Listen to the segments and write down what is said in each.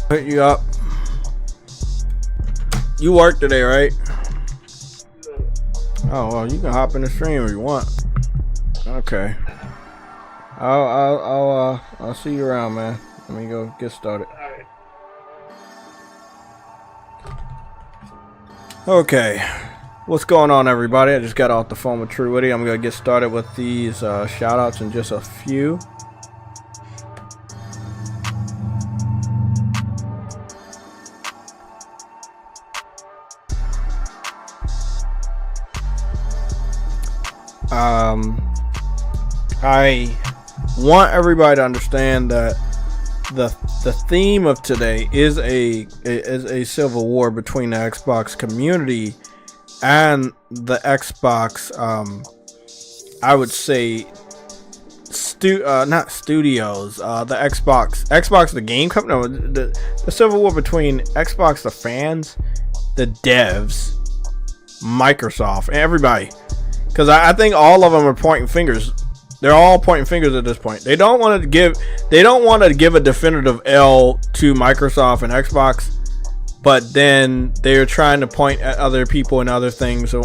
Hit you up. You work today, right? Oh well, you can hop in the stream if you want. Okay. I'll see you around, man. Let me go get started. Okay. What's going on, everybody? I just got off the phone with True Witty. I'm gonna get started with these shout outs in just a few. I want everybody to understand that the theme of today is a civil war between the Xbox community and the Xbox. I would say not studios. The Xbox the game company. No, the civil war between Xbox the fans, the devs, Microsoft, and everybody. Because I think all of them are pointing fingers. They're all pointing fingers at this point. They don't want to give a definitive L to Microsoft and Xbox, but then they're trying to point at other people and other things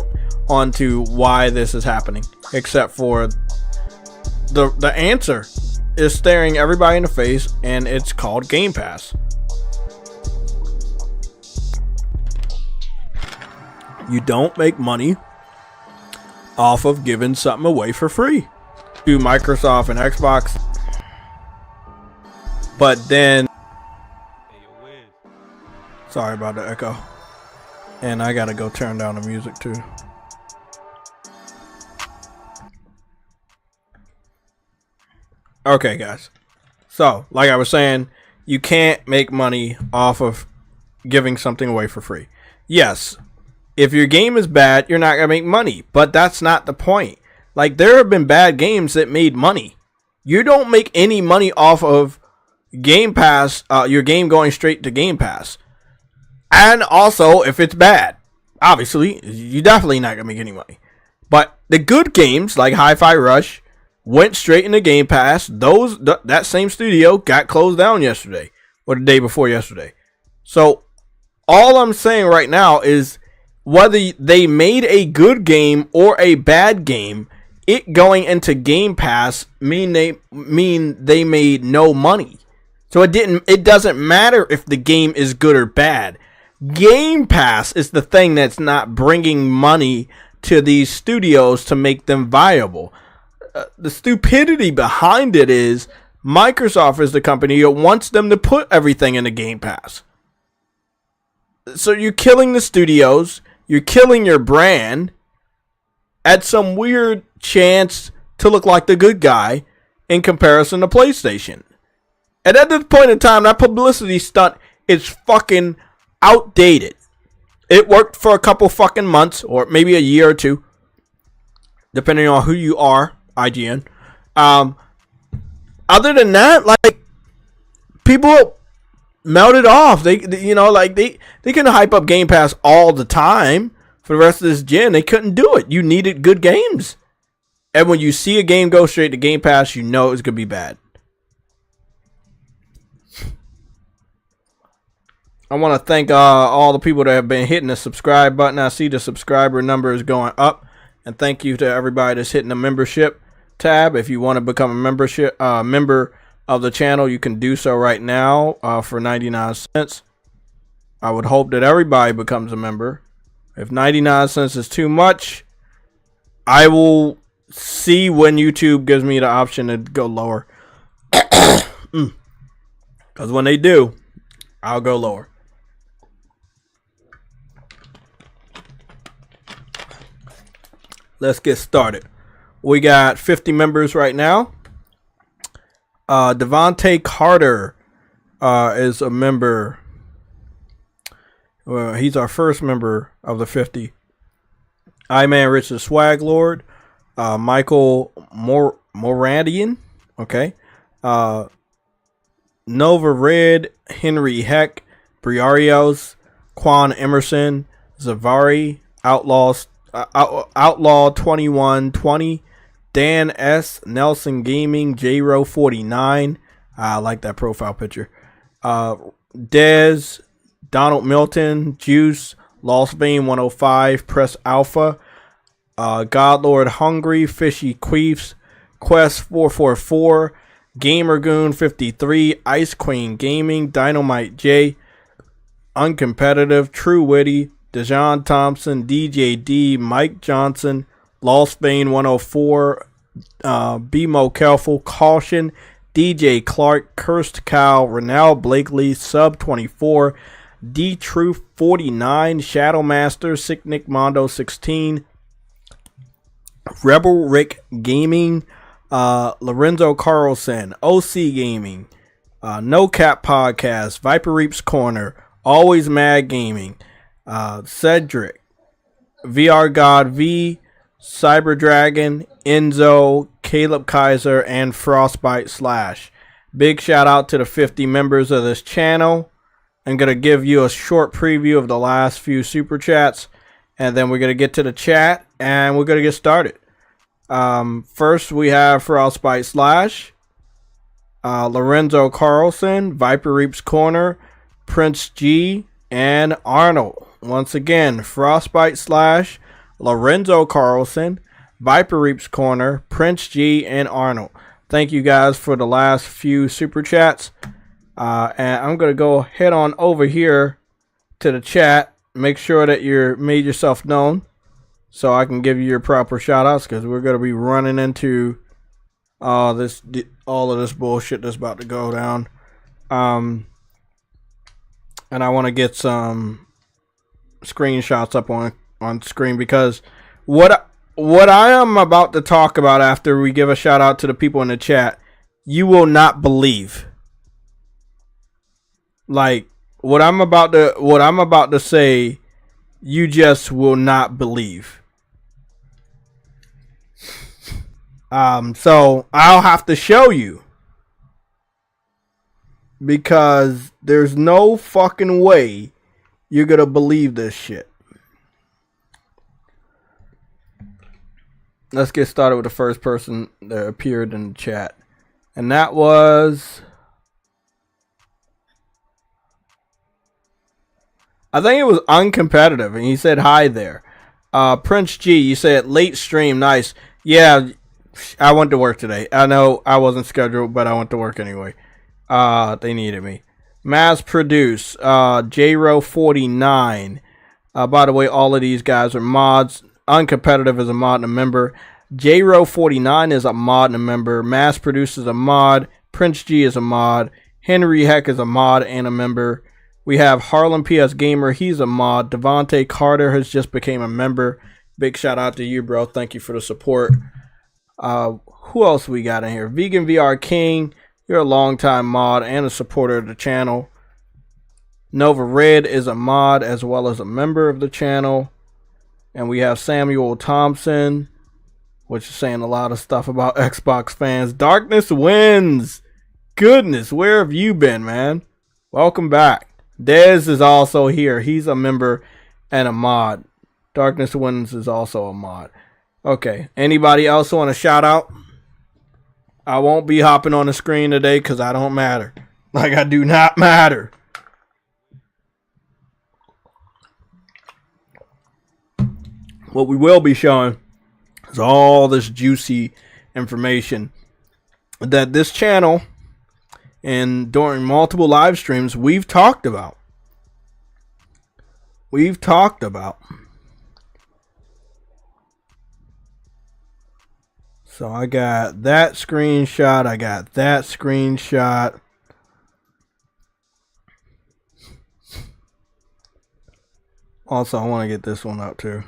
onto why this is happening. Except for the answer is staring everybody in the face, and it's called Game Pass. You don't make money off of giving something away for free to Microsoft and Xbox, but then sorry about the echo, and I gotta go turn down the music too. Okay guys, so like I was saying, you can't make money off of giving something away for free. Yes, if your game is bad, you're not gonna make money, but that's not the point. Like, there have been bad games that made money. You don't make any money off of Game Pass, your game going straight to Game Pass. And also, if it's bad, obviously, you're definitely not gonna make any money. But the good games, like Hi-Fi Rush, went straight into Game Pass. That same studio got closed down yesterday, or the day before yesterday. So, all I'm saying right now is, whether they made a good game or a bad game, it going into Game Pass mean they made no money. So it doesn't matter if the game is good or bad. Game Pass is the thing that's not bringing money to these studios to make them viable. The stupidity behind it is Microsoft is the company that wants them to put everything in the Game Pass. So you're killing the studios. You're killing your brand at some weird chance to look like the good guy in comparison to PlayStation. And at this point in time, that publicity stunt is fucking outdated. It worked for a couple fucking months, or maybe a year or two, depending on who you are, IGN. Other than that, like, people melted off. They couldn't hype up Game Pass all the time for the rest of this gen. They couldn't do it. You needed good games. And when you see a game go straight to Game Pass, you know it's going to be bad. I want to thank all the people that have been hitting the subscribe button. I see the subscriber number is going up. And thank you to everybody that's hitting the membership tab. If you want to become a member of the channel, you can do so right now for 99 cents. I would hope that everybody becomes a member. If 99 cents is too much, I will see when YouTube gives me the option to go lower. Because when they do, I'll go lower. Let's get started. We got 50 members right now. Devontae Carter is a member. Well, he's our first member of the 50. I-Man Richard Swag Lord. Michael Morandian. Okay. Nova Red. Henry Heck. Briarios. Quan Emerson. Zavari. Outlaw 2120. Dan S. Nelson Gaming. J-Ro 49. I like that profile picture. Dez, Donald Milton, Juice, Lost Vein 105, Press Alpha, Godlord Hungry, Fishy Queefs, Quest 444, Gamergoon 53, Ice Queen Gaming, Dynamite J, Uncompetitive, True Witty, Dejan Thompson, DJ D, Mike Johnson, Lost Vein 104, BMO Careful, Caution, DJ Clark, Cursed Cow, Renal Blakely, Sub 24, D Truth 49, Shadowmaster, Sick Nick Mondo 16, Rebel Rick Gaming, Lorenzo Carlson, OC Gaming, No Cap Podcast, Viper Reaps Corner, Always Mad Gaming, Cedric, VR God V, Cyber Dragon, Enzo, Caleb Kaiser, and Frostbite Slash. Big shout out to the 50 members of this channel. I'm going to give you a short preview of the last few super chats, and then we're going to get to the chat and we're going to get started. First we have Frostbite Slash, Lorenzo Carlson, Viper Reaps Corner, Prince G, and Arnold. Once again, Frostbite Slash, Lorenzo Carlson, Viper Reaps Corner, Prince G, and Arnold. Thank you guys for the last few super chats. And I'm going to go head on over here to the chat. Make sure that you're made yourself known so I can give you your proper shout outs, because we're going to be running into all of this bullshit that's about to go down. And I want to get some screenshots up on screen, because what I am about to talk about after we give a shout out to the people in the chat, you will not believe. Like what I'm about to say, you just will not believe. So I'll have to show you, because there's no fucking way you're gonna believe this shit. Let's get started with the first person that appeared in the chat, and that was, I think it was Uncompetitive, and he said hi there. Prince G, you said late stream, nice. Yeah, I went to work today. I know I wasn't scheduled, but I went to work anyway. They needed me. Mass Produce, JRO49. By the way, all of these guys are mods. Uncompetitive is a mod and a member. JRO49 is a mod and a member. Mass Produce is a mod. Prince G is a mod. Henry Heck is a mod and a member. We have Harlem PS Gamer. He's a mod. Devontae Carter has just became a member. Big shout out to you, bro. Thank you for the support. Who else we got in here? Vegan VR King. You're a longtime mod and a supporter of the channel. Nova Red is a mod as well as a member of the channel. And we have Samuel Thompson, which is saying a lot of stuff about Xbox fans. Darkness Wins. Goodness, where have you been, man? Welcome back. Dez is also here. He's a member and a mod. Darkness Wins is also a mod. Okay. Anybody else want a shout out? I won't be hopping on the screen today because I don't matter. Like, I do not matter. What we will be showing is all this juicy information that this channel and during multiple live streams we've talked about. So I got that screenshot. I got that screenshot. Also, I want to get this one up too,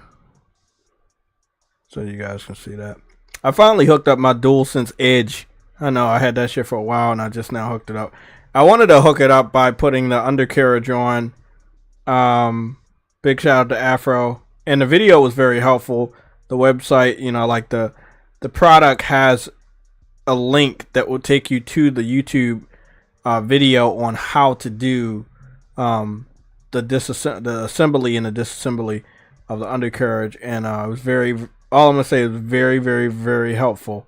so you guys can see that. I finally hooked up my DualSense Edge. I know I had that shit for a while and I just now hooked it up. I wanted to hook it up by putting the undercarriage on. Big shout out to Afro. And the video was very helpful. The website, you know, like the product has a link that will take you to the YouTube video on how to do the assembly and the disassembly of the undercarriage. And it was all I'm going to say is very, very, very helpful.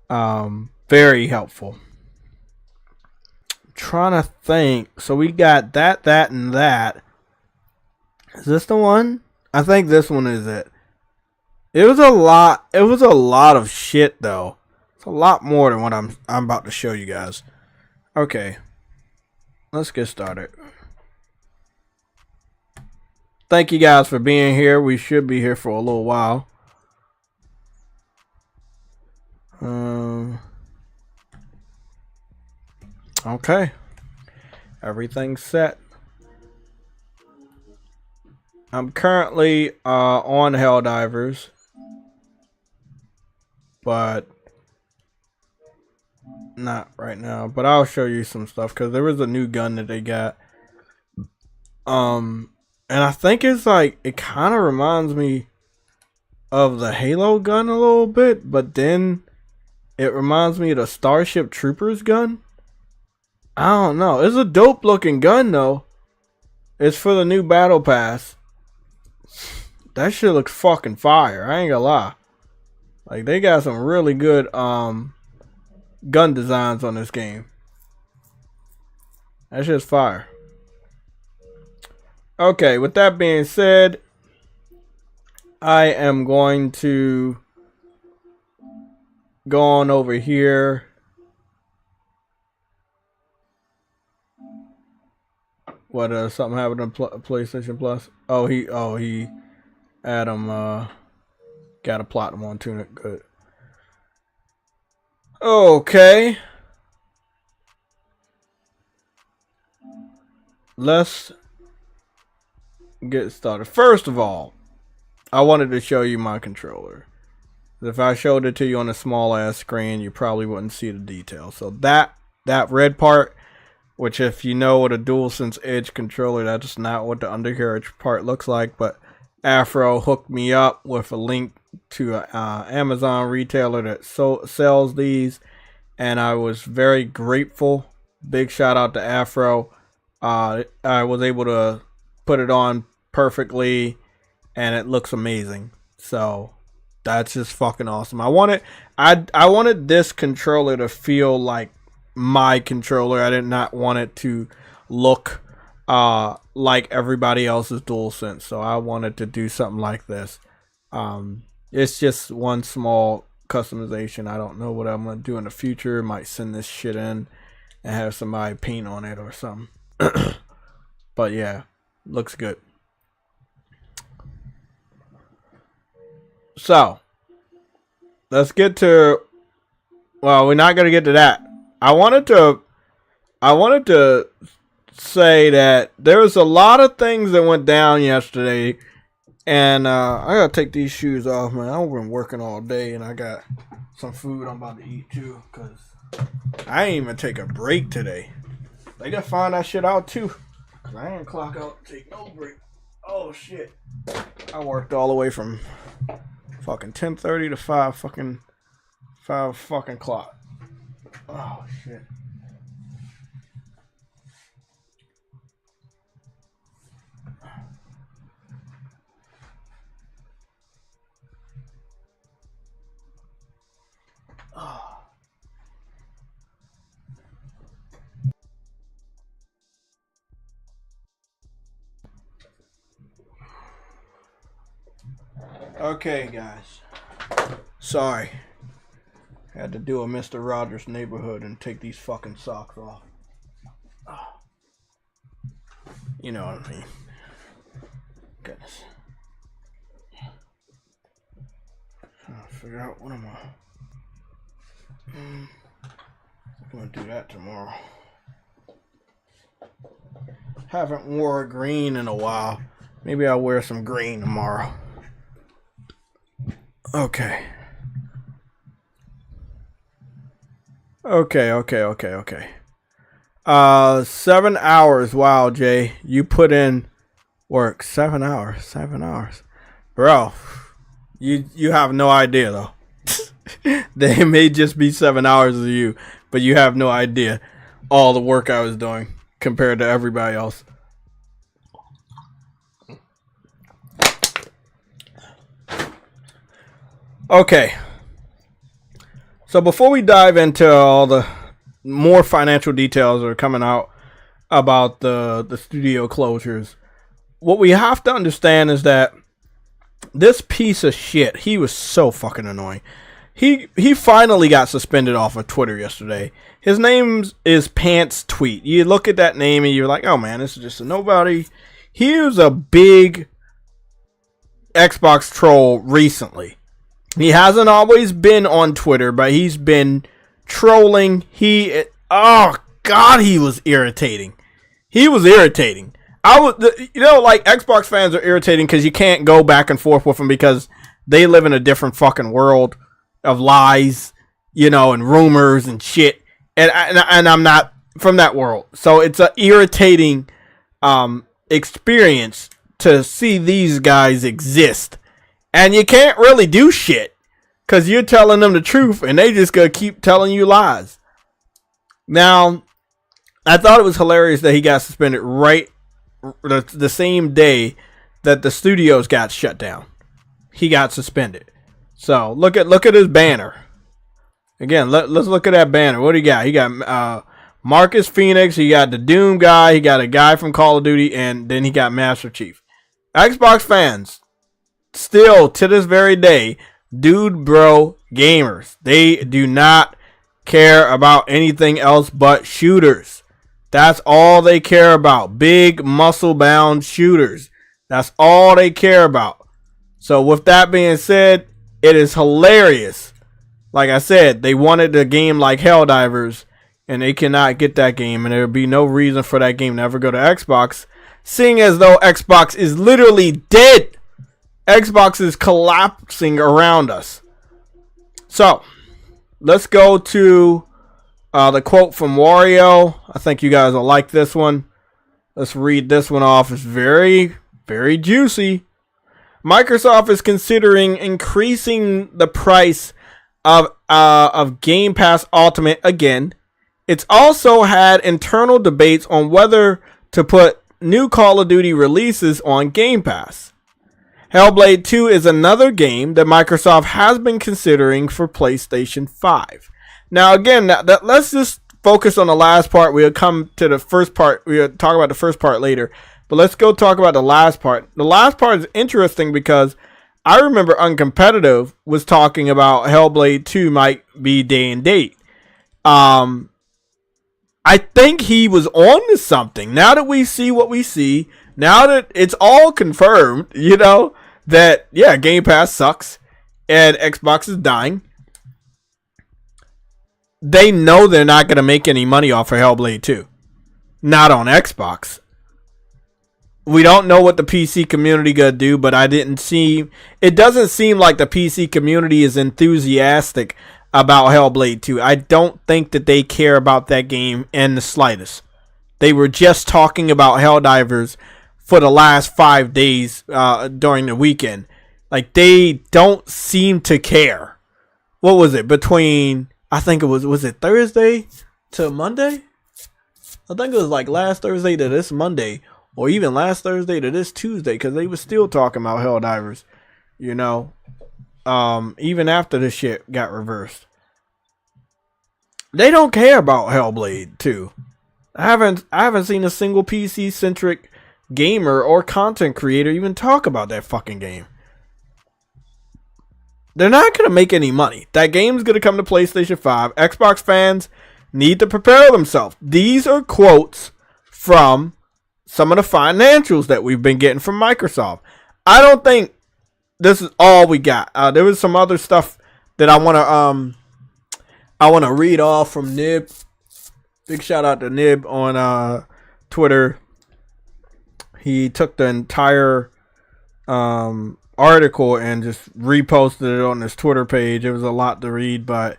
Very helpful. trying to think. So we got that, and that. Is this the one? I think this one is it. It was a lot. It was a lot of shit though. It's a lot more than what I'm about to show you guys. Okay. Let's get started. Thank you guys for being here. We should be here for a little while. Okay. Everything's set. I'm currently on Helldivers, but not right now. But I'll show you some stuff because there was a new gun that they got. And I think it's like, it kind of reminds me of the Halo gun a little bit, but then it reminds me of the Starship Troopers gun. I don't know. It's a dope looking gun though. It's for the new battle pass. That shit looks fucking fire. I ain't gonna lie. Like, they got some really good gun designs on this game. That shit's fire. Okay, with that being said, I am going to go on over here. What, something happened on PlayStation Plus? Oh, he Adam got a platinum on Tunic. Good. Okay. Let's get started. First of all, I wanted to show you my controller. If I showed it to you on a small ass screen, you probably wouldn't see the detail. So that red part, which if you know what a DualSense Edge controller, that's not what the undercarriage part looks like. But Afro hooked me up with a link to an Amazon retailer that sells these, and I was very grateful. Big shout out to Afro. I was able to put it on perfectly, and it looks amazing. So that's just fucking awesome. I wanted this controller to feel like my controller. I did not want it to look like everybody else's DualSense, so I wanted to do something like this. It's just one small customization. I don't know what I'm gonna do in the future. Might send this shit in and have somebody paint on it or something. But yeah, looks good. So let's get to, well, we're not gonna get to that. I wanted to say that there was a lot of things that went down yesterday, and I gotta take these shoes off, man. I've been working all day, and I got some food I'm about to eat too, cause I ain't even take a break today. They gotta find that shit out too, cause I ain't clock out to take no break. Oh shit! I worked all the way from fucking 10:30 to 5 fucking o'clock. Oh shit. Okay, guys. Sorry. Had to do a Mr. Rogers neighborhood and take these fucking socks off. You know what I mean. Goodness. Trying to figure out what I'm gonna do that tomorrow. Haven't wore green in a while. Maybe I'll wear some green tomorrow. Okay. Okay. 7 hours. Wow, Jay. You put in work. 7 hours. 7 hours. Bro, you have no idea, though. They may just be 7 hours of you, but you have no idea all the work I was doing compared to everybody else. Okay. So before we dive into all the more financial details are coming out about the studio closures. What we have to understand is that this piece of shit, he was so fucking annoying. He finally got suspended off of Twitter yesterday. His name is Pants Tweet. You look at that name and you're like, oh man, this is just a nobody. He was a big Xbox troll recently. He hasn't always been on Twitter, but he's been trolling. Oh god, he was irritating. He was irritating. Like Xbox fans are irritating because you can't go back and forth with them because they live in a different fucking world of lies, and rumors and shit. And I'm not from that world, so it's an irritating experience to see these guys exist, and you can't really do shit because you're telling them the truth, and they just gonna keep telling you lies. Now, I thought it was hilarious that he got suspended right the same day that the studios got shut down. He got suspended. So look at his banner. Again, let's look at that banner. What do you got? He got Marcus Phoenix. He got the Doom guy. He got a guy from Call of Duty, and then he got Master Chief. Xbox fans, still to this very day, dude, bro, gamers. They do not care about anything else but shooters. That's all they care about. Big, muscle-bound shooters. That's all they care about. So with that being said, it is hilarious. Like I said, they wanted a game like Helldivers, and they cannot get that game, and there would be no reason for that game to ever go to Xbox, seeing as though Xbox is literally dead. Xbox is collapsing around us. So, let's go to the quote from Wario. I think you guys will like this one. Let's read this one off. It's very, very juicy. Microsoft is considering increasing the price of Game Pass Ultimate again. It's also had internal debates on whether to put new Call of Duty releases on Game Pass. Hellblade 2 is another game that Microsoft has been considering for PlayStation 5. Now again, let's just focus on the last part. We'll come to the first part. We'll talk about the first part later. But let's go talk about the last part. The last part is interesting because I remember Uncompetitive was talking about Hellblade 2 might be day and date. I think he was on to something. Now that we see what we see, now that it's all confirmed, that, yeah, Game Pass sucks and Xbox is dying. They know they're not going to make any money off of Hellblade 2. Not on Xbox. We don't know what the PC community gonna do, but it doesn't seem like the PC community is enthusiastic about Hellblade 2. I don't think that they care about that game in the slightest. They were just talking about Helldivers for the last 5 days during the weekend. Like, they don't seem to care. What was it? I think it was it Thursday to Monday? I think it was like last Thursday to this Monday. Or even last Thursday to this Tuesday, because they were still talking about Helldivers, even after the shit got reversed. They don't care about Hellblade 2. I haven't seen a single PC-centric gamer or content creator even talk about that fucking game. They're not going to make any money. That game's going to come to PlayStation 5. Xbox fans need to prepare themselves. These are quotes from some of the financials that we've been getting from Microsoft. I don't think this is all we got. There was some other stuff that I want to read off from Nib. Big shout out to Nib on Twitter. He took the entire article and just reposted it on his Twitter page. It was a lot to read, but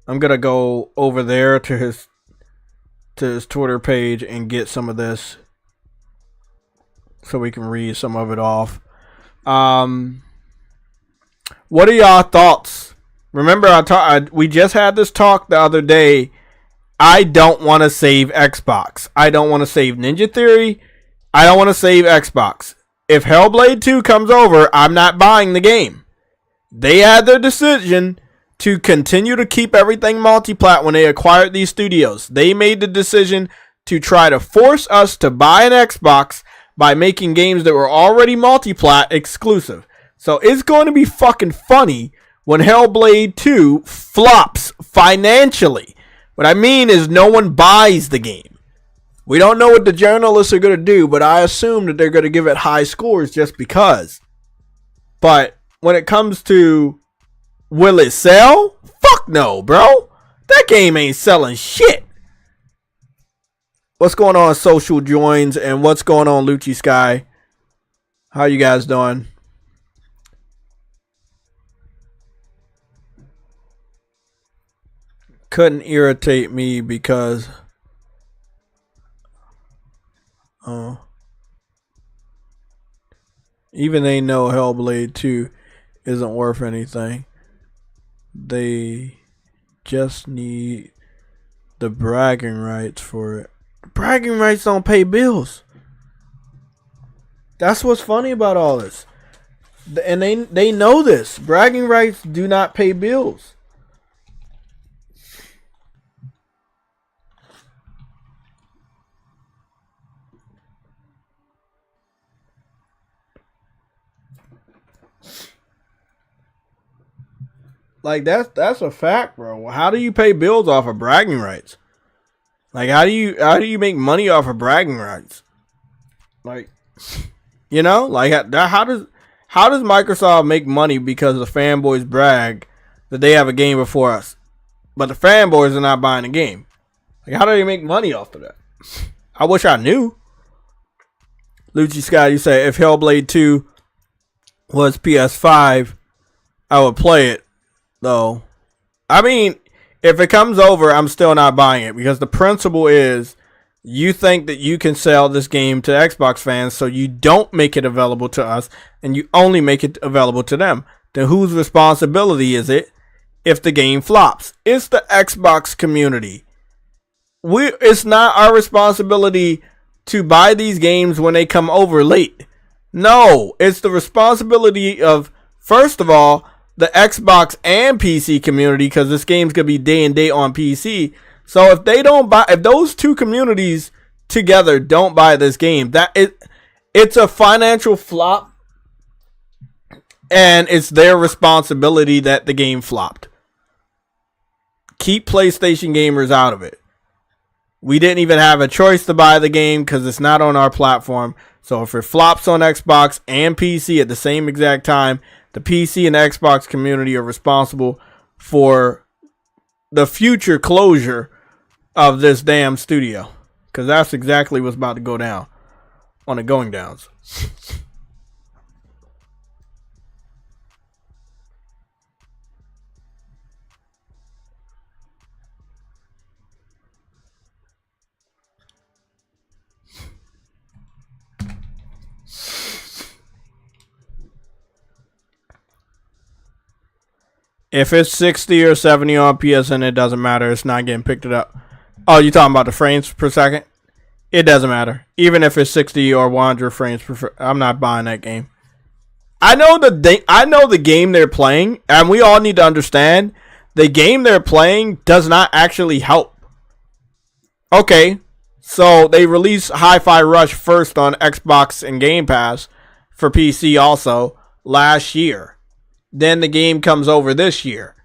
I'm gonna go over there to his Twitter page and get some of this, so we can read some of it off. What are y'all thoughts? Remember, we just had this talk the other day. I don't want to save Xbox. I don't want to save Ninja Theory. I don't want to save Xbox. If Hellblade 2 comes over, I'm not buying the game. They had their decision to continue to keep everything multi-plat when they acquired these studios. They made the decision to try to force us to buy an Xbox by making games that were already multi-plat exclusive. So it's going to be fucking funny when Hellblade 2 flops financially. What I mean is no one buys the game. We don't know what the journalists are going to do, but I assume that they're going to give it high scores just because. But when it comes to will it sell? Fuck no, bro. That game ain't selling shit. What's going on, Social Joins, and what's going on, Lucci Sky? How you guys doing? Couldn't irritate me because even they know Hellblade 2 isn't worth anything. They just need the bragging rights for it. Bragging rights don't pay bills. That's what's funny about all this. And they know this. Bragging rights do not pay bills. Like that's a fact, bro. How do you pay bills off of bragging rights? Like how do you make money off of bragging rights? Like, you know, like how does Microsoft make money because the fanboys brag that they have a game before us, but the fanboys are not buying the game? Like how do they make money off of that? I wish I knew. Lucci Scott, you say if Hellblade 2 was PS5, I would play it. Though, I mean, if it comes over, I'm still not buying it because the principle is you think that you can sell this game to Xbox fans, so you don't make it available to us and you only make it available to them. Then whose responsibility is it if the game flops? It's the Xbox community. It's not our responsibility to buy these games when they come over late. No, it's the responsibility of, first of all, the Xbox and PC community, because this game's gonna be day and date on PC. So if they don't buy, if those two communities together don't buy this game, it's a financial flop, and it's their responsibility that the game flopped. Keep PlayStation gamers out of it. We didn't even have a choice to buy the game because it's not on our platform. So if it flops on Xbox and PC at the same exact time, the PC and Xbox community are responsible for the future closure of this damn studio. Because that's exactly what's about to go down on the going downs. If it's 60 or 70 on PSN, it doesn't matter. It's not getting picked up. Oh, you talking about the frames per second? It doesn't matter. Even if it's 60 or 100 frames per I'm not buying that game. I know the game they're playing, and we all need to understand the game they're playing does not actually help. Okay, so they released Hi-Fi Rush first on Xbox and Game Pass for PC also last year. Then the game comes over this year.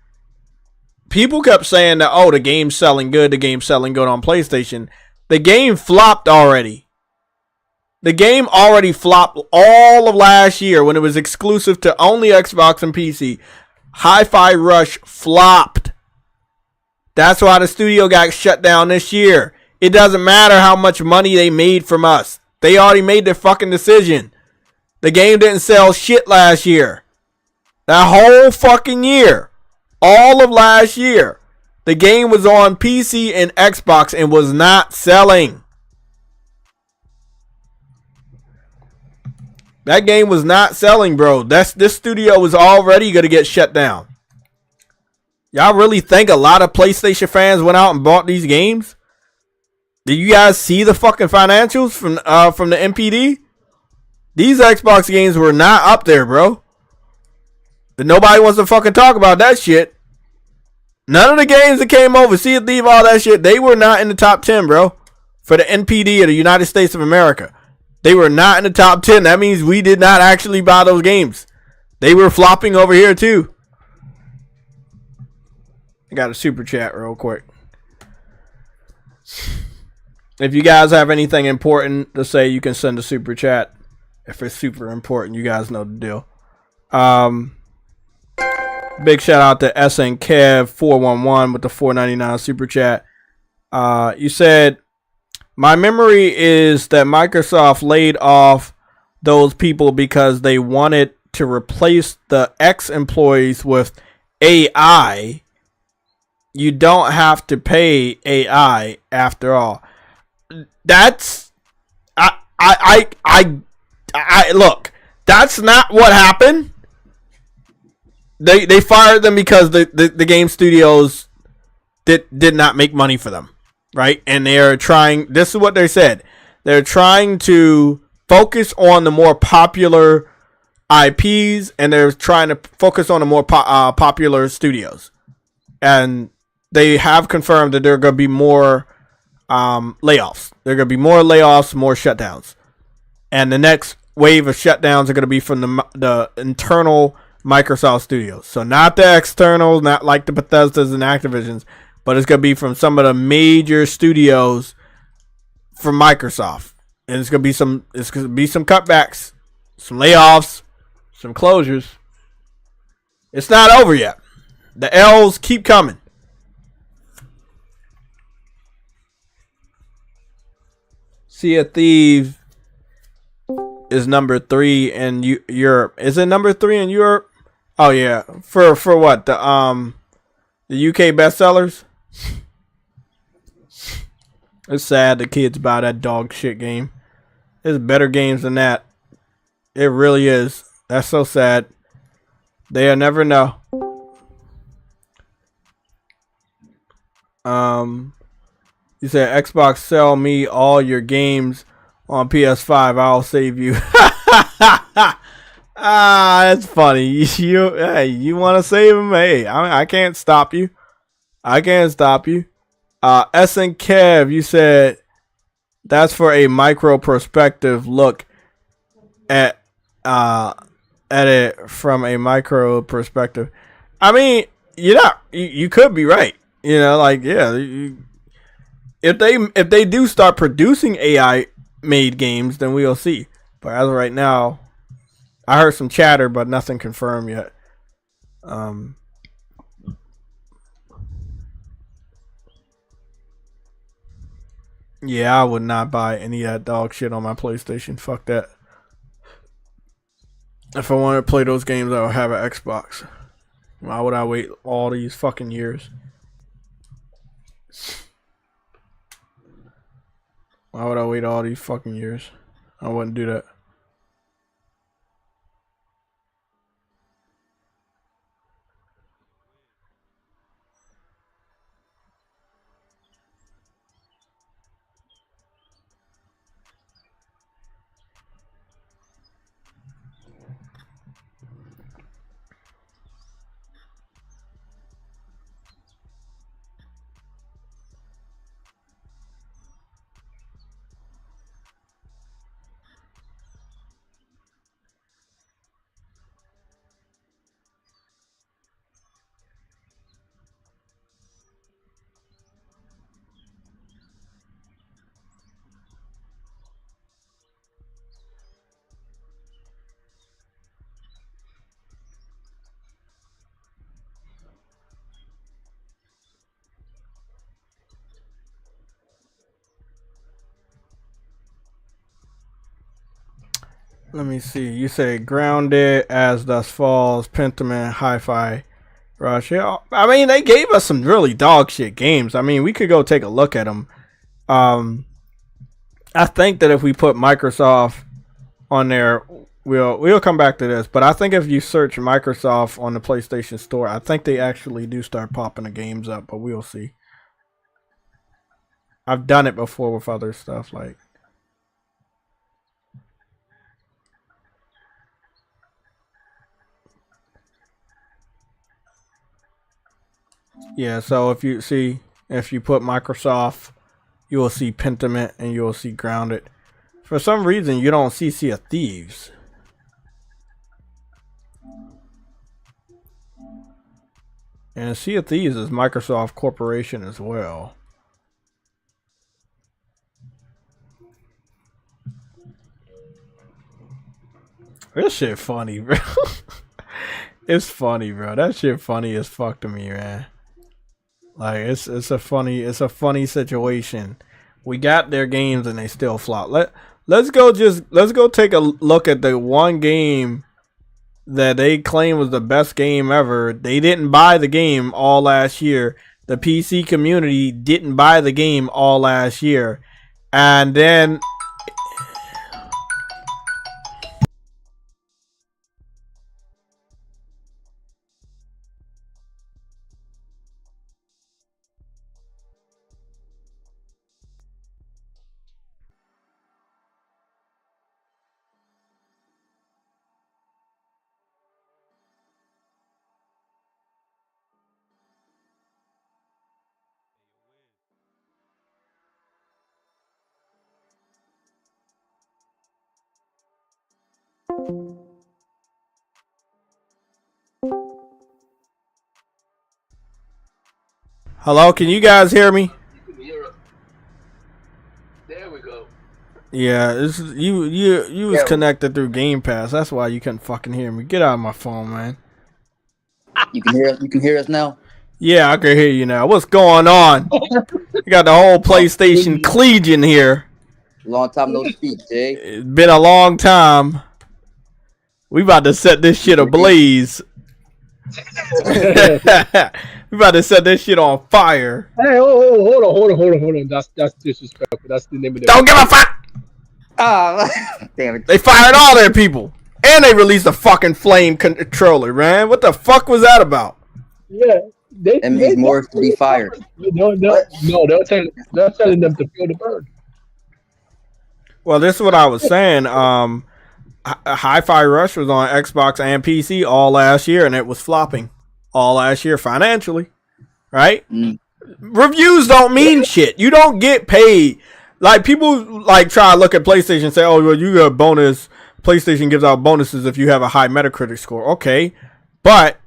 People kept saying that, oh, the game's selling good on PlayStation. The game flopped already. The game already flopped all of last year when it was exclusive to only Xbox and PC. Hi-Fi Rush flopped. That's why the studio got shut down this year. It doesn't matter how much money they made from us. They already made their fucking decision. The game didn't sell shit last year. That whole fucking year, all of last year, the game was on PC and Xbox and was not selling. That game was not selling, bro. This studio was already going to get shut down. Y'all really think a lot of PlayStation fans went out and bought these games? Did you guys see the fucking financials from the MPD? These Xbox games were not up there, bro. But nobody wants to fucking talk about that shit. None of the games that came over, Sea of Thieves, all that shit, they were not in the top 10, bro. For the NPD of the United States of America. They were not in the top 10. That means we did not actually buy those games. They were flopping over here, too. I got a super chat real quick. If you guys have anything important to say, you can send a super chat. If it's super important, you guys know the deal. Big shout out to SNKev411 with the $4.99 super chat. You said, my memory is that Microsoft laid off those people because they wanted to replace the ex-employees with AI. You don't have to pay AI after all. That's I look. That's not what happened. They fired them because the game studios did not make money for them, right? And they're trying. This is what they said. They're trying to focus on the more popular IPs, and they're trying to focus on the more popular studios. And they have confirmed that there are going to be more layoffs. There are going to be more layoffs, more shutdowns. And the next wave of shutdowns are going to be from the internal Microsoft studios. So not the externals, not like the Bethesdas and Activisions, but it's going to be from some of the major studios from Microsoft. And it's going to be some cutbacks, some layoffs, some closures. It's not over yet. The L's keep coming. Sea of Thieves is number 3 in Europe. Is it number 3 in Europe? Oh yeah. For what? The UK bestsellers? It's sad the kids buy that dog shit game. There's better games than that. It really is. That's so sad. They'll never know. You said Xbox sell me all your games on PS5. I'll save you. That's funny. You want to save them? Hey, I can't stop you. I can't stop you. SN Kev, you said that's for a micro perspective look at it from a micro perspective. I mean, you could be right. Like, yeah, if they do start producing AI made games, then we'll see. But as of right now, I heard some chatter, but nothing confirmed yet. Yeah, I would not buy any of that dog shit on my PlayStation. Fuck that. If I want to play those games, I would have an Xbox. Why would I wait all these fucking years? Why would I wait all these fucking years? I wouldn't do that. Let me see. You say Grounded, As Dust Falls, Pentiment, Hi-Fi Rush. Yeah, I mean, they gave us some really dog shit games. I mean, we could go take a look at them. I think that if we put Microsoft on there, we'll come back to this. But I think if you search Microsoft on the PlayStation Store, I think they actually do start popping the games up. But we'll see. I've done it before with other stuff like. Yeah, so if you put Microsoft, you will see Pentiment and you will see Grounded. For some reason, you don't see Sea of Thieves. And Sea of Thieves is Microsoft Corporation as well. This shit funny, bro. It's funny, bro. That shit funny as fuck to me, man. Like it's a funny situation. We got their games and they still flop. Let's go take a look at the one game that they claim was the best game ever. They didn't buy the game all last year. The PC community didn't buy the game all last year. And then hello, can you guys hear me? There we go. Yeah, this is you was connected through Game Pass. That's why you couldn't fucking hear me. Get out of my phone, man. You can hear us now? Yeah, I can hear you now. What's going on? You got the whole PlayStation Legion here. Long time no speak, Jay. It's been a long time. We about to set this shit ablaze. We about to set this shit on fire. Hey, hold on. That's disrespectful. That's the name of the. Don't give a fuck. Ah, damn it. They fired all their people, and they released a fucking flame controller, man. What the fuck was that about? Yeah, that means more to be fired. No, they're telling them to feel the burn. Well, this is what I was saying. Hi-Fi Rush was on Xbox and PC all last year, and it was flopping all last year financially, right? Mm. Reviews don't mean shit. You don't get paid. Like, people like try to look at PlayStation and say, oh, well, you got a bonus. PlayStation gives out bonuses if you have a high Metacritic score. Okay, but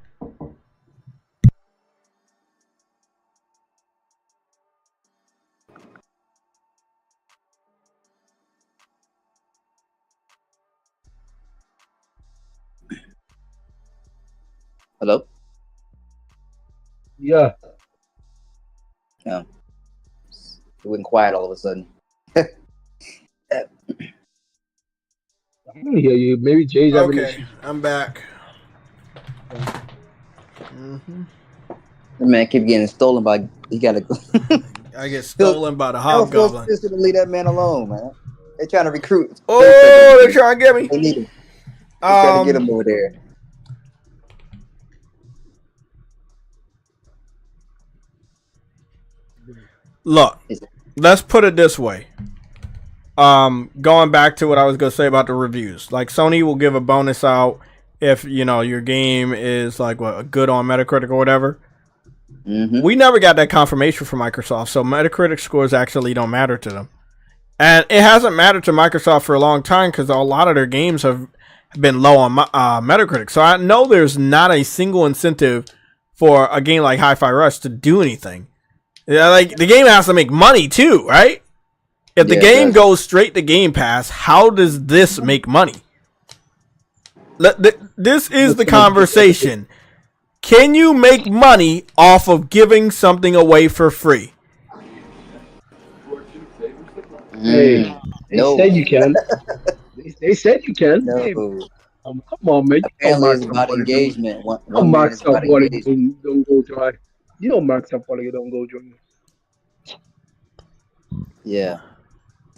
Hello? Yeah. Yeah. It went quiet all of a sudden. I can hear you. Maybe Jay's having okay. I'm back. Mm-hmm. The man keep getting stolen by. He gotta go. I get stolen by the hobgoblin. Just leave that man alone, man. They're trying to recruit. Oh, they're trying to get me. They need him. They're trying to get him over there. Look, let's put it this way. Going back to what I was gonna say about the reviews, like Sony will give a bonus out if you know your game is like what good on Metacritic or whatever. Mm-hmm. We never got that confirmation from Microsoft, so Metacritic scores actually don't matter to them, and it hasn't mattered to Microsoft for a long time because a lot of their games have been low on Metacritic. So I know there's not a single incentive for a game like Hi-Fi Rush to do anything. Yeah, like the game has to make money too, right? If the game goes straight to Game Pass, how does this make money? This is the conversation. Can you make money off of giving something away for free? Hey, they said you can. They said you can. No. Hey, come on, man. Apparently it's about engagement. Don't mark stuff while you don't go dry. You don't mark stuff while you don't go dry. Yeah.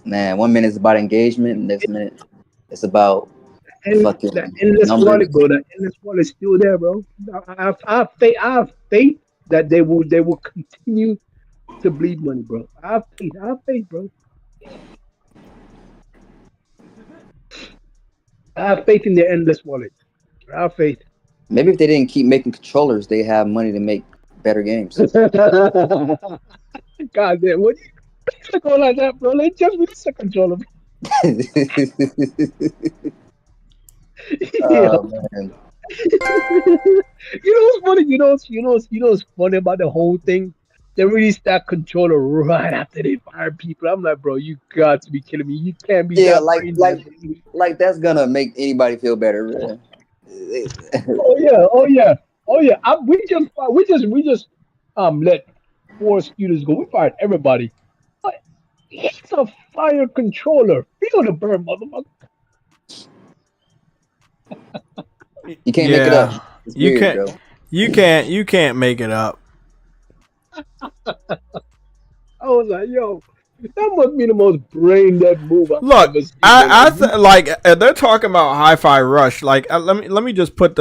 Man, 1 minute is about engagement, next minute it's about fucking that endless wallet, bro. That endless wallet is still there, bro. I have faith that they will continue to bleed money, bro. I have faith, bro. I have faith in their endless wallet. I have faith. Maybe if they didn't keep making controllers, they have money to make better games. God damn, what you go like that, bro? Let's just release a controller. Yeah. Oh man. You know what's funny? You know what's funny about the whole thing? They released that controller right after they fired people. I'm like, bro, you got to be kidding me. You can't be Yeah, that brain dead. like that's gonna make anybody feel better. Oh yeah, oh yeah, oh yeah. We just let 4 students go. We fired everybody. But it's a fire controller. Feel the burn, motherfucker. You can't make it up. Yeah, It's you weird, can't. bro. You can't make it up. I was like, yo, that must be the most brain dead move I've Look, ever seen. like they're talking about Hi-Fi Rush. Like, let me just put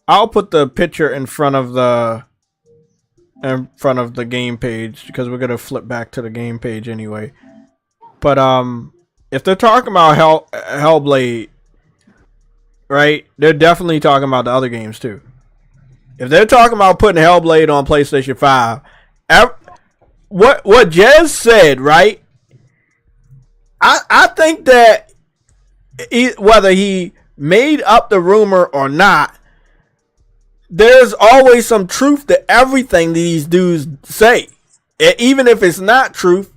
I'll put the picture in front of the game page because we're gonna flip back to the game page anyway. But if they're talking about Hellblade, right? They're definitely talking about the other games too. If they're talking about putting Hellblade on PlayStation 5, what Jez said, right? I think that whether he made up the rumor or not, there's always some truth to everything these dudes say. Even if it's not truth,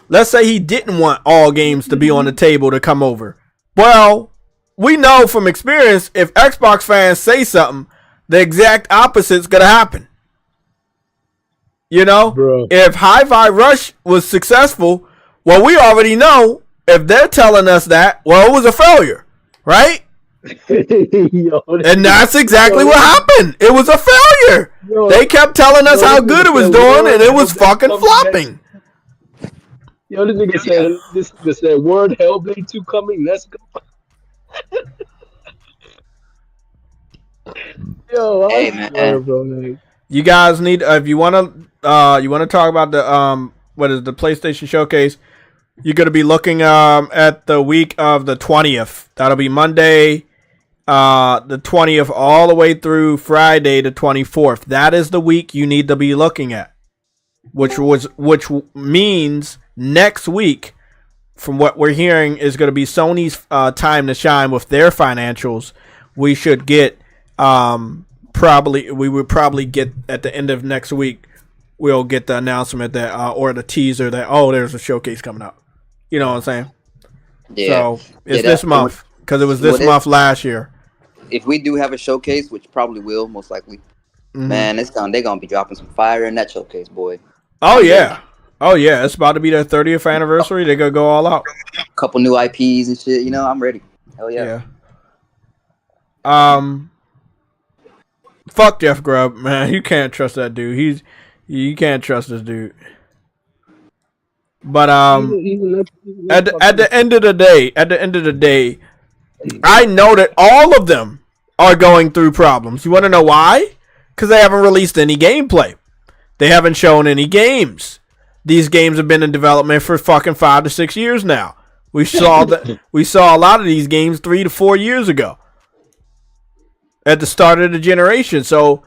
let's say he didn't want all games to be on the table to come over. Well, we know from experience, if Xbox fans say something, the exact opposite's going to happen. You know? Bro. If Hi-Fi Rush was successful, well, we already know if they're telling us that, well, it was a failure, right? Yo, And that's exactly what happened. It was a failure. Yo, they kept telling us how good it was doing, and it was fucking flopping. Yo, this nigga said, word Hellblade 2 coming, let's go. Yo, Hey, I man. swear, bro, like, You guys need if you want to talk about the what is the PlayStation Showcase, you're going to be looking at the week of the 20th. That'll be Monday the 20th all the way through Friday the 24th. That is the week you need to be looking at. Which means next week, from what we're hearing, is going to be Sony's time to shine with their financials. We should get we would probably get at the end of next week, we'll get the announcement that or the teaser that there's a showcase coming up. You know what I'm saying? Yeah. So it's this month because it was this month last year. If we do have a showcase, which probably will most likely, man, they're gonna be dropping some fire in that showcase, boy. Oh yeah. Oh yeah, it's about to be their 30th anniversary. They're gonna go all out. Couple new IPs and shit. You know, I'm ready. Hell yeah. Fuck Jeff Grubb, man. You can't trust that dude. You can't trust this dude. But at the end of the day, I know that all of them are going through problems. You want to know why? Because they haven't released any gameplay. They haven't shown any games. These games have been in development for fucking 5 to 6 years now. We saw a lot of these games 3 to 4 years ago at the start of the generation. So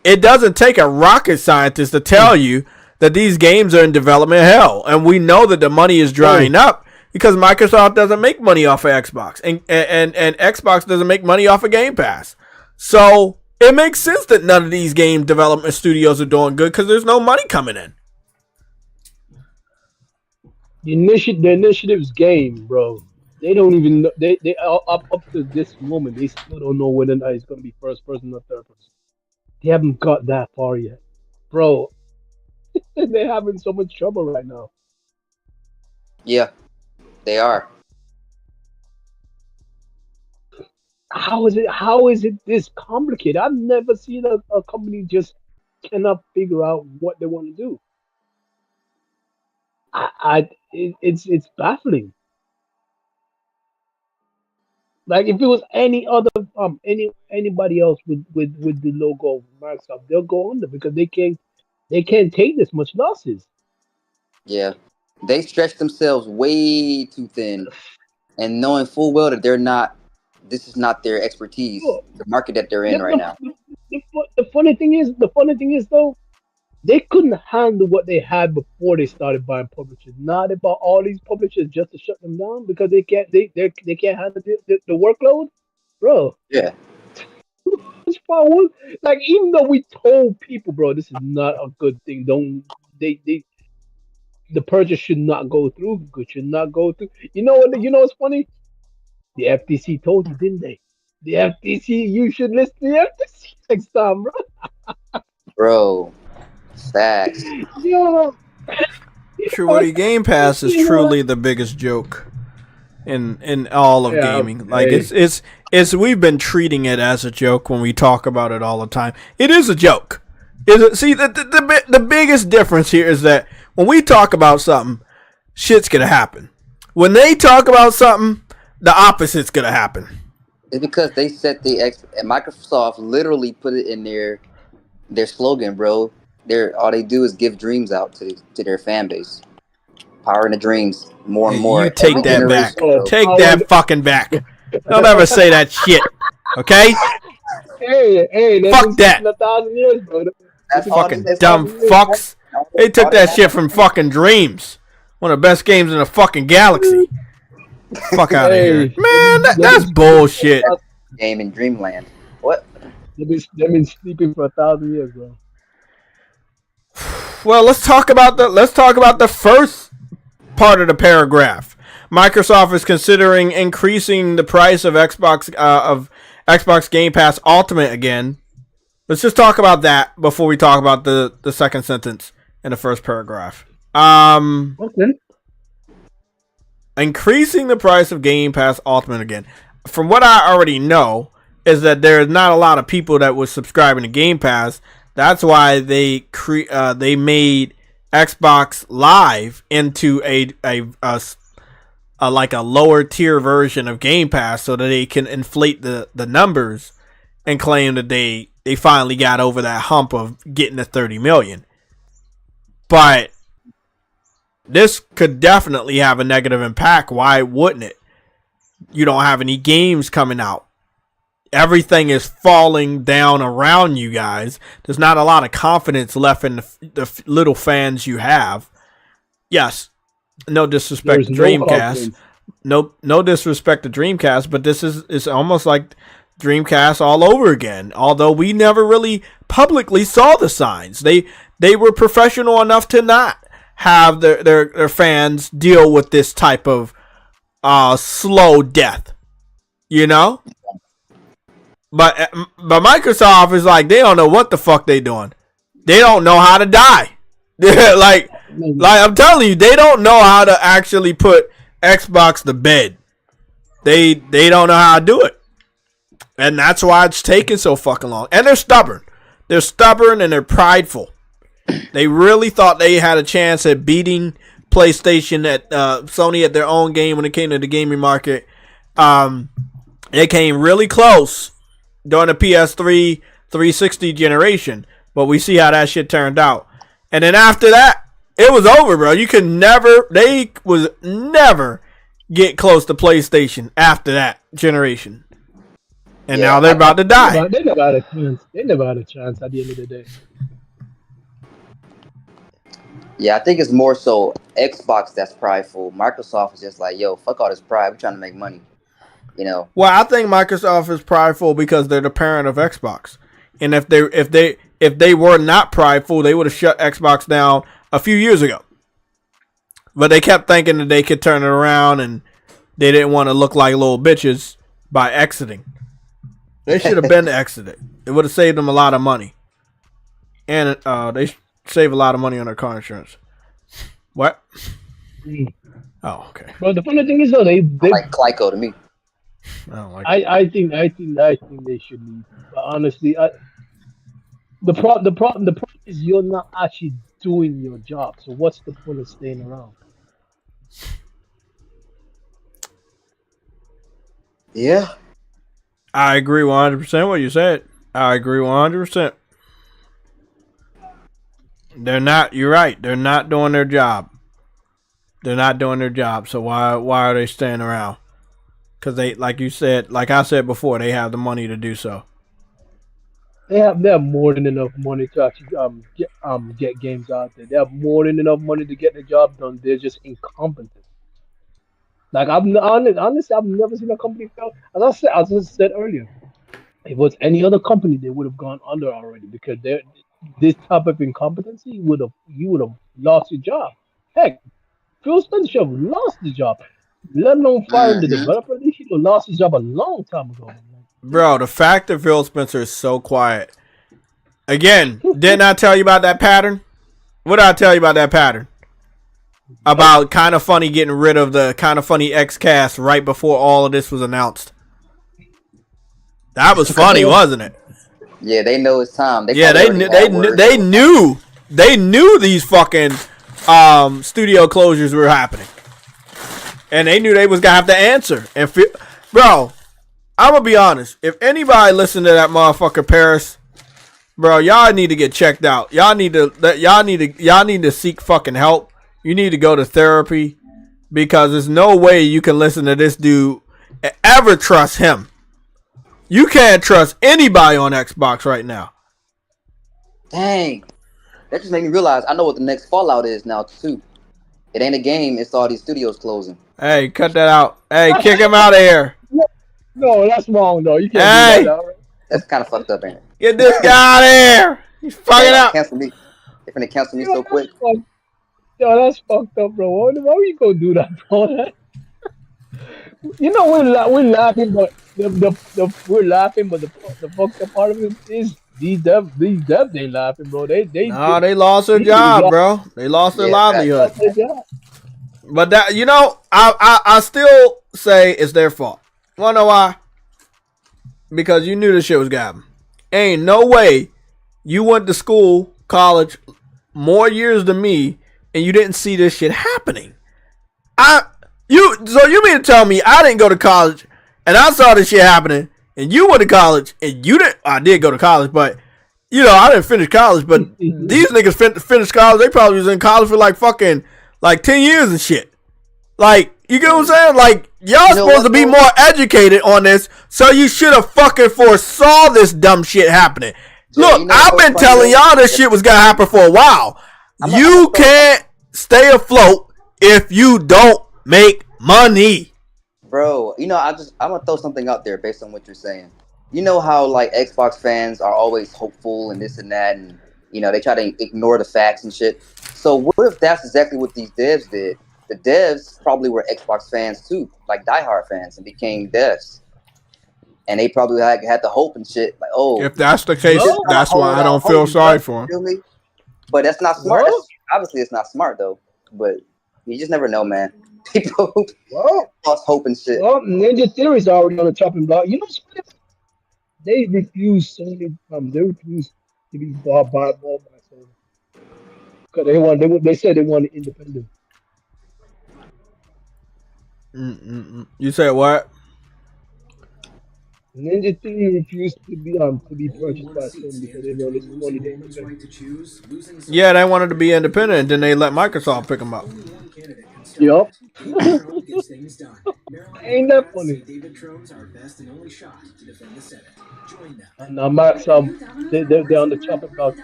it doesn't take a rocket scientist to tell you that these games are in development hell. And we know that the money is drying up because Microsoft doesn't make money off of Xbox. And Xbox doesn't make money off of Game Pass. So it makes sense that none of these game development studios are doing good because there's no money coming in. The initiative's game, bro. They don't even know. They up to this moment, they still don't know whether or not it's going to be first person or third person. They haven't got that far yet, bro. They're having so much trouble right now. Yeah, they are. How is it this complicated? I've never seen a company just cannot figure out what they want to do. It's baffling. Like if it was any other anybody else with the logo of Microsoft, they'll go under because they can't take this much losses. Yeah, they stretch themselves way too thin, and knowing full well that this is not their expertise, the market that they're in right now. the funny thing is though, they couldn't handle what they had before they started buying publishers. Now they bought all these publishers just to shut them down because they can't handle the workload, bro. Yeah. It's probably like even though we told people, bro, this is not a good thing. Don't they the purchase should not go through. Good should not go through. You know what? You know what's funny? The FTC told you, didn't they? The FTC, you should listen to the FTC next time, bro. Bro. Facts. Yo, Truly, Game Pass is truly the biggest joke in all of gaming. Like it's we've been treating it as a joke when we talk about it all the time. It is a joke. See, the biggest difference here is that when we talk about something, shit's gonna happen. When they talk about something, the opposite's gonna happen. It's because they set and Microsoft literally put it in their slogan, bro. All they do is give dreams out to their fan base. Power in the dreams, more and more. You take that back. Bro. Take that fucking back. Don't ever say that shit. Okay? Hey, fuck that. 1,000 years, bro. That's fucking dumb fucks. They took that shit from fucking Dreams. One of the best games in the fucking galaxy. Fuck out of here. Man, that's bullshit. Game in Dreamland. What? They've been sleeping for 1,000 years, bro. Well, let's talk about the first part of the paragraph. Microsoft is considering increasing the price of Xbox Game Pass Ultimate again. Let's just talk about that before we talk about the second sentence in the first paragraph. Okay. Increasing the price of Game Pass Ultimate again. From what I already know, is that there's not a lot of people that was subscribing to Game Pass. That's why they made Xbox Live into a like a lower tier version of Game Pass so that they can inflate the numbers and claim that they finally got over that hump of getting to 30 million. But this could definitely have a negative impact. Why wouldn't it? You don't have any games coming out. Everything is falling down around you guys. There's not a lot of confidence left in the little fans you have. Yes, no disrespect to Dreamcast. No disrespect to Dreamcast, but this is almost like Dreamcast all over again. Although we never really publicly saw the signs. They were professional enough to not have their fans deal with this type of slow death. You know? But Microsoft is like, they don't know what the fuck they doing. They don't know how to die. like I'm telling you, they don't know how to actually put Xbox to bed. They don't know how to do it. And that's why it's taking so fucking long. And they're stubborn. They're stubborn and they're prideful. They really thought they had a chance at beating PlayStation at Sony at their own game when it came to the gaming market. They came really close during the PS3 360 generation, but we see how that shit turned out. And then after that, it was over, bro. They was never get close to PlayStation after that generation. And now they're about to die. They never had a chance. They never had a chance at the end of the day. Yeah, I think it's more so Xbox that's prideful. Microsoft is just like, yo, fuck all this pride. We're trying to make money. You know. Well, I think Microsoft is prideful because they're the parent of Xbox. And if they were not prideful, they would have shut Xbox down a few years ago. But they kept thinking that they could turn it around, and they didn't want to look like little bitches by exiting. They should have been exited. It would have saved them a lot of money. And they save a lot of money on their car insurance. What? Oh, okay. But the funny thing is, though, they like Clyco to me. I don't like I think they should leave. But honestly, the problem is you're not actually doing your job. So what's the point of staying around? Yeah. I agree 100% what you said. I agree 100%. They're not. You're right. They're not doing their job. They're not doing their job. So why are they staying around? Because they, like you said, like I said before, they have the money to do so. They have more than enough money to actually get games out there. They have more than enough money to get the job done. They're just incompetent. Like honestly, I've never seen a company fail. As I said earlier, if it was any other company, they would have gone under already because this type of incompetency would have you would have lost your job. Heck, Phil Spencer should have lost his job, let alone firing the Mm-hmm. developer. He should have lost his job a long time ago. Bro, the fact that Phil Spencer is so quiet. Again, didn't I tell you about that pattern? What did I tell you about that pattern? About Kind of Funny getting rid of the Kind of Funny X cast right before all of this was announced. That was funny, wasn't it? Yeah, they know it's time. Yeah, they knew these fucking studio closures were happening, and they knew they was gonna have to answer. And bro, I'm gonna be honest. If anybody listened to that motherfucker Paris, bro, y'all need to get checked out. Y'all need to seek fucking help. You need to go to therapy because there's no way you can listen to this dude and ever trust him. You can't trust anybody on Xbox right now. Dang. That just made me realize I know what the next Fallout is now, too. It ain't a game, it's all these studios closing. Hey, cut that out. Hey, kick him out of here. No, that's wrong though. You can't do that. Right? That's kind of fucked up, ain't it? Get this guy out of here. He's fucking up. Cancel me. They're finna cancel me so quick. Yo, that's fucked up, bro. Why were you gonna do that, bro? You know we're laughing, but we're laughing, but the fucked up part of it is these devs ain't laughing, bro. They lost their job, bro. They lost their livelihood. But that, I still say it's their fault. Wanna know why? Because you knew this shit was gabbing. Ain't no way you went to school, college, more years than me, and you didn't see this shit happening. So you mean to tell me I didn't go to college and I saw this shit happening, and you went to college and you didn't? I did go to college, but I didn't finish college. But these niggas finished college. They probably was in college for like 10 years and shit. Like, you get what I'm saying? Like, y'all supposed to be more educated on this, so you should have fucking foresaw this dumb shit happening. Look, I've been telling y'all this shit was gonna happen for a while. You can't stay afloat if you don't make money. Bro, I'm gonna throw something out there based on what you're saying. You know how like Xbox fans are always hopeful and this and that, and they try to ignore the facts and shit. So what if that's exactly what these devs did? The devs probably were Xbox fans too, like diehard fans, and became devs. And they probably had the hope and shit, like, oh. If that's the case, that's why I don't feel sorry for them. But that's not smart. Obviously, it's not smart though. But you just never know, man. People lost hope and shit. Well, Ninja Theory's already on the chopping block. You know, they refuse Sony. They refuse to be bought by Sony because they said they wanted independent. You said what? Ninja Theory refused to be purchased by Sony because they wanted independent. Yeah, they wanted to be independent, and then they let Microsoft pick them up. Yup. Ain't that funny? And Max, they're on the chopping block.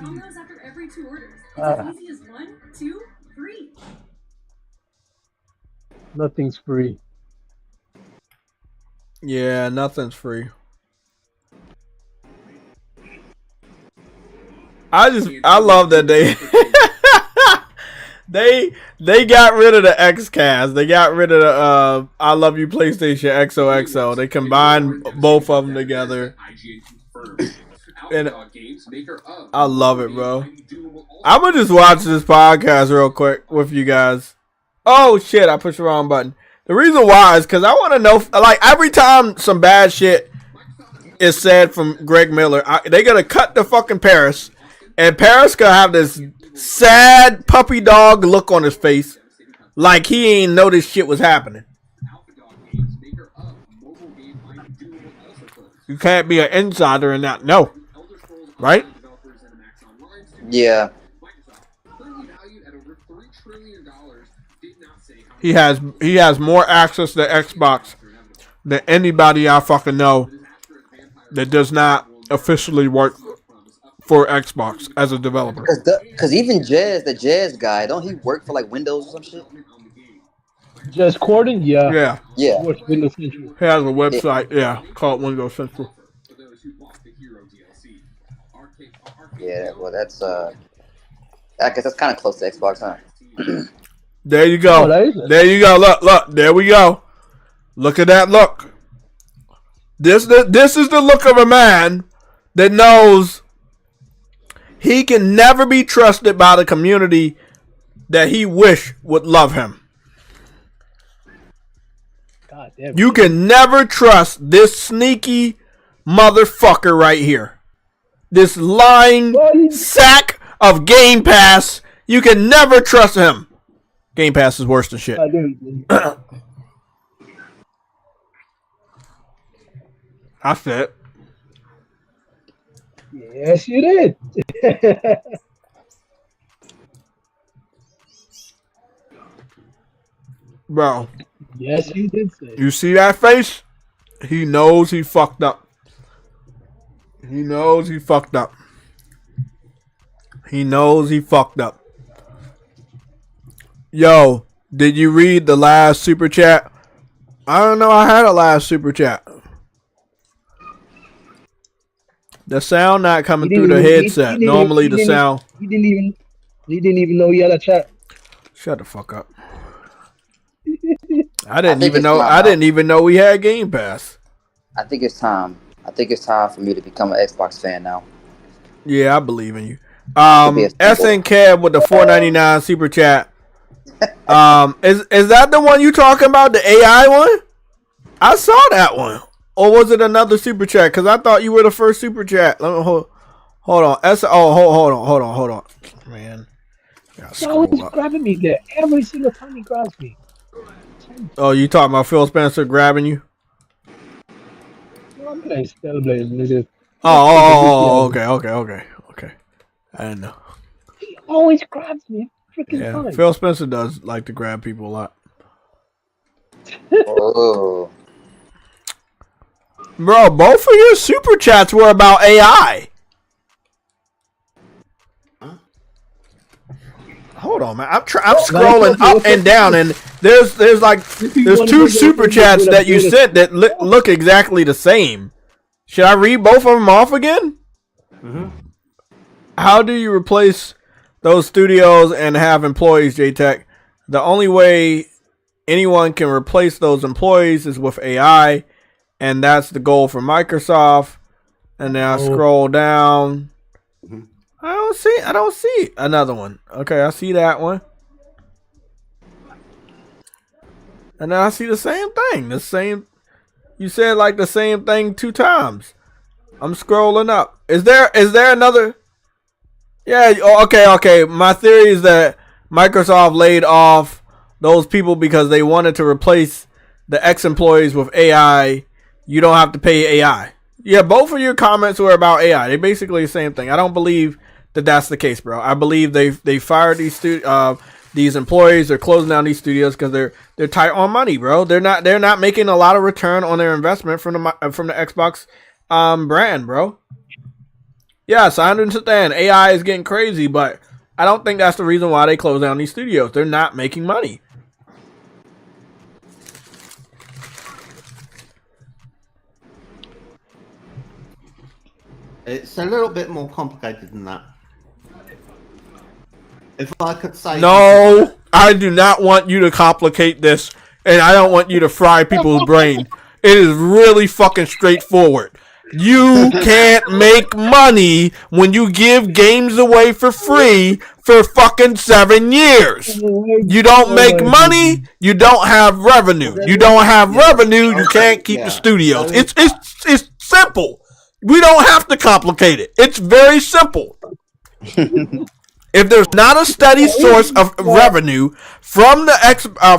Nothing's free. Yeah, nothing's free. I love that they got rid of the XCast. They got rid of the I Love You PlayStation XOXO. They combined both of them together. And I love it, bro. I'm gonna just watch this podcast real quick with you guys. Oh shit, I pushed the wrong button. The reason why is because I want to know, like, every time some bad shit is said from Greg Miller, they gonna cut the fucking Paris, and Paris gonna have this sad puppy dog look on his face, like he ain't know this shit was happening. You can't be an insider and not know, right? Yeah. He has more access to Xbox than anybody I fucking know that does not officially work for Xbox as a developer. Because even the Jazz guy, don't he work for like Windows or some shit? Just Corden, yeah. Yeah, Yeah. Works Windows Central. he has a website. Yeah, called Windows Central. Yeah, well, that's I guess that's kind of close to Xbox, huh? There you go. Oh, that is it. There you go. Look. There we go. Look at that look. This is the look of a man that knows he can never be trusted by the community that he wish would love him. God damn. You can never trust this sneaky motherfucker right here. This lying sack of Game Pass. You can never trust him. Game Pass is worse than shit. I said. Yes, you did. Bro. Yes, you did say. You see that face? He knows he fucked up. He knows he fucked up. He knows he fucked up. Yo, did you read the last super chat? I don't know. I had a last super chat. The sound not coming through the headset. Normally the sound. He didn't even know he had a chat. Shut the fuck up. I didn't even know we had Game Pass. I think it's time. I think it's time for me to become an Xbox fan now. Yeah, I believe in you. SN Cab with the $4.99 super chat. Is that the one you talking about? The AI one? I saw that one. Or was it another super chat? Because I thought you were the first super chat. Let me hold on. Hold on. Man. He's always grabbing me there. Every single time he grabs me. Oh, you talking about Phil Spencer grabbing you? I'm playing Spellblade, nigga. Oh, okay. I didn't know. He always grabs me. Freaking time. Phil Spencer does like to grab people a lot. Oh. Bro, both of your super chats were about AI. Hold on, man. I'm scrolling up and down, and there's two super chats that you sent that look exactly the same. Should I read both of them off again? Mm-hmm. How do you replace those studios and have employees, JTech? The only way anyone can replace those employees is with AI, and that's the goal for Microsoft. And then I scroll down. Mm-hmm. I don't see another one. Okay, I see that one. And then I see the same thing. You said like the same thing 2 times. I'm scrolling up. Is there another? Yeah, okay. My theory is that Microsoft laid off those people because they wanted to replace the ex-employees with AI. You don't have to pay AI. Yeah, both of your comments were about AI. They basically the same thing. I don't believe that that's the case, bro. I believe they fired these employees. They're closing down these studios because they're tight on money, bro. They're not making a lot of return on their investment from the Xbox brand, bro. Yes, I understand AI is getting crazy, but I don't think that's the reason why they close down these studios. They're not making money. It's a little bit more complicated than that. If I could say... No, I do not want you to complicate this, and I don't want you to fry people's brain. It is really fucking straightforward. You can't make money when you give games away for free for fucking 7 years. You don't make money, you don't have revenue. You don't have revenue, you can't keep the studios. It's simple. We don't have to complicate it. It's very simple. If there's not a steady source of revenue from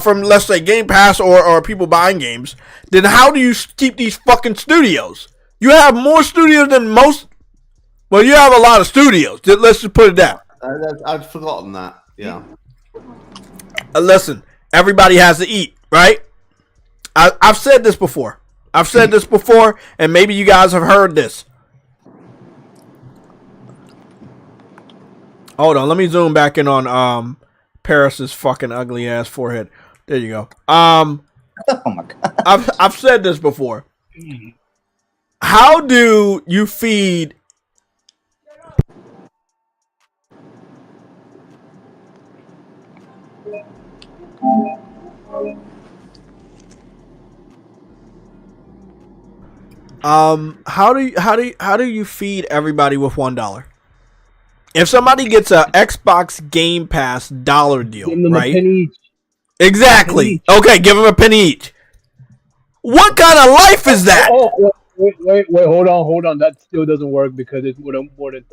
from let's say Game Pass or people buying games, then how do you keep these fucking studios? You have more studios than most. Well, you have a lot of studios. Let's just put it down. I'd forgotten that. Yeah. Listen, everybody has to eat, right? I've said this before. And maybe you guys have heard this. Hold on, let me zoom back in on Paris's fucking ugly ass forehead. There you go. Oh my god. I've said this before. How do you feed how do you feed everybody with $1? If somebody gets a Xbox Game Pass dollar deal, Give them right? a penny each. Exactly. Penny each. Okay, give them a penny each. What kind of life is that? Oh, wait, hold on. That still doesn't work because it's more than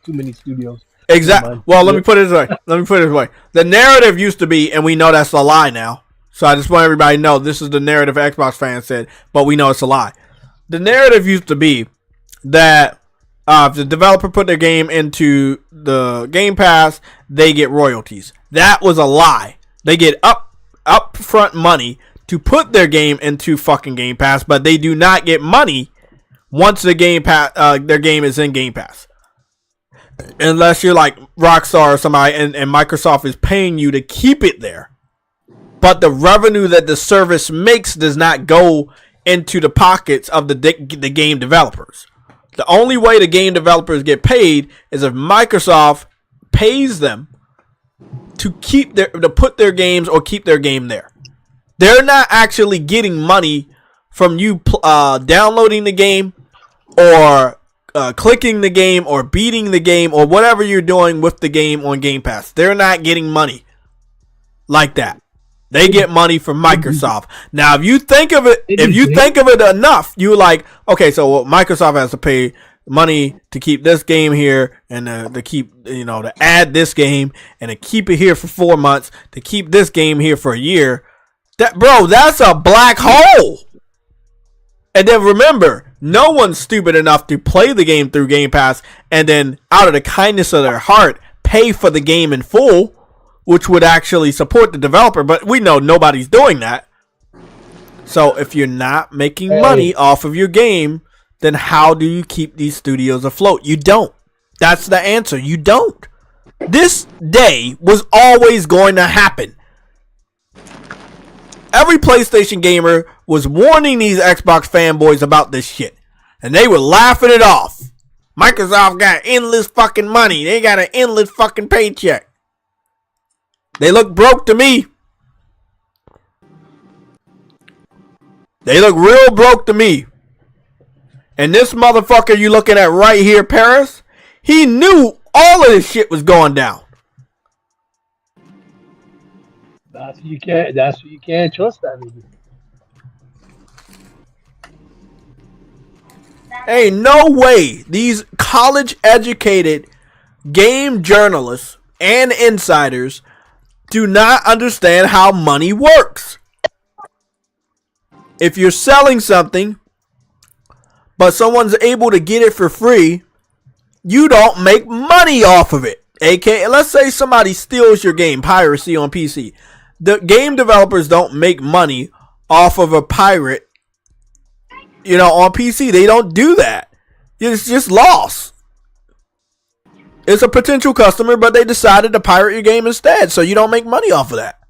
too many studios. Exactly. Well, let me put it this way. The narrative used to be, and we know that's a lie now. So I just want everybody to know this is the narrative Xbox fans said, but we know it's a lie. The narrative used to be that if the developer put their game into the Game Pass, they get royalties. That was a lie. They get upfront money to put their game into fucking Game Pass, but they do not get money once the their game is in Game Pass. Unless you're like Rockstar or somebody and Microsoft is paying you to keep it there. But the revenue that the service makes does not go into the pockets of the game developers. The only way the game developers get paid is if Microsoft pays them to put their games or keep their game there. They're not actually getting money from you downloading the game or clicking the game or beating the game or whatever you're doing with the game on Game Pass. They're not getting money like that. They get money from Microsoft. Now, if you think of it enough, you're like, okay, so Microsoft has to pay money to keep this game here and to keep, to add this game and to keep it here for 4 months, to keep this game here for a year. That's a black hole. And then remember, no one's stupid enough to play the game through Game Pass and then out of the kindness of their heart pay for the game in full, which would actually support the developer, but we know nobody's doing that. So if you're not making money off of your game, then how do you keep these studios afloat? You don't. That's the answer. You don't. This day was always going to happen. Every PlayStation gamer was warning these Xbox fanboys about this shit, and they were laughing it off. Microsoft got endless fucking money. They got an endless fucking paycheck. They look broke to me. They look real broke to me. And this motherfucker you looking at right here, Paris, he knew all of this shit was going down. That's what you can't trust that nigga. Ain't no way these college educated game journalists and insiders do not understand how money works. If you're selling something, but someone's able to get it for free, you don't make money off of it. AKA, let's say somebody steals your game, piracy on PC. The game developers don't make money off of a pirate, on PC. They don't do that. It's just loss. It's a potential customer, but they decided to pirate your game instead, so you don't make money off of that.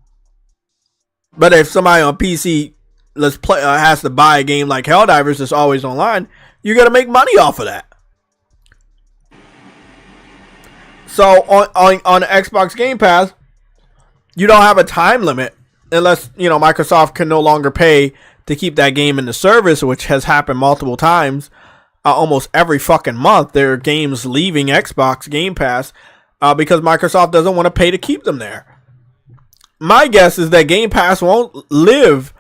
But if somebody on PC has to buy a game like Helldivers that's always online, you're gonna make money off of that. So on the Xbox Game Pass, you don't have a time limit unless Microsoft can no longer pay to keep that game in the service, which has happened multiple times. Almost every fucking month, there are games leaving Xbox Game Pass because Microsoft doesn't want to pay to keep them there. My guess is that Game Pass won't live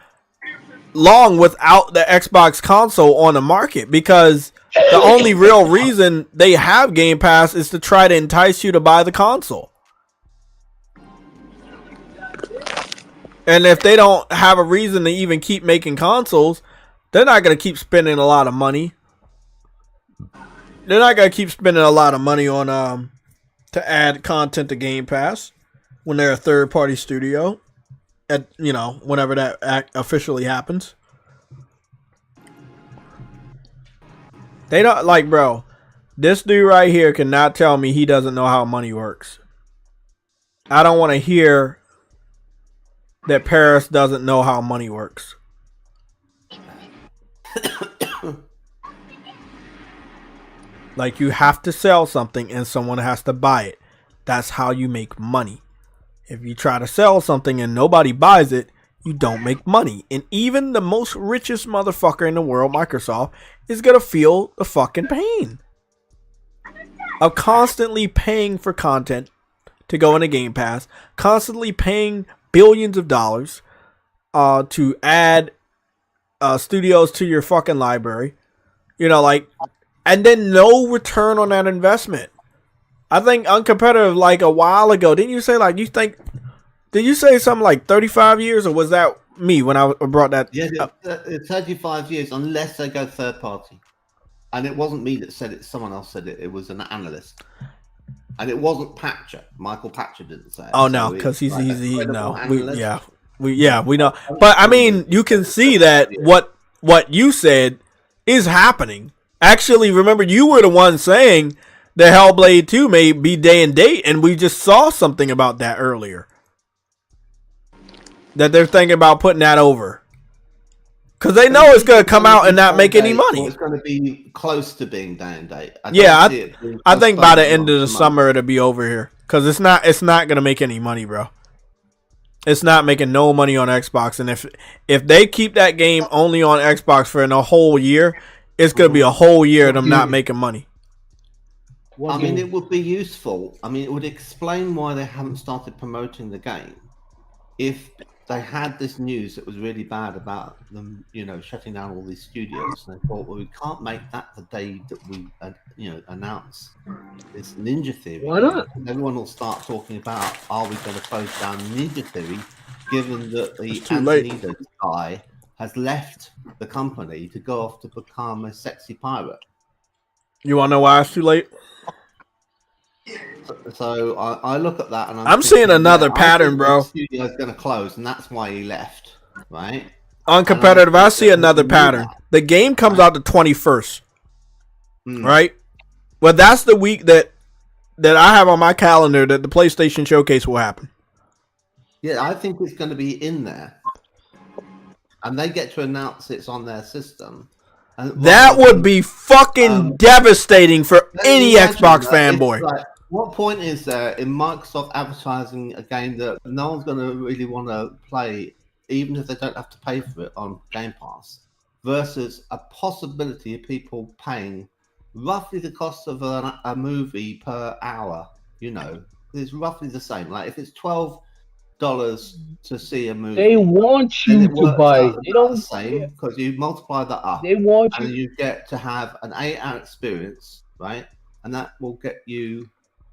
long without the Xbox console on the market because the only real reason they have Game Pass is to try to entice you to buy the console. And if they don't have a reason to even keep making consoles, they're not going to keep spending a lot of money. They're not going to keep spending a lot of money on to add content to Game Pass when they're a third-party studio at whenever that officially happens. They don't This dude right here cannot tell me he doesn't know how money works. I don't want to hear that Paris doesn't know how money works. Like, you have to sell something and someone has to buy it. That's how you make money. If you try to sell something and nobody buys it, you don't make money. And even the most richest motherfucker in the world, Microsoft, is going to feel the fucking pain of constantly paying for content to go into Game Pass, constantly paying billions of dollars to add studios to your fucking library. You know, like, and then no return on that investment. I think Uncompetitive, like a while ago, didn't you say, like, did you say something like 35 years, or was that me when I brought that up? It's 35 years unless they go third party. And it wasn't me that said it, someone else said it. It was an analyst. And it wasn't Patcher. Michael Patcher didn't say it. Oh, no, because he's no. We know. But, I mean, you can see that what you said is happening. Actually, remember, you were the one saying that Hellblade 2 may be day and date, and we just saw something about that earlier. That they're thinking about putting that over. Because they know it's going to come out and not make any money. It's going to be close to being day and date. I think by the end of the summer it'll be over here. Because it's not going to make any money, bro. It's not making no money on Xbox. And if they keep that game only on Xbox for a whole year, it's going to be a whole year of them not making money. I mean, it would be useful. I mean, it would explain why they haven't started promoting the game. If they had this news that was really bad about them, you know, shutting down all these studios, and they thought, well, we can't make that the day that we, announce this Ninja Theory. Why not? Everyone will start talking about, are we going to close down Ninja Theory, given that the Antonidas guy has left the company to go off to become a sexy pirate. You want to know why it's too late? So I look at that and I'm seeing another pattern, bro. The studio's going to close, and that's why he left, right? Uncompetitive, I see another pattern. The game comes out the 21st, right? Well, that's the week that I have on my calendar that the PlayStation Showcase will happen. Yeah, I think it's going to be in there, and they get to announce it's on their system. And that would be fucking devastating for any Xbox fanboy. Like, what point is there in Microsoft advertising a game that no one's going to really want to play, even if they don't have to pay for it on Game Pass, versus a possibility of people paying roughly the cost of a movie per hour? You know, it's roughly the same. Like if it's $12 to see a movie, they want you to buy. They don't the same because you multiply that up. They want and you get to have an 8-hour experience, right? And that will get you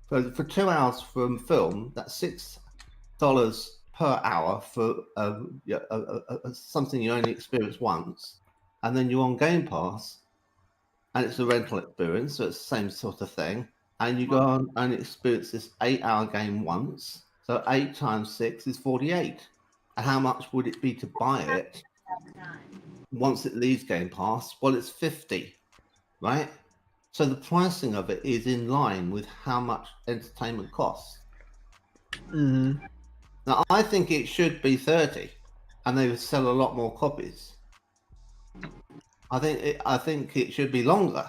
for 2 hours from film. That's $6 per hour for something you only experience once, and then you're on Game Pass, and it's a rental experience, so it's the same sort of thing. And you go on and experience this 8-hour game once. So 8 times 6 is 48. And how much would it be to buy it once it leaves Game Pass? Well, it's 50, right? So the pricing of it is in line with how much entertainment costs. Mm-hmm. Now, I think it should be 30, and they would sell a lot more copies. I think it should be longer,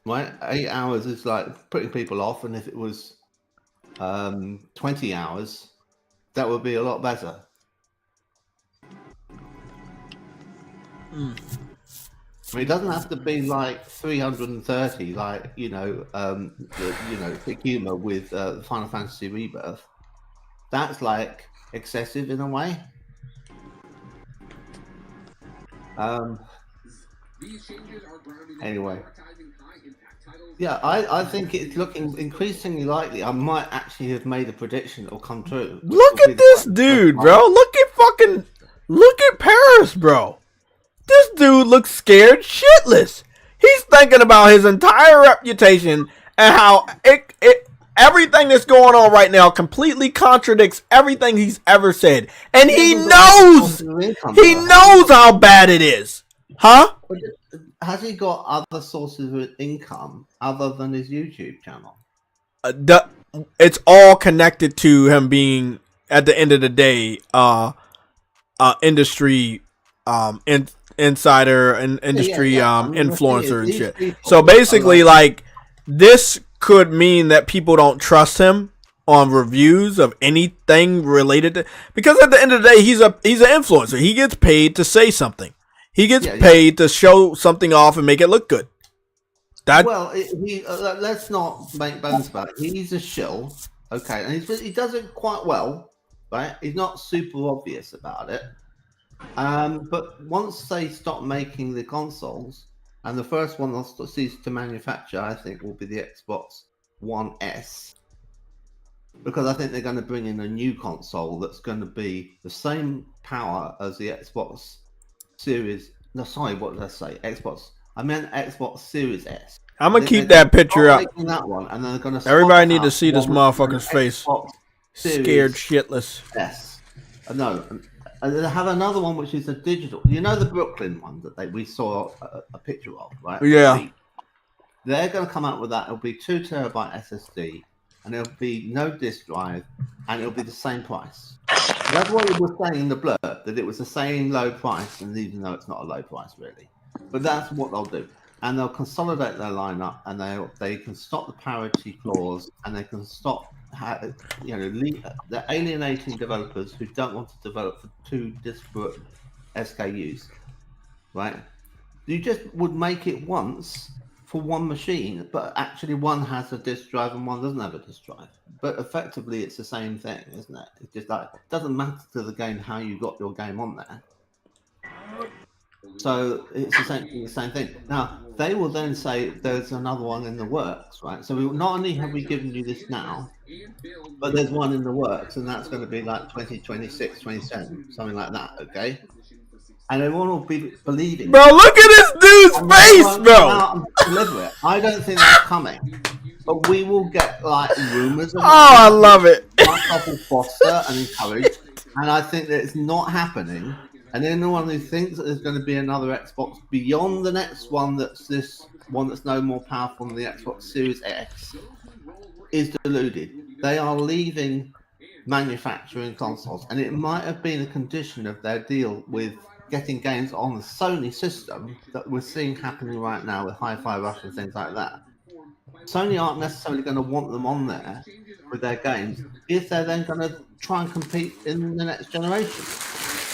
right? 8 hours is like putting people off, and if it was 20 hours, that would be a lot better. I mean, it doesn't have to be like 330, like Thick Humor with Final Fantasy Rebirth. That's like excessive in a way. Anyway. Yeah, I think it's looking increasingly likely. I might actually have made a prediction that will come true. Look at this dude, bro. Look at Paris, bro. This dude looks scared shitless. He's thinking about his entire reputation and how everything that's going on right now completely contradicts everything he's ever said. And he knows how bad it is. Huh? Has he got other sources of income other than his YouTube channel? It's all connected to him being, at the end of the day, industry insider and industry I mean, the thing is, influencer and these shit. people So are basically, like, like, this could mean that people don't trust him on reviews of anything related to, because at the end of the day, he's an influencer. He gets paid to say something. He gets paid to show something off and make it look good. Well, let's not make bones about it. He's a shill, okay, and he does it quite well, right? He's not super obvious about it. But once they stop making the consoles, and the first one they'll cease to manufacture, I think, will be the Xbox One S, because I think they're going to bring in a new console that's going to be the same power as the Xbox Series. No, sorry, what did I say? I meant Xbox Series S. I'm gonna keep that picture up. That one, and then they're gonna Everybody need to see this motherfucker's face. Scared shitless. Yes. No. And they have another one which is a digital. You know the Brooklyn one that we saw a picture of, right? Yeah. They're going to come out with that. It'll be 2 terabyte SSD, and it'll be no disk drive, and it'll be the same price. That's what it was saying in the blurb, that it was the same low price, and even though it's not a low price really. But that's what they'll do. And they'll consolidate their lineup, and they can stop the parity clause, and they can stop, the alienating developers who don't want to develop for 2 disparate SKUs, right? You just would make it once for one machine, but actually one has a disk drive and one doesn't have a disk drive. But effectively, it's the same thing, isn't it? It's just like, it doesn't matter to the game how you got your game on there. So it's essentially the same thing. Now, they will then say there's another one in the works, right? So not only have we given you this now, but there's one in the works, and that's going to be like 2026, 27, something like that, okay? And everyone will be believing. Bro, look at this dude's face, bro! Deliver it. I don't think that's coming. But we will get, like, rumors of I love it. Microsoft will foster and encourage. And I think that it's not happening. And anyone who thinks that there's going to be another Xbox beyond the next one that's this one that's no more powerful than the Xbox Series X is deluded. They are leaving manufacturing consoles, and it might have been a condition of their deal with getting games on the Sony system that we're seeing happening right now with Hi-Fi Rush and things like that. Sony aren't necessarily going to want them on there with their games if they're then going to try and compete in the next generation.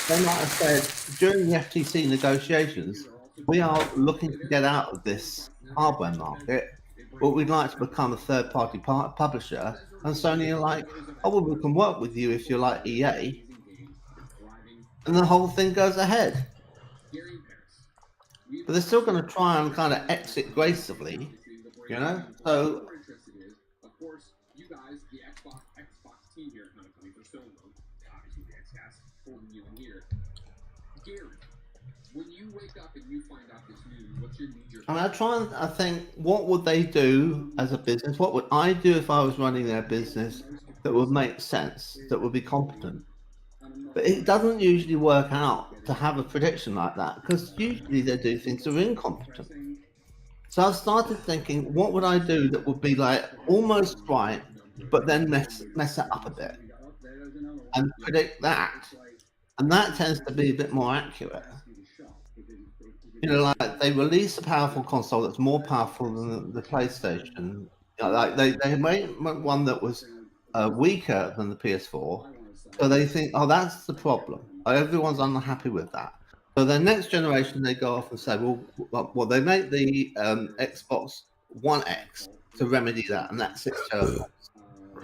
They might have said during the FTC negotiations, we are looking to get out of this hardware market, but we'd like to become a third-party publisher. And Sony are like, oh, well, we can work with you if you're like EA. And the whole thing goes ahead. But they're still going to try and kind of exit gracefully, you know? So, I mean, I think, what would they do as a business? What would I do if I was running their business that would make sense, that would be competent? But it doesn't usually work out to have a prediction like that, because usually they do things that are incompetent. So I started thinking, what would I do that would be like almost right, but then mess it up a bit and predict that? And that tends to be a bit more accurate. You know, like they release a powerful console that's more powerful than the PlayStation. You know, like they made one that was weaker than the PS4. So they think, oh, that's the problem. Everyone's unhappy with that. So the next generation, they go off and say, well, they make the Xbox One X to remedy that, and that's 6 teraflops.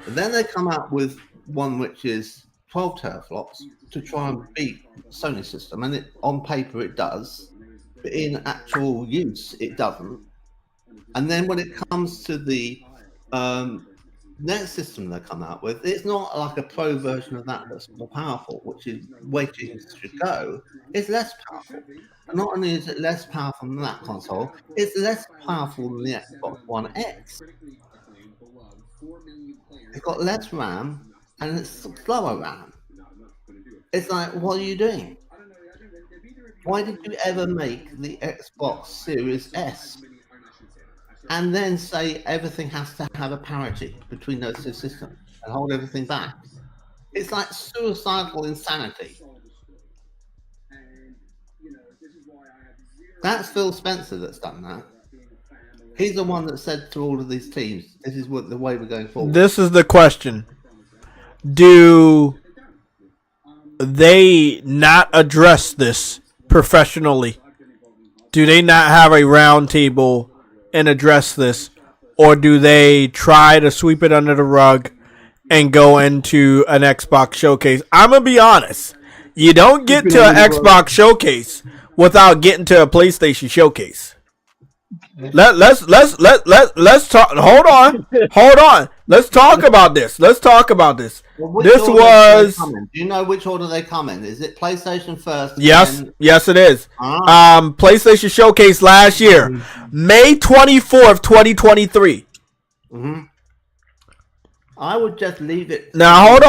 And then they come out with one which is 12 teraflops to try and beat Sony system. And on paper, it does. But in actual use, it doesn't. And then when it comes to the next system they come out with, it's not like a pro version of that that's more powerful, which is way too should go. It's less powerful. And not only is it less powerful than that console, it's less powerful than the Xbox One X. It's got less RAM and it's slower RAM. It's like, what are you doing? Why did you ever make the Xbox Series S and then say everything has to have a parity between those two systems and hold everything back? It's like suicidal insanity. That's Phil Spencer that's done that. He's the one that said to all of these teams, this is what the way we're going forward. This is the question. Do they not address this professionally? Do they not have a round table and address this? Or do they try to sweep it under the rug and go into an Xbox showcase? I'm going to be honest. You don't get to an Xbox showcase without getting to a PlayStation showcase. Let's talk. Hold on. Let's talk about this. Well, This was. Do you know which order they come in? Is it PlayStation first? Yes, it is. PlayStation Showcase last year, May 24th, 2023. Mm-hmm. I would just leave it. Now hold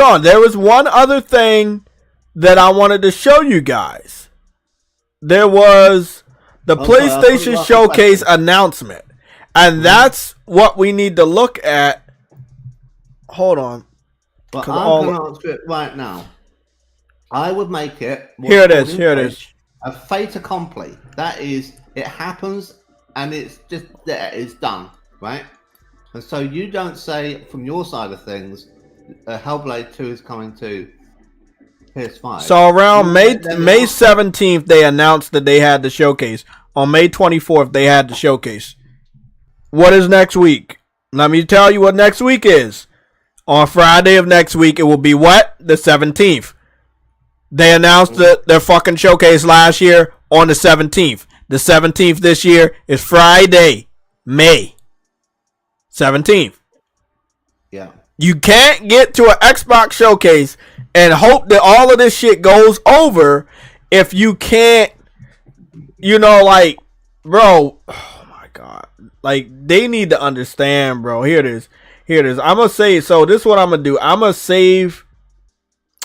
on. There was one other thing that I wanted to show you guys. There was the PlayStation Showcase announcement. And that's what we need to look at. Hold on. But I'm going to answer it right now. I would make it. Here it is. A fait accompli. That is, it happens and it's just there. It's done. Right? And so you don't say from your side of things, Hellblade 2 is coming to PS5. So around May 17th, they announced that they had the showcase. On May 24th, they had the showcase. What is next week? Let me tell you what next week is. On Friday of next week, it will be what? The 17th. They announced their fucking showcase last year on the 17th. The 17th this year is Friday, May 17th. Yeah. You can't get to an Xbox showcase and hope that all of this shit goes over if you can't, bro, oh my God. Like, they need to understand, bro. Here it is. I'm going to say, so this is what I'm going to do. I'm going to save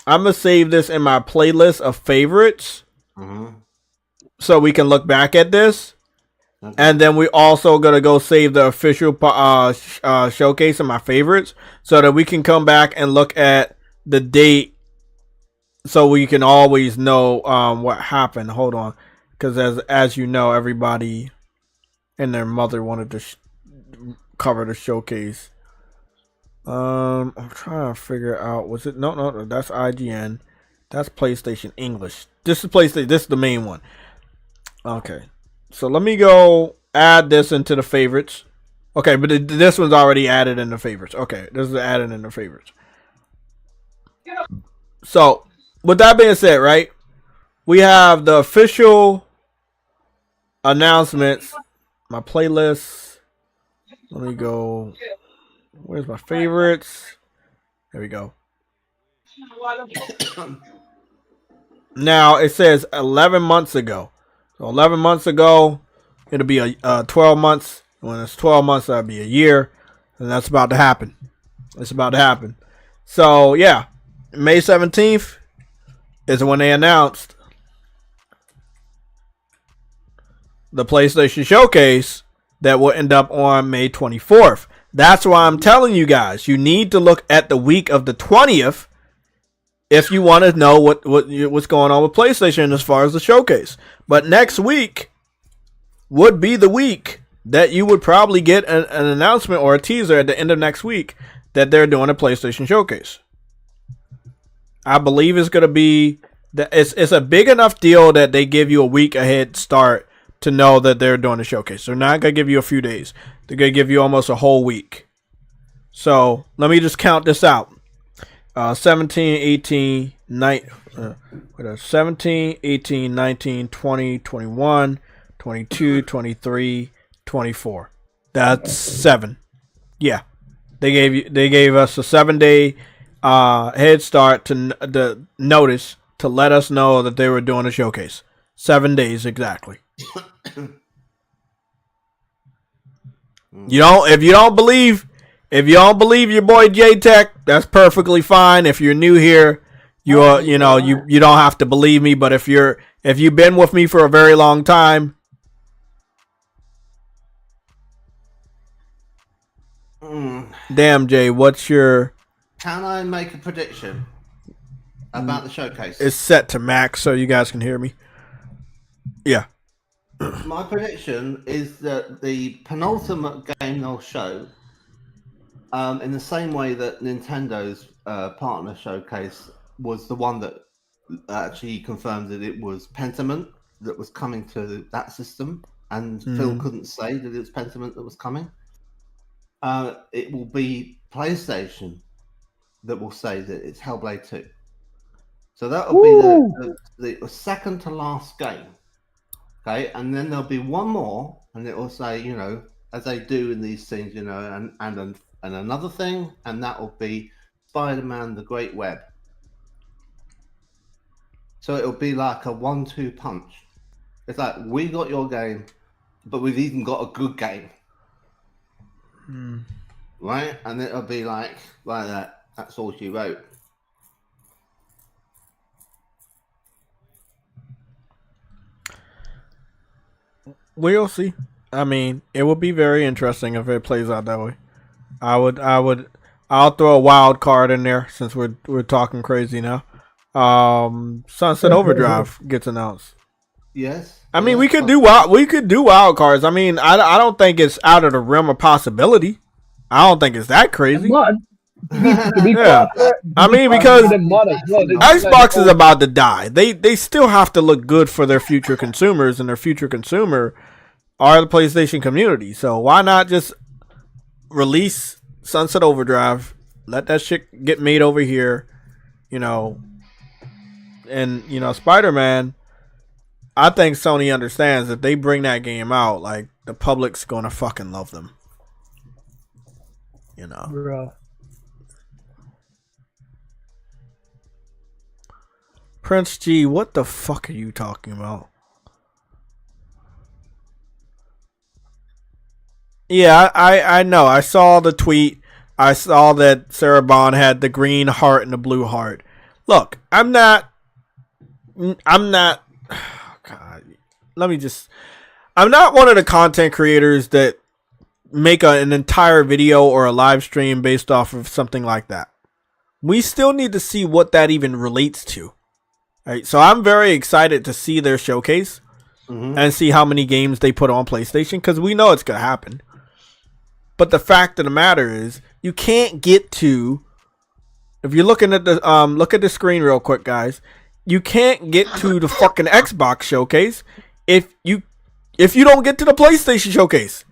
this in my playlist of favorites. Mm-hmm. So we can look back at this. Okay. And then we also going to go save the official showcase in my favorites so that we can come back and look at the date so we can always know what happened. Hold on. Because as you know, everybody and their mother wanted to cover the showcase. I'm trying to figure out, was it? No, that's IGN. That's PlayStation English. This is PlayStation. This is the main one. Okay. So let me go add this into the favorites. Okay, but this one's already added in the favorites. Okay, this is added in the favorites. So, with that being said, right? We have the official announcements. My playlist. Let me go. Where's my favorites? There we go. Now, it says 11 months ago. So 11 months ago, it'll be 12 months. When it's 12 months, that'll be a year. And that's about to happen. So, yeah. May 17th is when they announced the PlayStation Showcase that will end up on May 24th. That's why I'm telling you guys, you need to look at the week of the 20th if you want to know what's going on with PlayStation as far as the showcase. But next week would be the week that you would probably get an announcement or a teaser at the end of next week that they're doing a PlayStation Showcase. I believe it's going to be it's a big enough deal that they give you a week ahead start to know that they're doing a showcase. They're not going to give you a few days. They're going to give you almost a whole week. So let me just count this out. 17, 18, 17, 18, 19, 20, 21, 22, 23, 24. That's 7. Yeah. They gave us a 7-day head start to the notice to let us know that they were doing a showcase. 7 days exactly. If you don't believe your boy JTech, that's perfectly fine. If you're new here, You you know, you don't have to believe me, but if you've been with me for a very long time. Damn, Jay, what's your... Can I make a prediction about the showcase? It's set to max so you guys can hear me. Yeah. My prediction is that the penultimate game they'll show, in the same way that Nintendo's partner showcase was the one that actually confirmed that it was Pentiment that was coming to that system, and Phil couldn't say that it was Pentiment that was coming. It will be PlayStation that will say that it's Hellblade 2. So that will be the second to last game. Okay, and then there'll be one more, and it will say, you know, as they do in these things, you know, and another thing, and that will be Spider-Man: The Great Web. So it'll be like a 1-2 punch. It's like, we got your game, but we've even got a good game. Right? And it'll be like that. That's all she wrote. We'll see. I mean, it would be very interesting if it plays out that way. I'll throw a wild card in there since we're talking crazy now. Sunset Overdrive gets announced. Yes. I mean, we could do wild cards. I mean, I don't think it's out of the realm of possibility. I don't think it's that crazy. Yeah. I mean, because Xbox is about to die. They still have to look good for their future consumers, and their future consumer are the PlayStation community. So why not just release Sunset Overdrive, let that shit get made over here, you know, and, you know, Spider-Man, I think Sony understands if they bring that game out, like, the public's gonna fucking love them. You know. Bruh. Prince G, what the fuck are you talking about? Yeah, I know. I saw the tweet. I saw that Sarah Bond had the green heart and the blue heart. Look, I'm not God, I'm not one of the content creators that make an entire video or a live stream based off of something like that. We still need to see what that even relates to. Right, so I'm very excited to see their showcase and see how many games they put on PlayStation, because we know it's gonna happen. But the fact of the matter is, you can't get to. If you're looking at the look at the screen real quick, guys. You can't get to the fucking Xbox showcase if you don't get to the PlayStation showcase.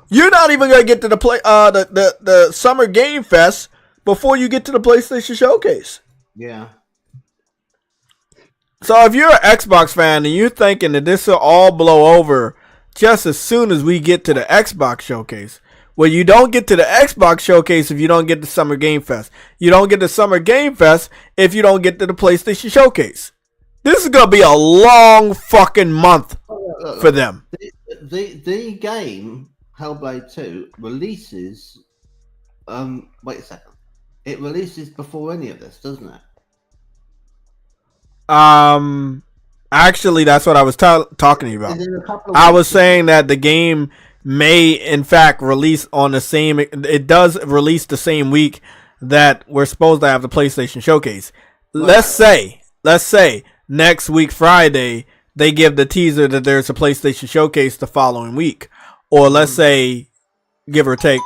You're not even gonna get to the Summer Game Fest before you get to the PlayStation showcase. Yeah. So if you're an Xbox fan and you're thinking that this will all blow over just as soon as we get to the Xbox showcase, well, you don't get to the Xbox showcase if you don't get to Summer Game Fest. You don't get to Summer Game Fest if you don't get to the PlayStation showcase. This is going to be a long fucking month for them. The game, Hellblade 2, releases... wait a second. It releases before any of this, doesn't it? Actually, that's what I was talking about. I was saying that the game may, in fact, release on the same. It does release the same week that we're supposed to have the PlayStation Showcase. Right. Let's say next week Friday they give the teaser that there's a PlayStation Showcase the following week, or let's say, give or take.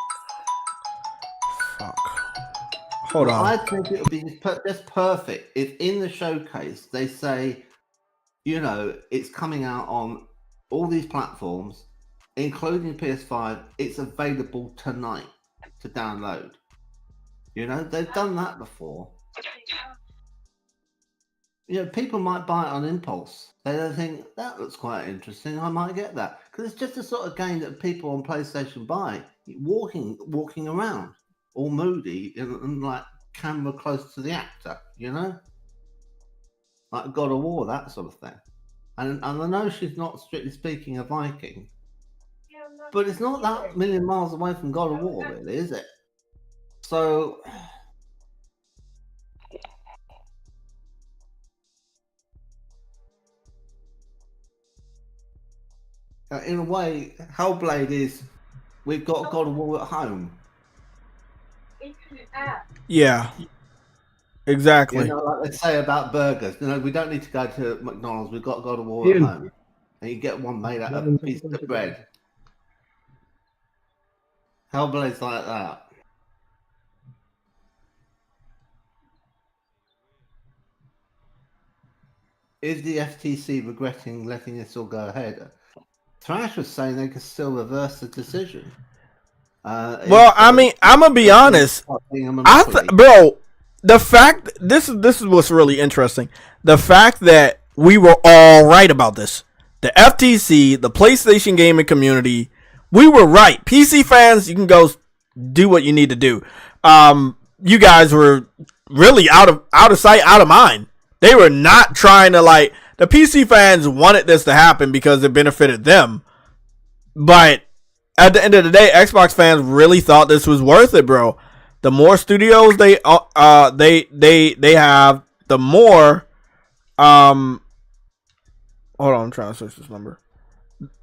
Hold on. I think it would be just perfect if in the showcase they say, you know, it's coming out on all these platforms, including PS5. It's available tonight to download. You know, they've done that before. You know, people might buy it on impulse. They don't think, that looks quite interesting, I might get that. Because it's just the sort of game that people on PlayStation buy, walking around. All moody and like camera close to the actor, you know, like God of War, that sort of thing. And I know she's not strictly speaking a Viking, but it's not that million miles away from God of War, really, is it? So In a way, Hellblade is we've got God of War at home. Yeah, You exactly. know, like they say about burgers. You know, we don't need to go to McDonald's. We've got God of War at Ian, home, and you get one made out of a Ian, piece of bread. Hellblade's like that. Is the FTC regretting letting this all go ahead? Thrash was saying they could still reverse the decision. Well, I mean, I'm gonna be honest. Bro, the fact this is what's really interesting. The fact that we were all right about this. The FTC, the PlayStation gaming community, we were right. PC fans, you can go do what you need to do. You guys were really out of sight, out of mind. They were not trying to like the PC fans wanted this to happen because it benefited them. But at the end of the day, Xbox fans really thought this was worth it, bro. The more studios they have, the more hold on, I'm trying to search this number.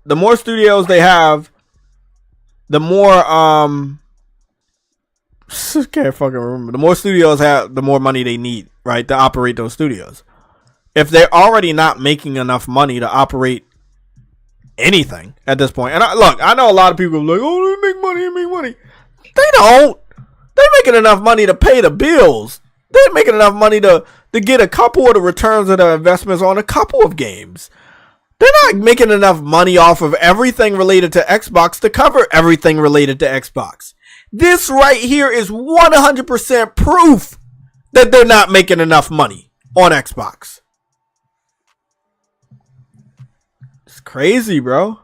The more studios they have, the more can't fucking remember. The more studios have, the more money they need, right, to operate those studios. If they're already not making enough money to operate anything at this point, and I know a lot of people are like, oh, they make money. They don't. They're making enough money to pay the bills. They're making enough money to get a couple of the returns of their investments on a couple of games. They're not making enough money off of everything related to Xbox to cover everything related to Xbox. This right here is 100% proof that they're not making enough money on Xbox. It's crazy, bro.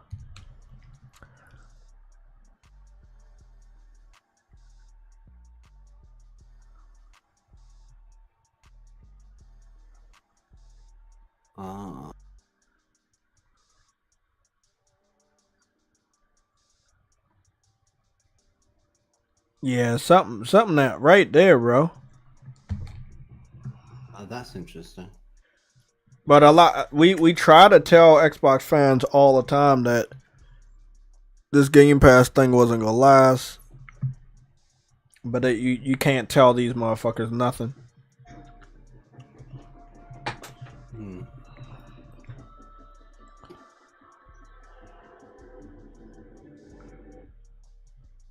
Yeah, something that right there, bro. That's interesting. But a lot we try to tell Xbox fans all the time that this Game Pass thing wasn't gonna last, but you can't tell these motherfuckers nothing.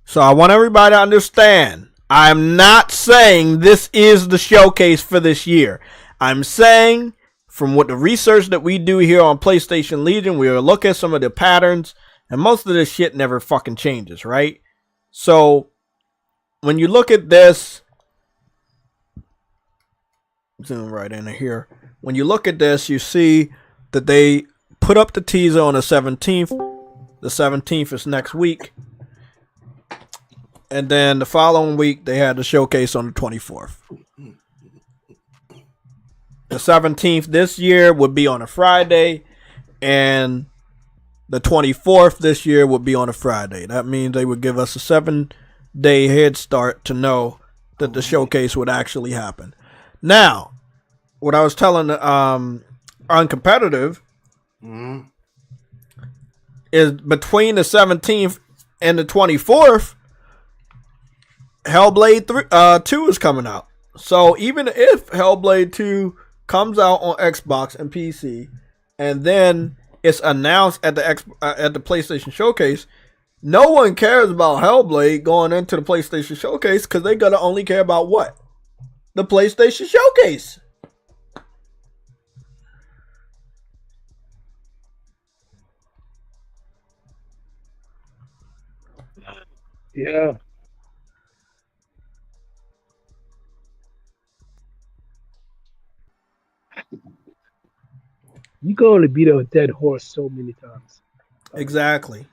So I want everybody to understand, I'm not saying this is the showcase for this year. I'm saying from what the research that we do here on PlayStation Legion, we will look at some of the patterns, and most of this shit never fucking changes, right? So when you look at this, zoom right in here. When you look at this, you see that they put up the teaser on the 17th. The 17th is next week. And then the following week, they had the showcase on the 24th. The 17th this year would be on a Friday, and the 24th this year would be on a Friday. That means they would give us a 7-day head start to know that the showcase would actually happen. Now, what I was telling Uncompetitive is between the 17th and the 24th, Hellblade 2 is coming out. So even if Hellblade 2 comes out on Xbox and PC, and then it's announced at the PlayStation Showcase, no one cares about Hellblade going into the PlayStation Showcase because they're gonna only care about what? The PlayStation Showcase. Yeah. You can only beat a dead horse so many times. Exactly.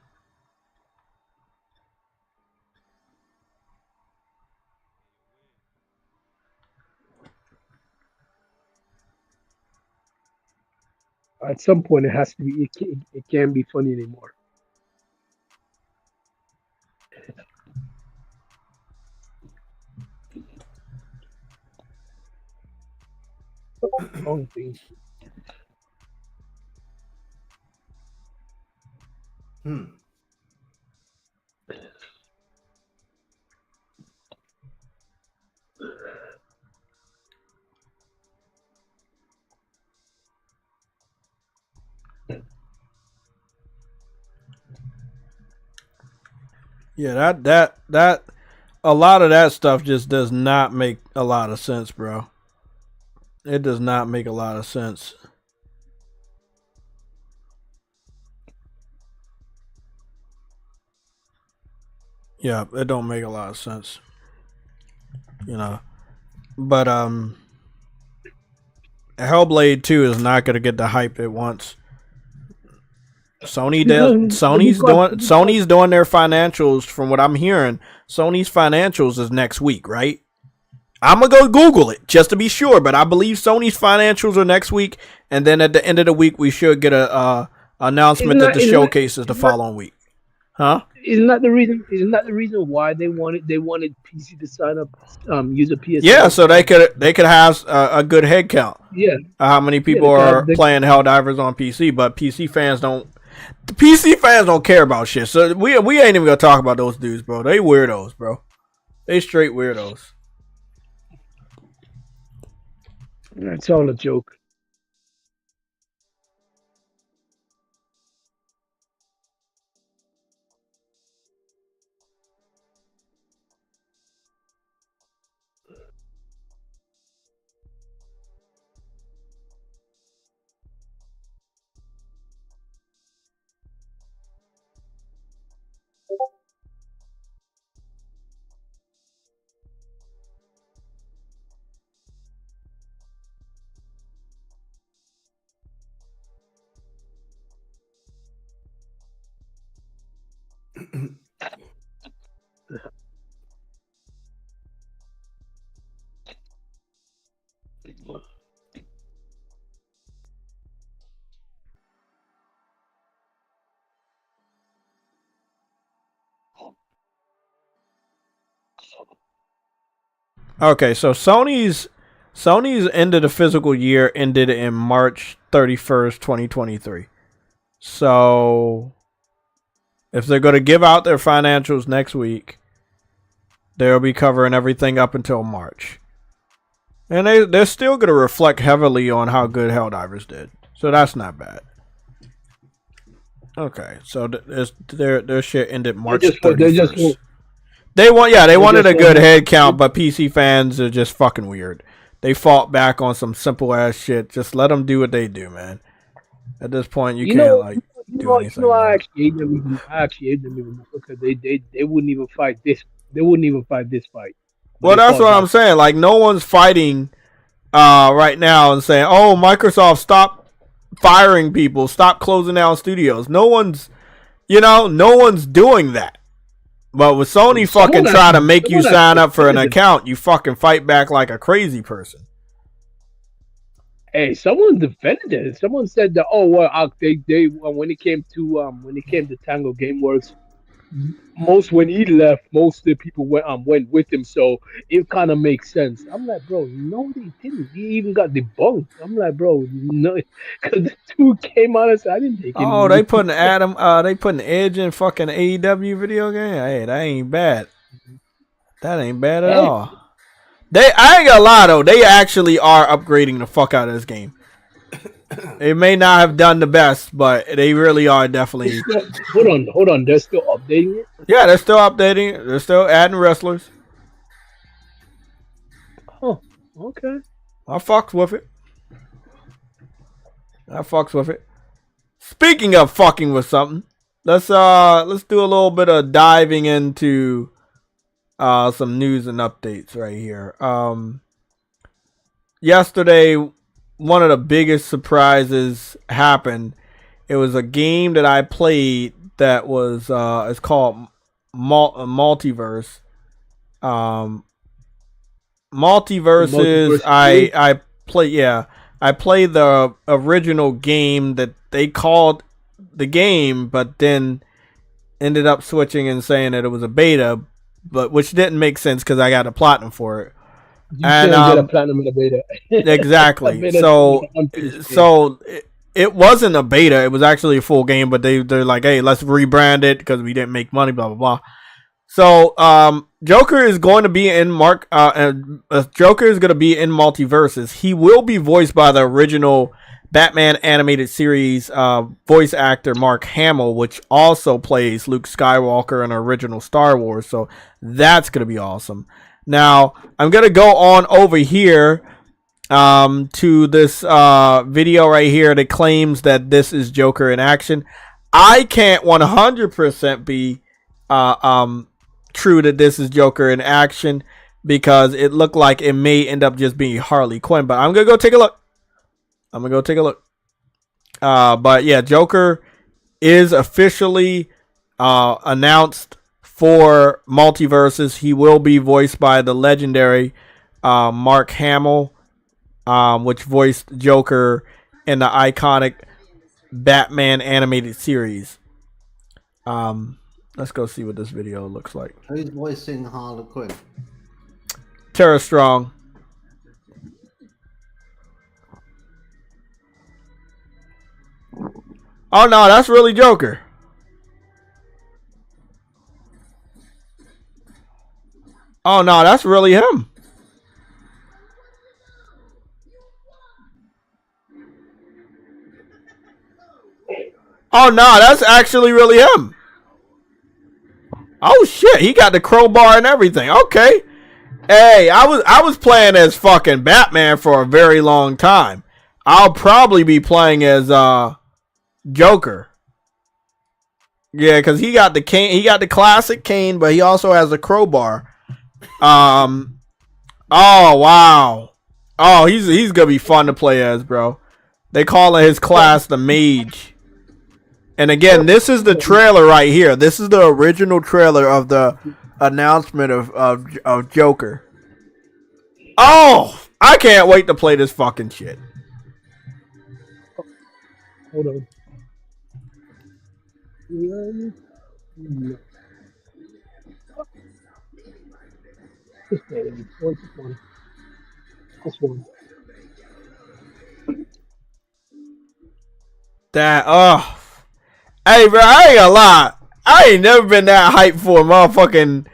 At some point, it has to be. It can't be funny anymore. Wrong thing. Hmm. Yeah, that a lot of that stuff just does not make a lot of sense, bro. It does not make a lot of sense. Yeah, it don't make a lot of sense. You know. But Hellblade 2 is not gonna get the hype it wants. Sony's doing their financials from what I'm hearing. Sony's financials is next week, right? I'm gonna go Google it just to be sure, but I believe Sony's financials are next week, and then at the end of the week we should get a announcement that the showcase is the following week. Huh? Isn't that the reason? Isn't that the reason why they wanted PC to sign up, use a PS? Yeah, so they could have a good head count. Yeah. How many people are playing Helldivers on PC? But PC fans don't. The PC fans don't care about shit. So we ain't even gonna talk about those dudes, bro. They weirdos, bro. They straight weirdos. It's all a joke. Okay, so Sony's end of the physical year ended in March 31st, 2023. So if they're going to give out their financials next week, they'll be covering everything up until March. And they're still going to reflect heavily on how good Helldivers did. So that's not bad. Okay, so their shit ended March 31st. They wanted a good head count, but PC fans are just fucking weird. They fought back on some simple ass shit. Just let them do what they do, man. At this point, you can't do anything. I actually hate them even because they wouldn't even fight this. They wouldn't even fight this fight. Well, that's what I'm saying. Like, no one's fighting right now and saying, "Oh, Microsoft, stop firing people, stop closing down studios." No one's doing that. But with Sony fucking trying to make you sign up for an account, you fucking fight back like a crazy person. Hey, someone defended it. Someone said that, oh well, they when it came to Tango GameWorks, when he left, most of the people went with him, so it kind of makes sense. I'm like, bro, no, they didn't. He even got debunked. I'm like, bro, no, because the two came out and said, I didn't take it. Oh, they putting they putting Edge in fucking AEW video game. Hey, that ain't bad. That ain't bad at all. I ain't gonna lie though, they actually are upgrading the fuck out of this game. They may not have done the best, but they really are definitely. Hold on. They're still updating it? Yeah, they're still updating it. They're still adding wrestlers. Oh, okay. I fucks with it. Speaking of fucking with something, let's do a little bit of diving into some news and updates right here. Yesterday, one of the biggest surprises happened. It was a game that I played that was it's called Multiverse. Multiversus. I played the original game that they called the game, but then ended up switching and saying that it was a beta, but which didn't make sense because I got a platinum for it. You can't get a platinum in a beta. Exactly. So it wasn't a beta. It was actually a full game, but they're like, hey, let's rebrand it because we didn't make money, blah, blah, blah. So, Joker is going to be in Joker is going to be in Multiversus. He will be voiced by the original Batman animated series voice actor Mark Hamill, which also plays Luke Skywalker in original Star Wars. So that's going to be awesome. Now, I'm going to go on over here to this video right here that claims that this is Joker in action. I can't 100% be true that this is Joker in action because it looked like it may end up just being Harley Quinn. But I'm going to go take a look. But yeah, Joker is officially announced for Multiversus. He will be voiced by the legendary Mark Hamill, which voiced Joker in the iconic Batman animated series. Let's go see what this video looks like. Who's voicing Harley Quinn? Tara Strong. Oh no, that's really Joker. Oh no, that's really him. Oh no, that's actually really him. Oh shit, he got the crowbar and everything. Okay. Hey, I was playing as fucking Batman for a very long time. I'll probably be playing as Joker. Yeah, because he got the cane, he got the classic cane, but he also has a crowbar. Oh wow. Oh, he's gonna be fun to play as, bro. They call his class the Mage. And again, this is the trailer right here. This is the original trailer of the announcement of Joker. Oh, I can't wait to play this fucking shit. Hold on. This one. That hey bro, I ain't gonna lie. I ain't never been that hyped for a motherfucking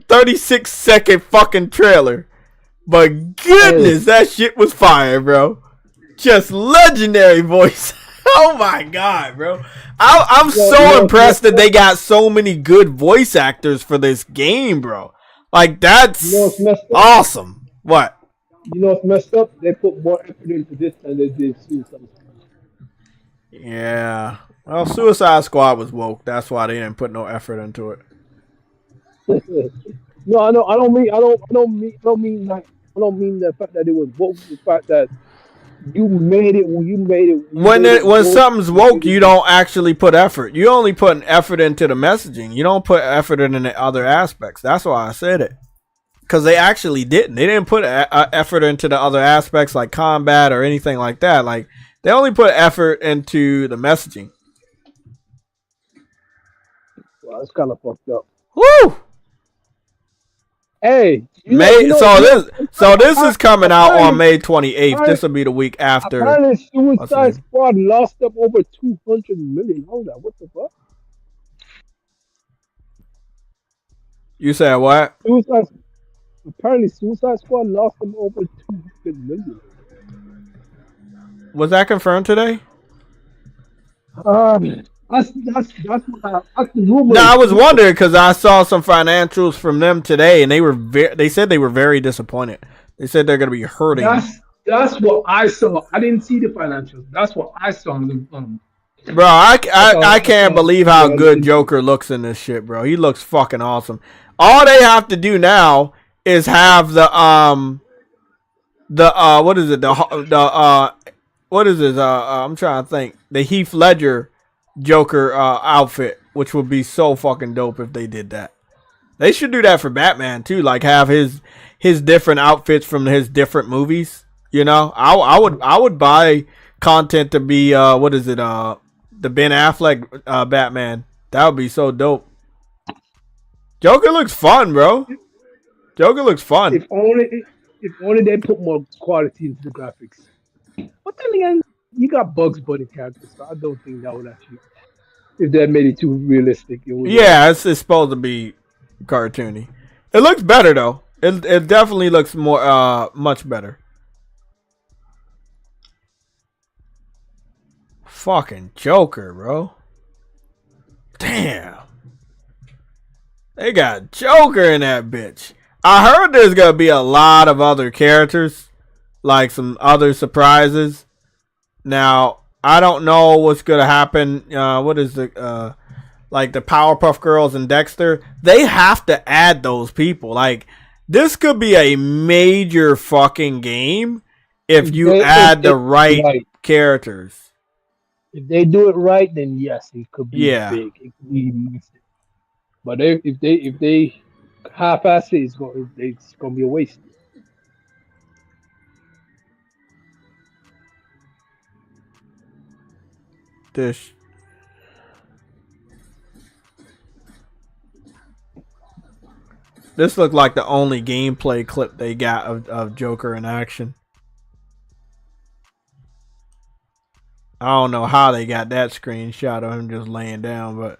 36 second fucking trailer. But goodness, that shit was fire, bro. Just legendary voice. Oh my god, bro. I'm so impressed that they got so many good voice actors for this game, bro. Like, that's awesome. What? You know what's messed up? They put more effort into this than they did Suicide Squad. Yeah. Well, Suicide Squad was woke. That's why they didn't put no effort into it. No, I don't mean the fact that it was woke. The fact that you made it when something's woke, you don't actually put effort. You only put an effort into the messaging. You don't put effort into the other aspects. That's why I said it. Because they actually didn't. They didn't put effort into the other aspects like combat or anything like that. Like, they only put effort into the messaging. Well, it's kind of fucked up. Woo! Hey, this is coming out on May 28th. This will be the week after. Apparently, Suicide Squad lost up over 200 million. Hold on, what the fuck? You said what? Apparently, Suicide Squad lost them over 200 million. Was that confirmed today? That's the rumor. No, I was wondering because I saw some financials from them today, and they said they were very disappointed. They said they're going to be hurting. That's what I saw. I didn't see the financials. That's what I saw. Bro, I can't believe how good Joker looks in this shit, bro. He looks fucking awesome. All they have to do now is have the what is it? What is this? I'm trying to think. The Heath Ledger Joker outfit, which would be so fucking dope if they did that. They should do that for Batman too, like have his different outfits from his different movies. You know, I would buy content to be what is it? The Ben Affleck Batman. That would be so dope. Joker looks fun, bro. Joker looks fun. If only they put more quality into the graphics. But then again, you got Bugs Bunny characters, so I don't think that would actually. If that made it too realistic, it would. Yeah, it's supposed to be cartoony. It looks better though. It definitely looks more much better. Fucking Joker, bro. Damn. They got Joker in that bitch. I heard there's gonna be a lot of other characters, like some other surprises. Now, I don't know what's gonna happen. What is the like the Powerpuff Girls and Dexter? They have to add those people. Like, this could be a major fucking game if you add the right characters. If they do it right, then yes, it could be big. It could be massive. But if they half-ass it, it's gonna be a waste. This looked like the only gameplay clip they got of Joker in action. I don't know how they got that screenshot of him just laying down, but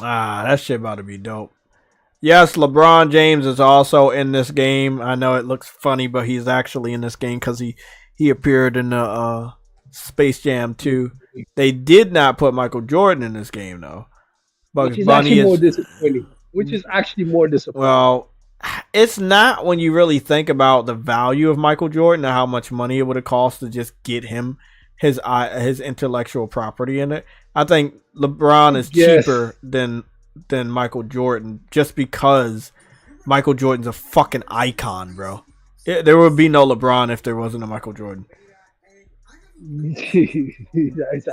that shit about to be dope. Yes, LeBron James is also in this game. I know it looks funny, but he's actually in this game because he appeared in the Space Jam 2. They did not put Michael Jordan in this game though. Which is actually more disappointing. Well, it's not when you really think about the value of Michael Jordan and how much money it would have cost to just get him his intellectual property in it. I think LeBron is cheaper than Michael Jordan just because Michael Jordan's a fucking icon, bro. There would be no LeBron if there wasn't a Michael Jordan.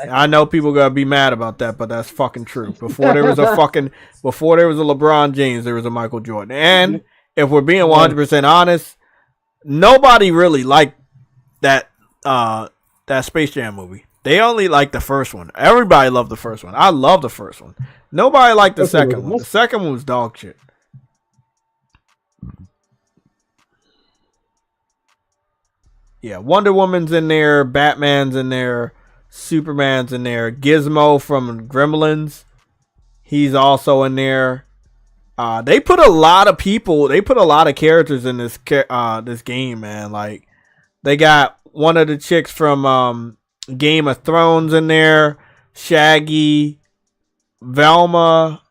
I know people gotta be mad about that, but that's fucking true. Before there was a LeBron James, there was a Michael Jordan. And if we're being 100% honest, nobody really liked that Space Jam movie. They only liked the first one. Everybody loved the first one. I love the first one. Nobody liked the second one. The second one was dog shit. Yeah, Wonder Woman's in there, Batman's in there, Superman's in there, Gizmo from Gremlins, he's also in there. They put a lot of characters in this game, man. Like, they got one of the chicks from Game of Thrones in there, Shaggy, Velma,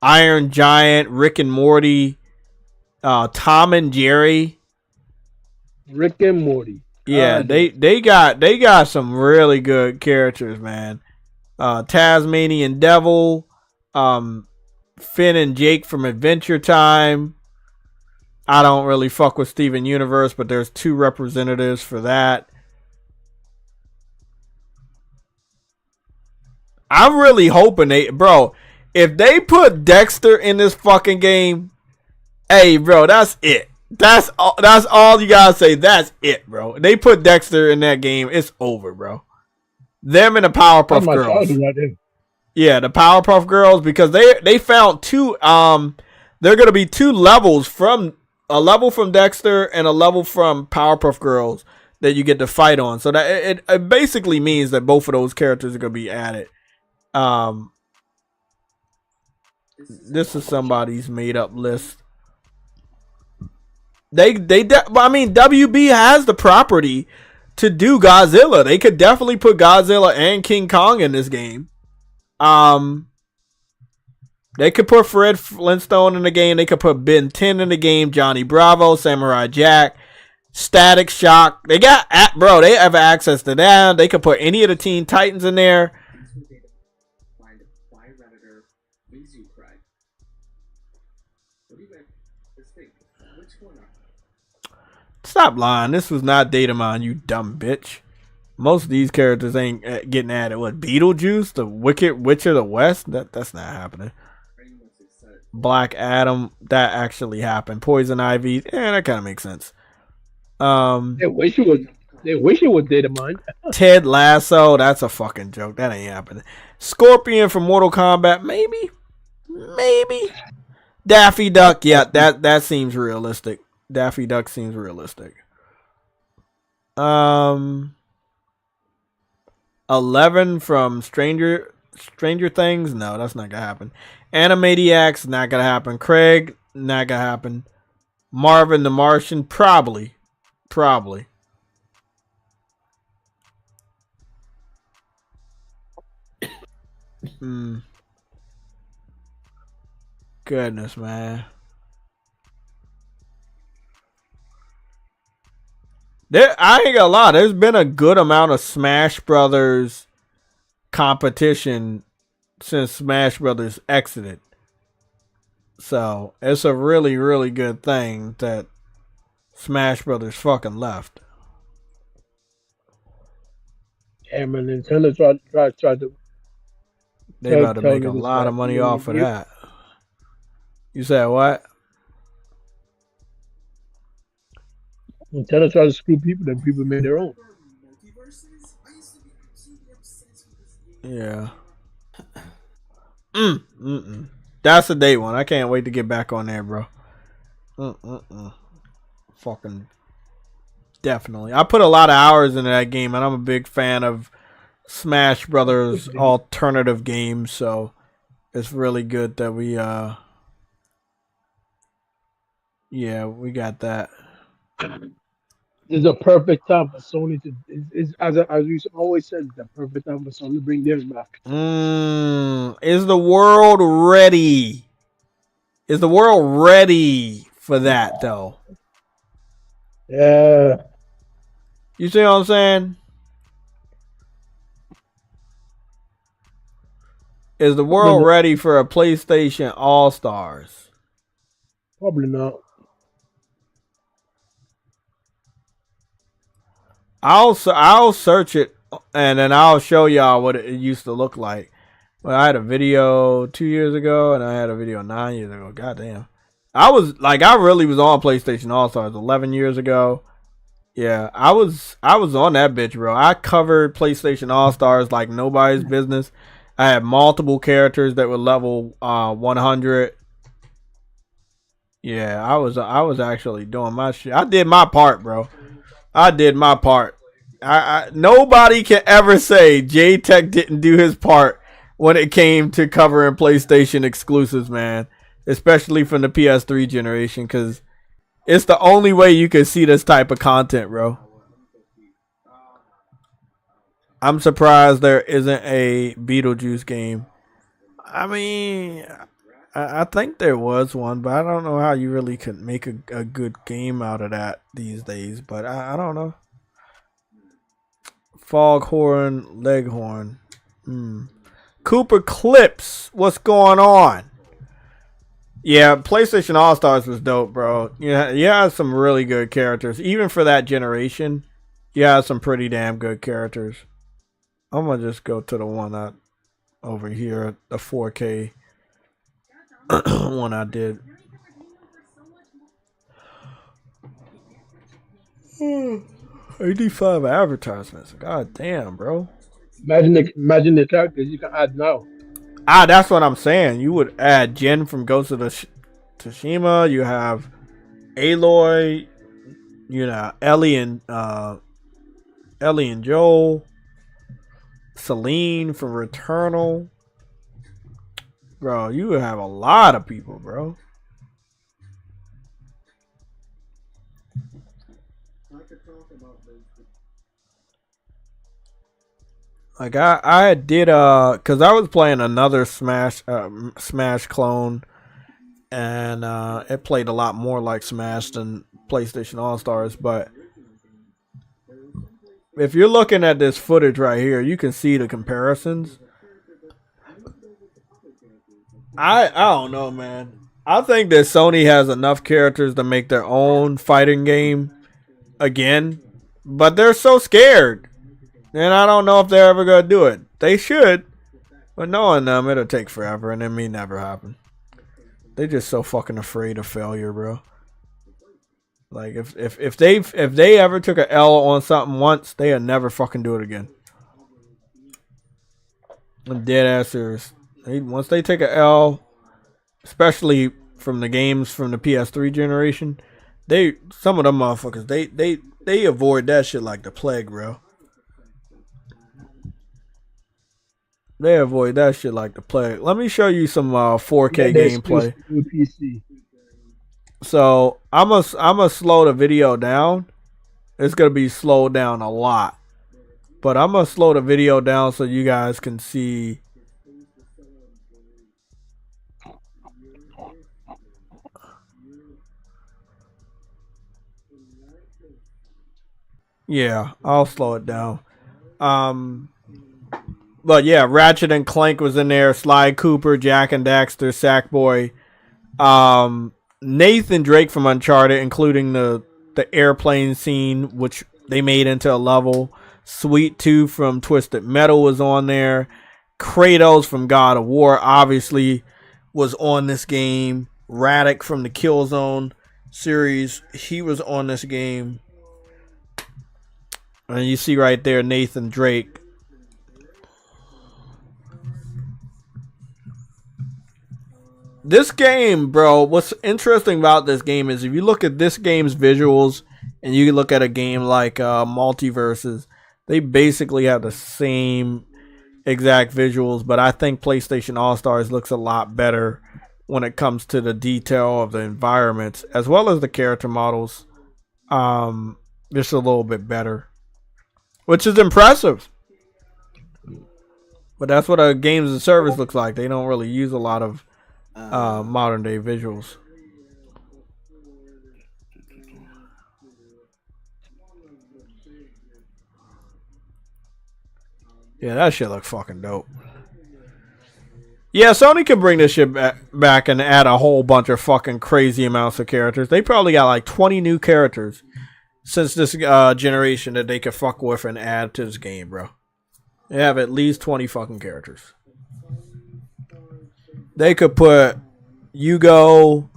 Iron Giant, Rick and Morty, Tom and Jerry. Rick and Morty. Yeah, they got some really good characters, man. Tasmanian Devil, Finn and Jake from Adventure Time. I don't really fuck with Steven Universe, but there's 2 representatives for that. I'm really hoping if they put Dexter in this fucking game, hey, bro, that's it. That's all you gotta say. That's it, bro. They put Dexter in that game, it's over, bro. Them and the Powerpuff Girls. Yeah, the Powerpuff Girls, because they found 2. There are gonna be 2 levels, from a level from Dexter and a level from Powerpuff Girls that you get to fight on. So that it basically means that both of those characters are gonna be added. This is somebody's made up list. WB has the property to do Godzilla. They could definitely put Godzilla and King Kong in this game. They could put Fred Flintstone in the game. They could put Ben 10 in the game. Johnny Bravo, Samurai Jack, Static Shock. They have access to that. They could put any of the Teen Titans in there. Stop lying. This was not data mine, you dumb bitch. Most of these characters ain't getting added. What, Beetlejuice? The Wicked Witch of the West? That's not happening. Black Adam, that actually happened. Poison Ivy, that kind of makes sense. They wish it was data mine. Ted Lasso, that's a fucking joke. That ain't happening. Scorpion from Mortal Kombat, maybe. Daffy Duck, yeah, that seems realistic. Daffy Duck seems realistic. 11 from Stranger Things. No, that's not gonna happen. Animaniacs, not gonna happen. Craig, not gonna happen. Marvin the Martian, probably. Goodness, man. I ain't gonna lie. There's been a good amount of Smash Brothers competition since Smash Brothers exited. So it's a really, really good thing that Smash Brothers fucking left. Yeah, man, Nintendo tried to They about to tell make a niggas lot that, of money off of that. You said what? Nintendo tried to screw people, then people made their own. Yeah. That's a day one. I can't wait to get back on there, bro. Fucking definitely. I put a lot of hours into that game, and I'm a big fan of Smash Brothers alternative games, so it's really good that we we got that. It's a perfect time for Sony to as we always said, the perfect time for Sony to bring theirs back. Is the world ready? Is the world ready for that though? Yeah. You see what I'm saying? Is the world ready for a PlayStation All Stars? Probably not. I'll search it and then I'll show y'all what it used to look like. Well, I had a video 2 years ago and I had a video 9 years ago. Goddamn. I really was on PlayStation All Stars 11 years ago. Yeah, I was on that bitch, bro. I covered PlayStation All Stars like nobody's business. I had multiple characters that were level 100. Yeah, I was actually doing my shit. I did my part, bro. I did my part. Nobody can ever say JTech didn't do his part when it came to covering PlayStation exclusives, man. Especially from the PS3 generation, because it's the only way you can see this type of content, bro. I'm surprised there isn't a Beetlejuice game. I mean, I think there was one, but I don't know how you really could make a good game out of that these days. But I don't know. Foghorn Leghorn. Cooper Clips. What's going on? Yeah, PlayStation All Stars was dope, bro. Yeah, you had some really good characters. Even for that generation, you had some pretty damn good characters. I'm going to just go to the one over here, the 4K one I did. 85 advertisements. God damn, bro. Imagine the characters you can add now. That's what I'm saying. You would add Jen from Ghost of Tsushima. You have Aloy. You know, Ellie and Joel. Celine from Returnal. Bro, you would have a lot of people, bro. Like I did cause I was playing another Smash clone, and it played a lot more like Smash than PlayStation All Stars. But if you're looking at this footage right here, you can see the comparisons. I don't know, man. I think that Sony has enough characters to make their own fighting game again, but they're so scared. And I don't know if they're ever going to do it. They should. But knowing them, it'll take forever, and it may never happen. They're just so fucking afraid of failure, bro. Like, if they ever took an L on something once, they'll never fucking do it again. I'm dead ass serious. Once they take an L, especially from the games from the PS3 generation, some of them motherfuckers, they avoid that shit like the plague, bro. They avoid that shit like the plague. Let me show you some 4K They're exclusive gameplay. to PC. So I'm a slow the video down. It's gonna be slowed down a lot, but I'm gonna slow the video down so you guys can see. Yeah, I'll slow it down. But yeah, Ratchet and Clank was in there. Sly Cooper, Jack and Daxter, Sackboy, Nathan Drake from Uncharted, including the airplane scene, which they made into a level. Sweet Tooth from Twisted Metal was on there. Kratos from God of War obviously was on this game. Radic from the Killzone series, he was on this game. And you see right there Nathan Drake. This game, bro, what's interesting about this game is if you look at this game's visuals and you look at a game like Multiversus, they basically have the same exact visuals, but I think PlayStation All-Stars looks a lot better when it comes to the detail of the environments as well as the character models. Just a little bit better, which is impressive. But that's what a games as a service looks like. They don't really use a lot of modern day visuals. Yeah, that shit looks fucking dope. Yeah, Sony can bring this shit back and add a whole bunch of fucking crazy amounts of characters. They probably got like 20 new characters since this generation that they could fuck with and add to this game, bro. They have at least 20 fucking characters. They could put Hugo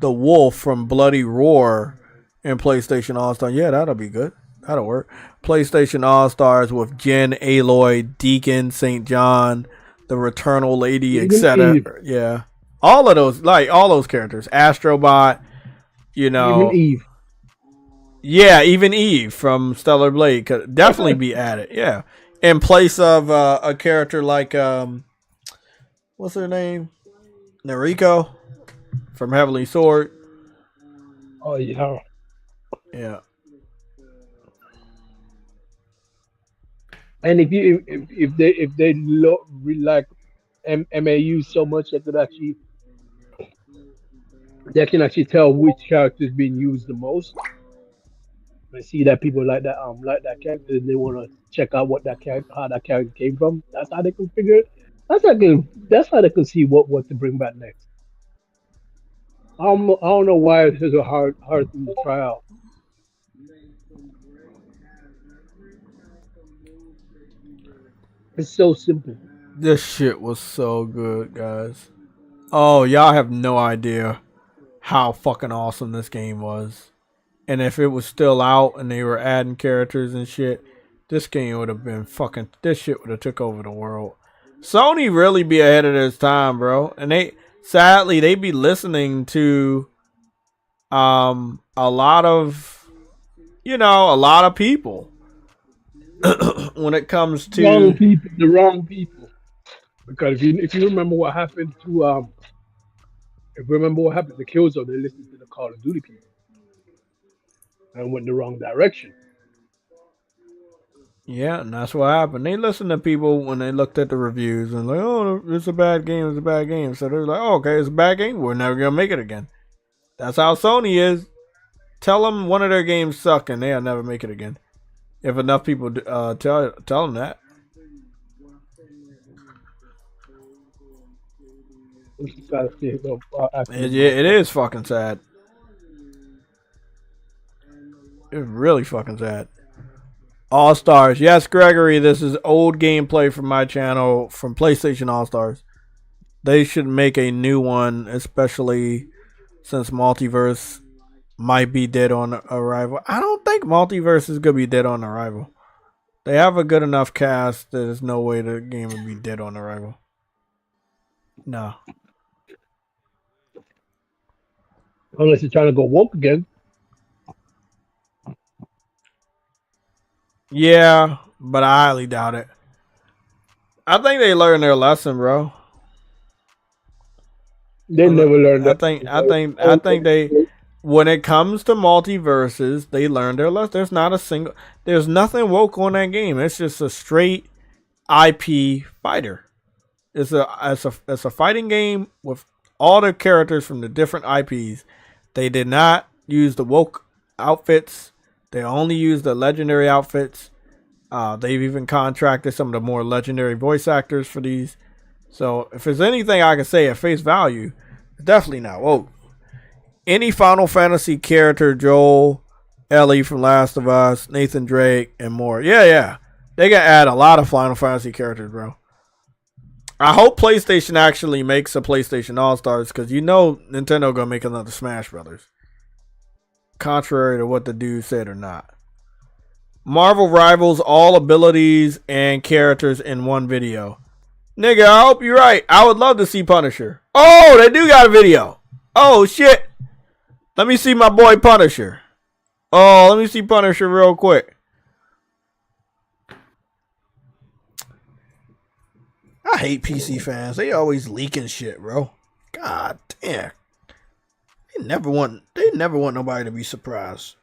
the Wolf from Bloody Roar in PlayStation All-Stars. Yeah, that'll be good. That'll work. PlayStation All-Stars with Jen, Aloy, Deacon, St. John, the Returnal Lady, etc. Yeah. All of those, like all those characters. Astrobot, you know. Even Eve. Yeah, even Eve from Stellar Blade could definitely be added. Yeah. In place of a character like what's her name? Nariko from Heavenly Sword. Oh yeah. Yeah. And if they look like MAU so much that they can actually tell which character is being used the most. I see that people like that character and they want to check out what that character how that character came from. That's how they can figure it. That's how they can see what to bring back next. I don't know why it's a hard thing to try out. It's so simple. This shit was so good, guys. Oh, y'all have no idea how fucking awesome this game was. And if it was still out and they were adding characters and shit, this game would have been fucking, this shit would have took over the world. Sony really be ahead of this time, bro. And sadly, they be listening to a lot of people when it comes to the wrong people. Because if you remember what happened to Killzone, they listened to the Call of Duty people and went the wrong direction. Yeah, and that's what happened. They listened to people when they looked at the reviews and like, oh, it's a bad game, it's a bad game. So they're like, oh, okay, it's a bad game, we're never gonna make it again. That's how Sony is. Tell them one of their games suck and they'll never make it again. If enough people tell them that. It is fucking sad. It's really fucking sad. All Stars. Yes, Gregory, this is old gameplay from my channel from PlayStation All Stars. They should make a new one, especially since Multiverse might be dead on arrival. I don't think Multiverse is going to be dead on arrival. They have a good enough cast that there's no way the game would be dead on arrival. No. Unless you're trying to go woke again. Yeah, but I highly doubt it. I think they learned their lesson, bro. They never learned I that. think I think they when it comes to multiverses, they learned their lesson. There's nothing woke on that game. It's just a straight IP fighter. It's a fighting game with all the characters from the different IPs. They did not use the woke outfits. They only used the legendary outfits. They've even contracted some of the more legendary voice actors for these. So if there's anything I can say at face value, it's definitely not woke. Any Final Fantasy character, Joel, Ellie from Last of Us, Nathan Drake, and more. Yeah. They can add a lot of Final Fantasy characters, bro. I hope PlayStation actually makes a PlayStation All-Stars because you know Nintendo gonna make another Smash Brothers. Contrary to what the dude said or not. Marvel rivals all abilities and characters in one video. Nigga, I hope you're right. I would love to see Punisher. Oh, they do got a video. Oh, shit. Let me see my boy Punisher. Oh, let me see Punisher real quick. I hate PC fans. They always leaking shit, bro. God damn. They never want nobody to be surprised.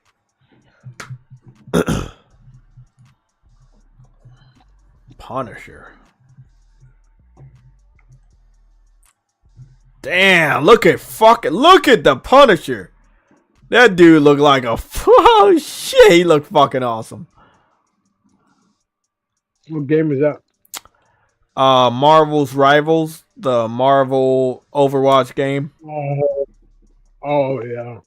Punisher. Damn, look at the Punisher. That dude looked like a oh shit, he looked fucking awesome. What game is that? Marvel's Rivals, the Marvel Overwatch game. Oh yeah.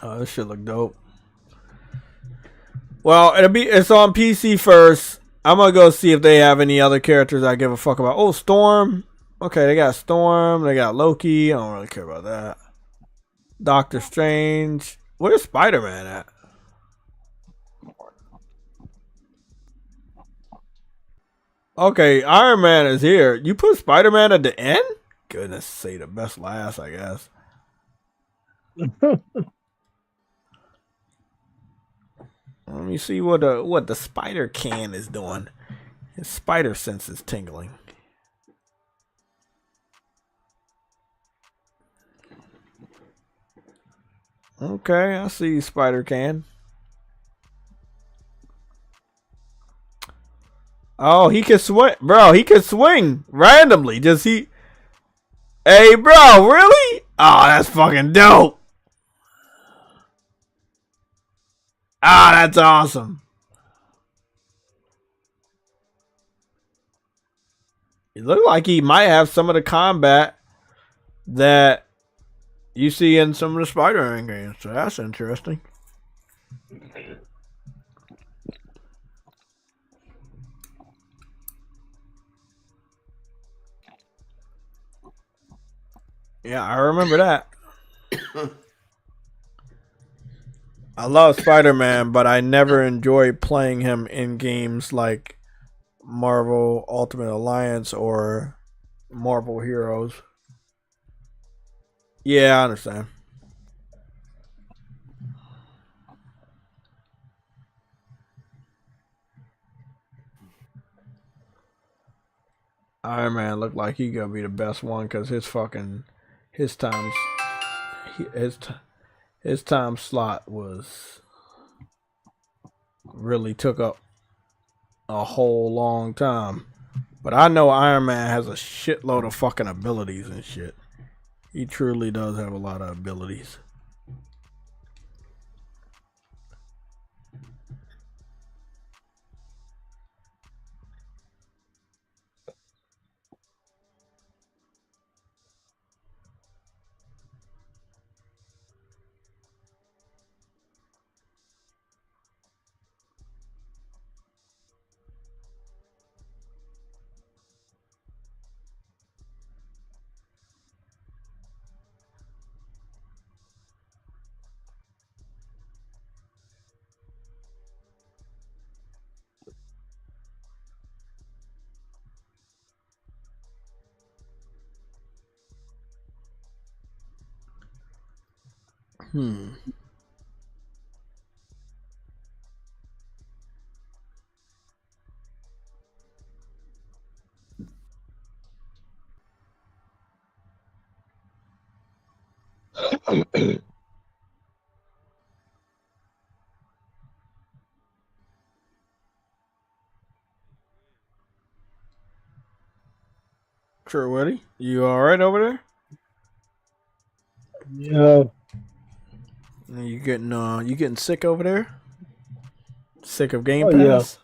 Oh, this shit look dope. Well, it's on PC first. I'm gonna go see if they have any other characters I give a fuck about. Oh, Storm. Okay, they got Storm. They got Loki. I don't really care about that. Doctor Strange. Where's Spider-Man at? Okay, Iron Man is here. You put Spider-Man at the end? Goodness sake, the best last, I guess. Let me see what the spider can is doing. His spider sense is tingling. Okay, I see Spider Can. Oh, he can swing, bro. He can swing randomly. Hey, bro, really? Oh, that's fucking dope. Ah, that's awesome. It looked like he might have some of the combat that you see in some of the Spider-Man games. So that's interesting. Yeah, I remember that. I love Spider-Man, but I never enjoyed playing him in games like Marvel Ultimate Alliance or Marvel Heroes. Yeah, I understand. Iron Man looked like he gonna be the best one because his times his time slot was really took up a whole long time. But I know Iron Man has a shitload of fucking abilities and shit. He truly does have a lot of abilities. Sure, Woody. You all right over there? Yeah. You getting sick over there? Sick of Game Oh yeah. Pass?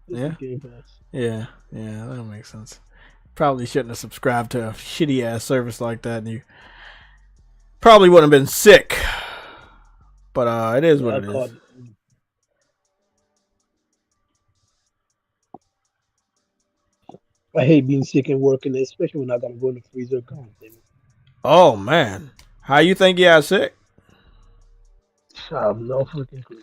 Yeah. Game Pass. Yeah, that makes sense. Probably shouldn't have subscribed to a shitty ass service like that, and you probably wouldn't have been sick. But it is what it is. I hate being sick and working, especially when I gotta go in the freezer. God damn it. Oh man, how you think you got sick? I'm no freaking clue.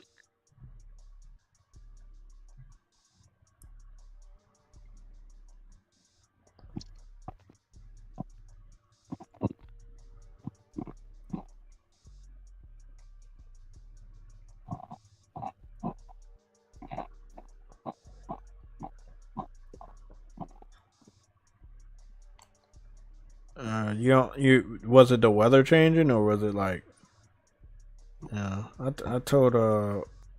You was it the weather changing or was it like? Yeah, I told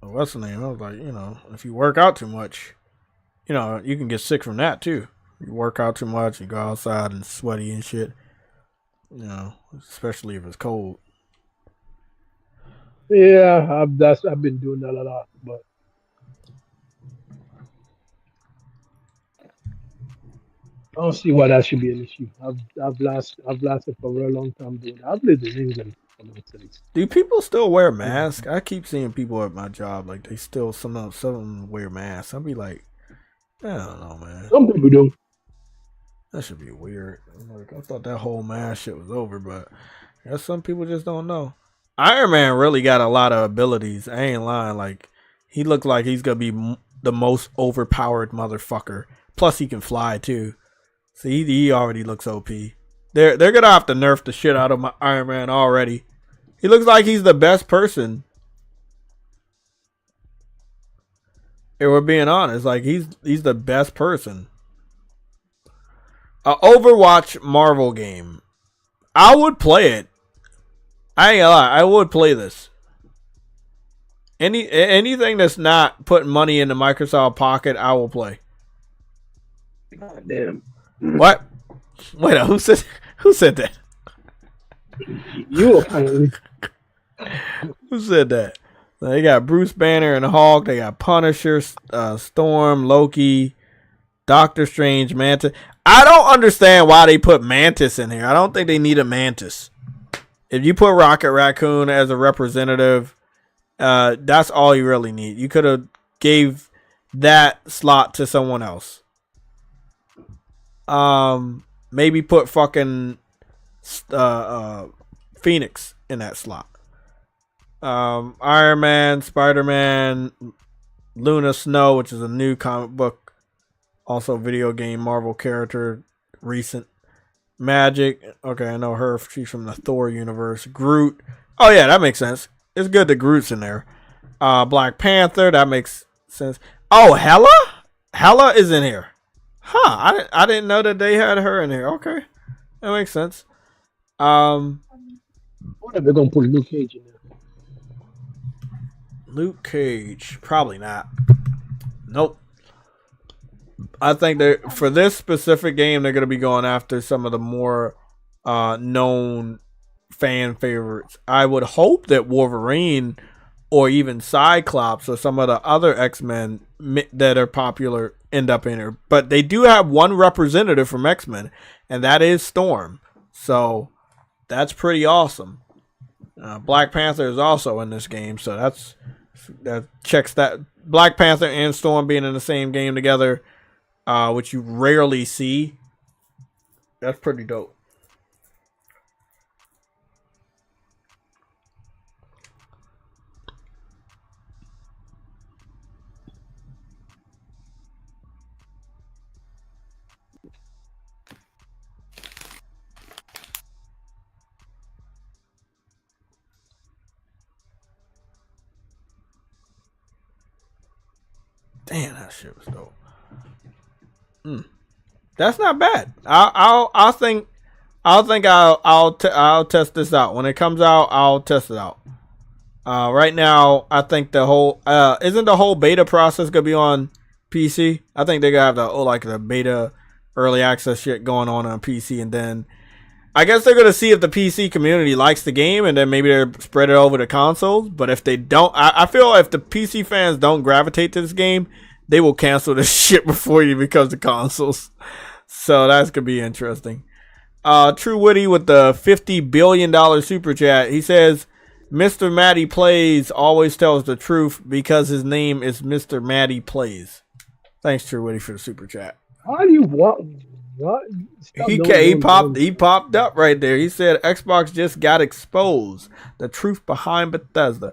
what's the name? I was like, if you work out too much, you can get sick from that too. You work out too much, you go outside and sweaty and shit. Especially if it's cold. Yeah, I've been doing that a lot, but I don't see why that should be an issue. I've lasted for a very long time doing that. I've lived in England for God's sakes. Do people still wear masks? I keep seeing people at my job like they still some of them wear masks. I'll be like, I don't know, man. Some people do. That should be weird. Like, I thought that whole mask shit was over, but I guess some people just don't know. Iron Man really got a lot of abilities. I ain't lying. Like, he looks like he's gonna be the most overpowered motherfucker. Plus, he can fly too. So he already looks OP. They're gonna have to nerf the shit out of my Iron Man already. He looks like he's the best person. If we're being honest, like he's the best person. A Overwatch Marvel game. I would play it. I ain't gonna lie, I would play this. Anything that's not putting money in the Microsoft pocket, I will play. God damn. What? Wait, who said that? You apparently. Who said that? They got Bruce Banner and Hulk. They got Punisher, Storm, Loki, Doctor Strange, Mantis. I don't understand why they put Mantis in here. I don't think they need a Mantis. If you put Rocket Raccoon as a representative, that's all you really need. You could have gave that slot to someone else. Maybe put fucking Phoenix in that slot. Iron Man, Spider-Man, Luna Snow, which is a new comic book, also video game Marvel character, recent. Magic, okay, I know her. She's from the Thor universe. Groot, oh yeah, that makes sense. It's good that Groot's in there. Black Panther, that makes sense. Oh, Hela is in here. Huh? I didn't know that they had her in here. Okay, that makes sense. What if they're gonna put Luke Cage in there? Luke Cage, probably not. Nope. I think for this specific game, they're going to be going after some of the more known fan favorites. I would hope that Wolverine or even Cyclops or some of the other X-Men that are popular end up in here. But they do have one representative from X-Men, and that is Storm. So that's pretty awesome. Black Panther is also in this game, so that checks that. Black Panther and Storm being in the same game together, which you rarely see. That's pretty dope. Damn, that shit was dope. That's not bad. I'll test this out when it comes out. I'll test it out. Right now, I think the whole isn't the whole beta process gonna be on PC. I think they're gonna have the beta early access shit going on PC, and then I guess they're gonna see if the PC community likes the game, and then maybe they'll spread it over to consoles. But if they don't, I feel if the PC fans don't gravitate to this game, they will cancel this shit before it becomes the consoles. So that's gonna be interesting. True Witty with the $50 billion super chat. He says, Mr. Matty Plays always tells the truth because his name is Mr. Matty Plays. Thanks, True Witty, for the super chat. How do you what? He popped up right there. He said Xbox just got exposed. The truth behind Bethesda.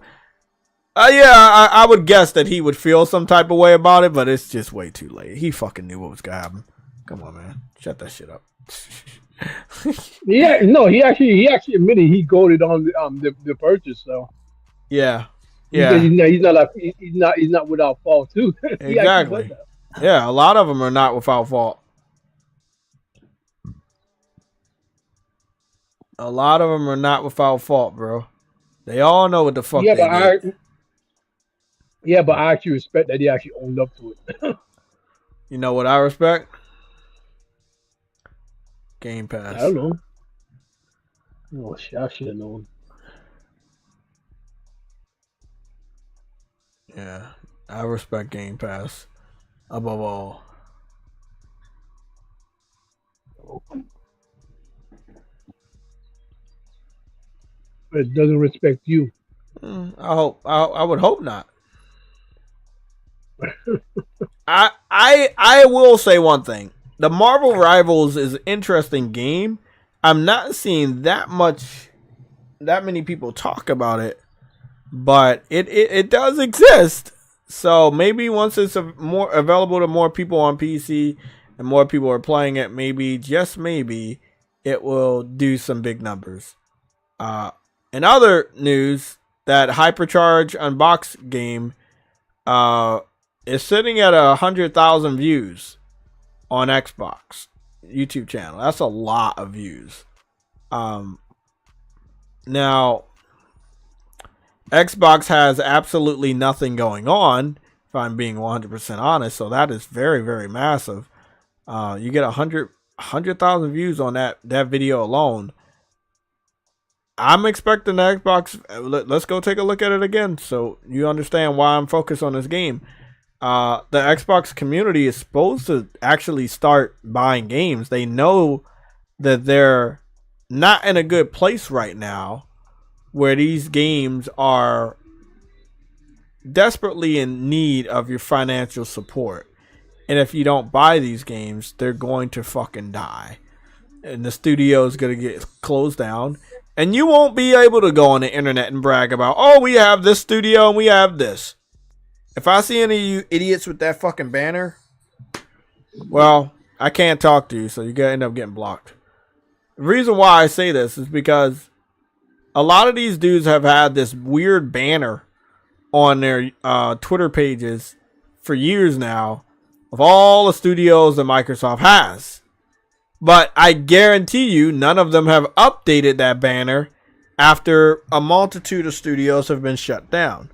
I would guess that he would feel some type of way about it, but it's just way too late. He fucking knew what was gonna happen. Come on, man. Shut that shit up. Yeah, no, he actually admitted he goaded on the purchase. So yeah. He's not without fault too. Exactly. Yeah, a lot of them are not without fault. A lot of them are not without fault, bro. They all know what the fuck they did. But I actually respect that he actually owned up to it. You know what I respect? Game Pass. I don't know. Oh shit, I should have known. Yeah, I respect Game Pass above all. But it doesn't respect you. I would hope not. I will say one thing. The Marvel Rivals is an interesting game. I'm not seeing that many people talk about it, but it does exist. So maybe once it's more available to more people on PC and more people are playing it, maybe, just maybe, it will do some big numbers. In other news, that Hypercharge Unbox game is sitting at 100,000 views on Xbox YouTube channel. That's a lot of views. Now, Xbox has absolutely nothing going on, if I'm being 100% honest. So that is very, very massive. You get 100,000 views on that video alone. I'm expecting the Xbox. Let's go take a look at it again, so you understand why I'm focused on this game. The Xbox community is supposed to actually start buying games. They know that they're not in a good place right now, where these games are desperately in need of your financial support. And if you don't buy these games, they're going to fucking die. And the studio is going to get closed down. And you won't be able to go on the internet and brag about, oh, we have this studio and we have this. If I see any of you idiots with that fucking banner, well, I can't talk to you, so you're going to end up getting blocked. The reason why I say this is because a lot of these dudes have had this weird banner on their Twitter pages for years now of all the studios that Microsoft has. But I guarantee you none of them have updated that banner after a multitude of studios have been shut down.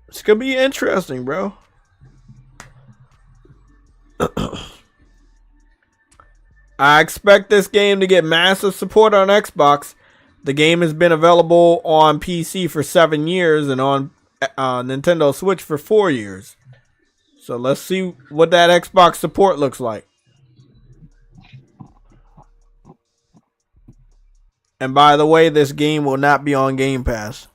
It's going to be interesting, bro. I expect this game to get massive support on Xbox. The game has been available on PC for 7 years and on Nintendo Switch for 4 years. So let's see what that Xbox support looks like. And by the way, this game will not be on Game Pass.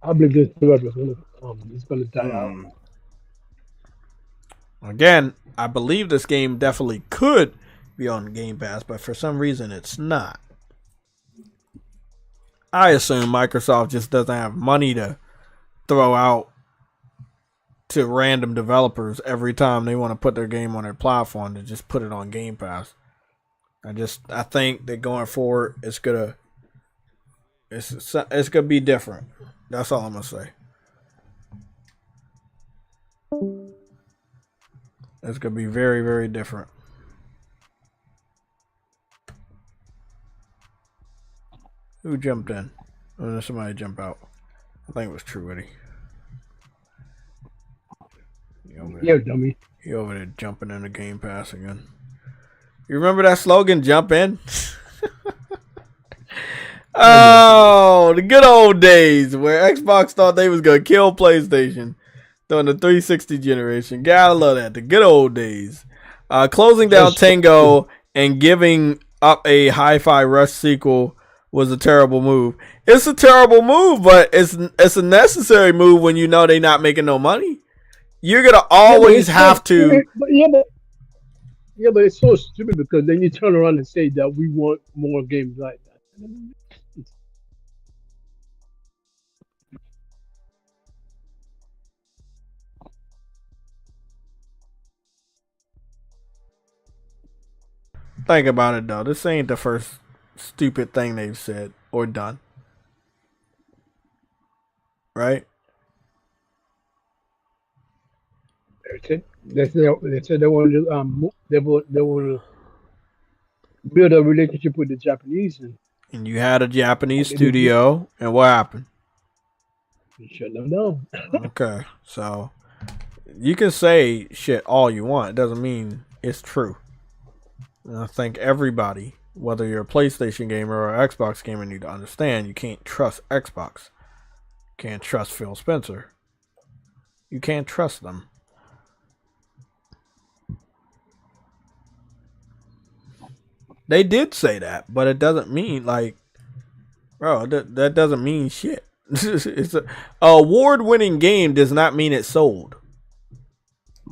I believe this is going to die out. Again, I believe this game definitely could be on Game Pass, but for some reason it's not. I assume Microsoft just doesn't have money to throw out to random developers every time they want to put their game on their platform to just put it on Game Pass. I think that going forward it's gonna be different. That's all I'm gonna say. It's gonna be very, very different. Who jumped in? Or did somebody jump out? I think it was True Witty. Yeah, dummy. He over there jumping in the Game Pass again. You remember that slogan, jump in? Oh, the good old days where Xbox thought they was going to kill PlayStation during the 360 generation. Gotta love that. The good old days. Closing down Tango and giving up a Hi-Fi Rush sequel was a terrible move. It's a terrible move, but it's a necessary move when you know they're not making no money. You're going to always have to. But it's so stupid because then you turn around and say that we want more games like that. Think about it, though. This ain't the first stupid thing they've said or done. Right? They said they want to build a relationship with the Japanese, And you had a Japanese studio, and what happened? You shut them down. Okay, so you can say shit all you want. It doesn't mean it's true. And I think everybody, whether you're a PlayStation gamer or an Xbox gamer, need to understand you can't trust Xbox. You can't trust Phil Spencer. You can't trust them. They did say that, but it doesn't mean like, bro, that doesn't mean shit. It's a award-winning game does not mean it sold.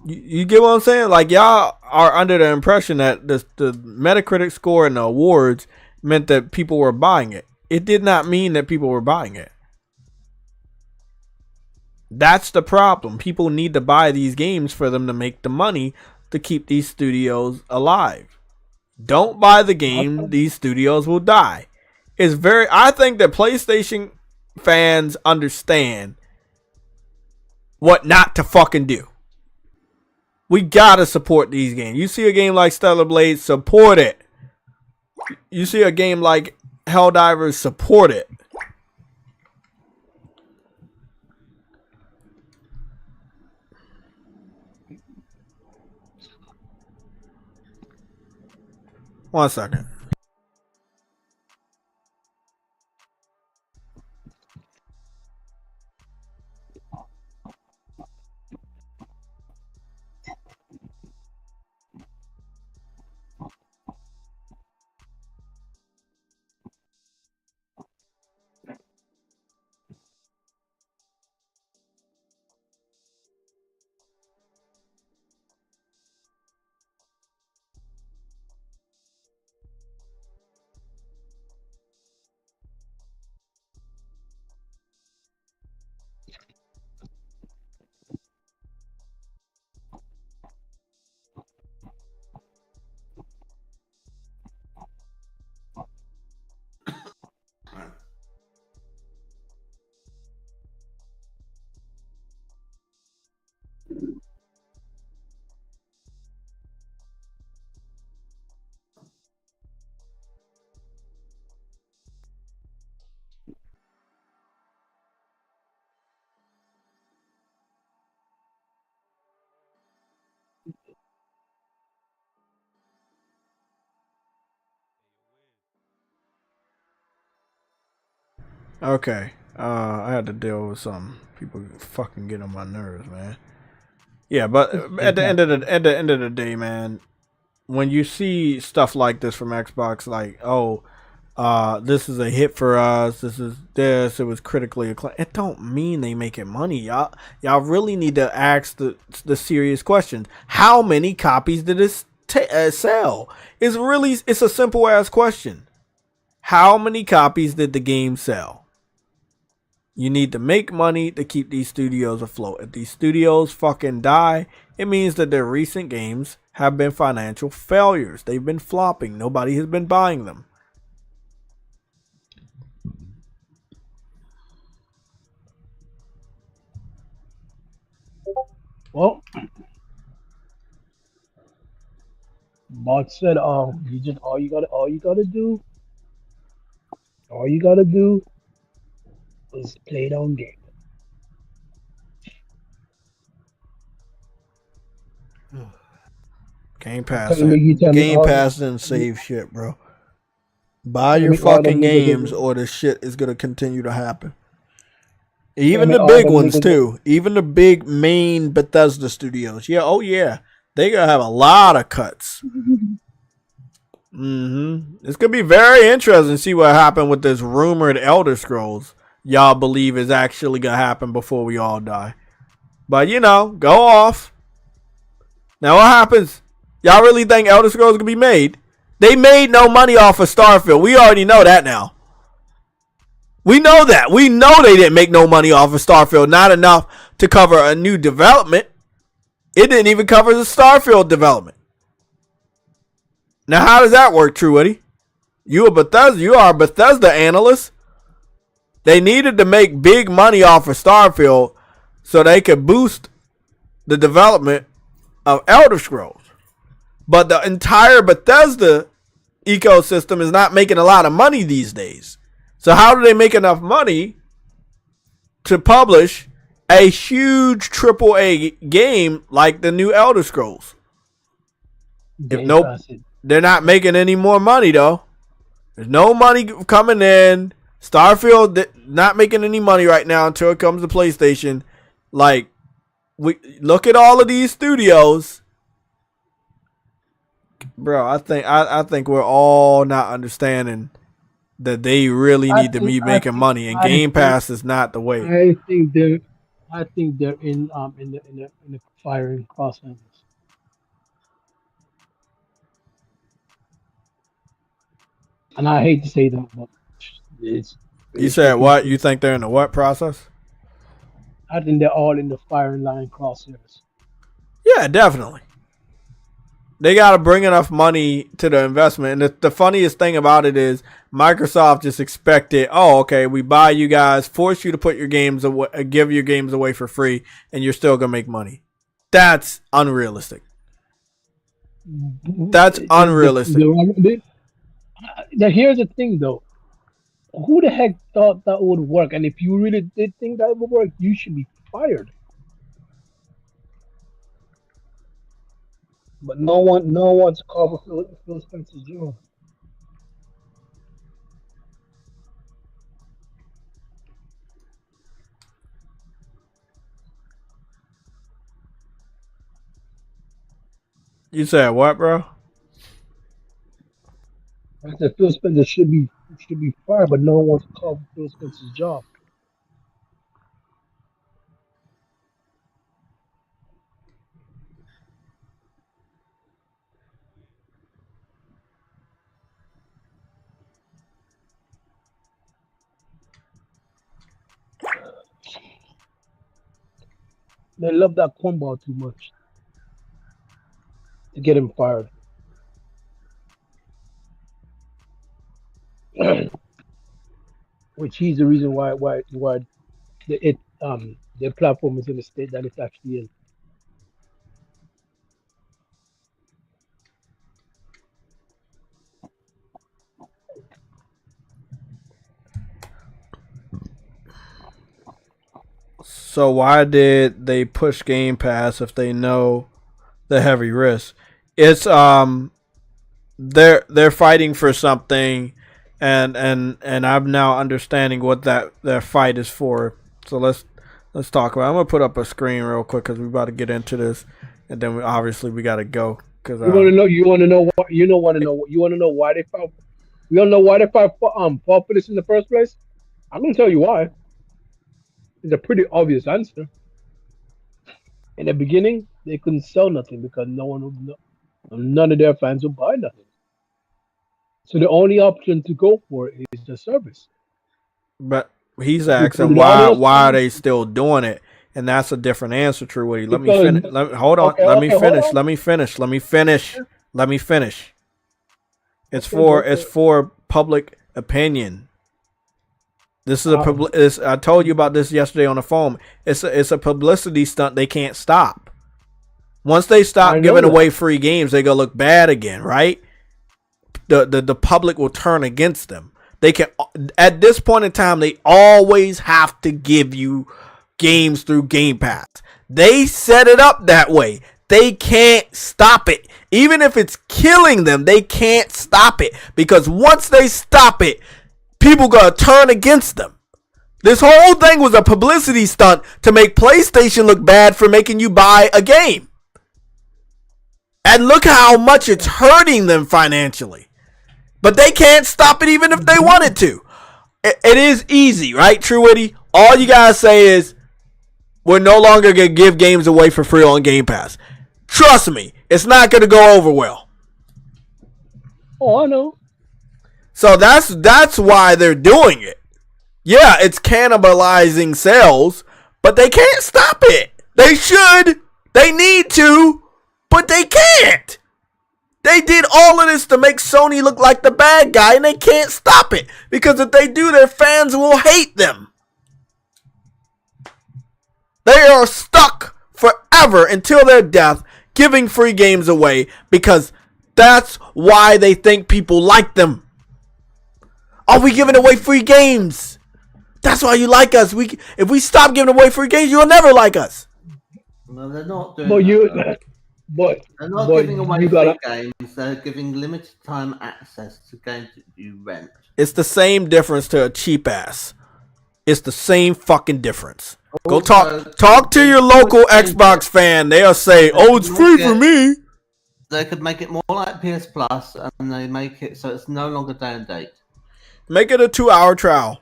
You get what I'm saying? Like, y'all are under the impression that the Metacritic score and the awards meant that people were buying it. It did not mean that people were buying it. That's the problem. People need to buy these games for them to make the money to keep these studios alive. Don't buy the game, these studios will die. I think that PlayStation fans understand what not to fucking do. We gotta support these games. You see a game like Stellar Blade, support it. You see a game like Helldivers, support it. One second. Okay. I had to deal with some people fucking get on my nerves, man. Yeah, but at the end of the day, man, when you see stuff like this from Xbox, like, this is a hit for us, it was critically acclaimed, it don't mean they making money. Y'all really need to ask the serious questions. How many copies did this sell? It's a simple ass question. How many copies did the game sell? You need to make money to keep these studios afloat. If these studios fucking die, it means that their recent games have been financial failures. They've been flopping. Nobody has been buying them. Well, Mark said, you just all you gotta do is play it on game. Game You Pass telling me, you telling me Game all the, Pass didn't save shit, bro. Buy telling your me all them fucking niggas games in, or this shit is gonna continue to happen. telling Even me the all big them ones niggas in, too. Even the big main Bethesda studios. Yeah, oh yeah. They gonna have a lot of cuts. It's gonna be very interesting to see what happened with this rumored Elder Scrolls. Y'all believe is actually gonna happen before we all die. But you know, go off. Now what happens? Y'all really think Elder Scrolls gonna be made? They made no money off of Starfield. We already know that now. We know that. We know they didn't make no money off of Starfield. Not enough to cover a new development. It didn't even cover the Starfield development. Now how does that work, True Eddie? You are a Bethesda analyst. They needed to make big money off of Starfield so they could boost the development of Elder Scrolls. But the entire Bethesda ecosystem is not making a lot of money these days. So how do they make enough money to publish a huge AAA game like the new Elder Scrolls? If Game Pass it. they're not making any more money though. There's no money coming in. Starfield not making any money right now until it comes to PlayStation. Like, we look at all of these studios, bro. I think we're all not understanding that they really need to be making money, and Game Pass is not the way. I think they're in the firing process. And I hate to say that, but it's You said what? You think they're in the what process? I think they're all in the firing line crosshairs. Yeah, definitely. They got to bring enough money to the investment. And the funniest thing about it is Microsoft just expected, oh, okay, we buy you guys, force you to put your games away, give your games away for free, and you're still going to make money. That's unrealistic. That's unrealistic. Here's the thing, though. Who the heck thought that would work? And if you really did think that would work, you should be fired. But no one's called for Phil Spencer's job. You said what, bro? I said Phil Spencer should be fired, but no one wants to call for Phil Spencer's job. They love that cornball too much to get him fired. Which he's the reason why their platform is in the state that it's actually in. So why did they push Game Pass if they know the heavy risk? It's they're fighting for something, and I'm now understanding what their fight is for. So let's talk about it. I'm gonna put up a screen real quick because we're about to get into this, and then we got to go. Cause You want to know why they fought. You don't know why they fought for this in the first place. I'm gonna tell you why. It's a pretty obvious answer. In the beginning, they couldn't sell nothing because none of their fans would buy nothing. So the only option to go for is the service. But He's You asking put it on their why are screen. they still doing it, and that's a different answer, True Woody. Let me Because- finish. Hold on. Okay, Let me hold finish. on. Let me finish. Let me finish. Let me finish. It's Okay, go it's for it. for public opinion. This is I told you about this yesterday on the phone. It's a publicity stunt they can't stop. Once they I stop know giving that. away free games, they gonna look bad again, right? The public will turn against them. They can, at this point in time, they always have to give you games through Game Pass. They set it up that way. They can't stop it. Even if it's killing them, they can't stop it. Because once they stop it, people gonna turn against them. This whole thing was a publicity stunt to make PlayStation look bad for making you buy a game. And look how much it's hurting them financially. But they can't stop it even if they wanted to. It is easy, right, True Witty? All you gotta say is, we're no longer gonna give games away for free on Game Pass. Trust me, it's not gonna go over well. Oh, I know. So that's why they're doing it. Yeah, it's cannibalizing sales, but they can't stop it. They should. They need to, but they can't. They did all of this to make Sony look like the bad guy, and they can't stop it. Because if they do, their fans will hate them. They are stuck forever until their death giving free games away because that's why they think people like them. Are we giving away free games? That's why you like us. If we stop giving away free games, you'll never like us. No, they're not doing But that. you, though. but They're not but giving away you free gotta. games. They're giving limited time access to games that you rent. It's the same difference to a cheap ass. It's the same fucking difference. Go Also, talk to your local change Xbox it. fan. They'll say, "Oh, it's free for me." They could make it more like PS Plus, and they make it so it's no longer day and date. Make it a 2-hour trial,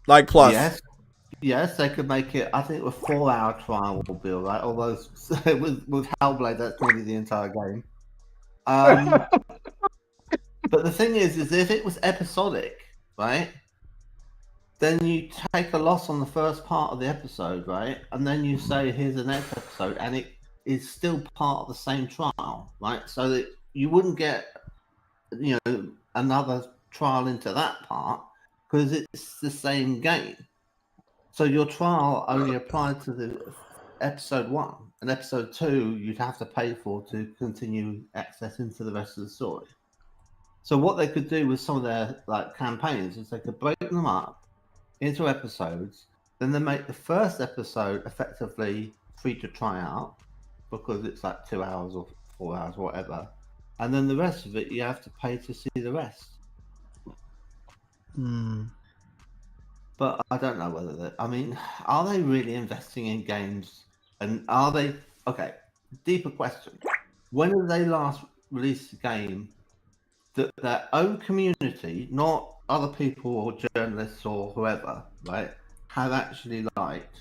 like Plus. Yes, they could make it. I think a 4-hour trial will be alright. Although with Hellblade, that's nearly the entire game. But the thing is if it was episodic, right? Then you take a loss on the first part of the episode, right? And then you say, here's the next episode, and it is still part of the same trial, right? So that you wouldn't get, another trial into that part because it's the same game. So your trial only applied to the episode 1, and episode 2 you'd have to pay for to continue access into the rest of the story. So what they could do with some of their campaigns is they could break them up into episodes, then they make the first episode effectively free to try out because it's 2 hours or 4 hours, whatever, and then the rest of it you have to pay to see the rest. But I don't know whether are they really investing in games, and are they deeper question, when did they last release a game that their own community, not other people or journalists or whoever, right, have actually liked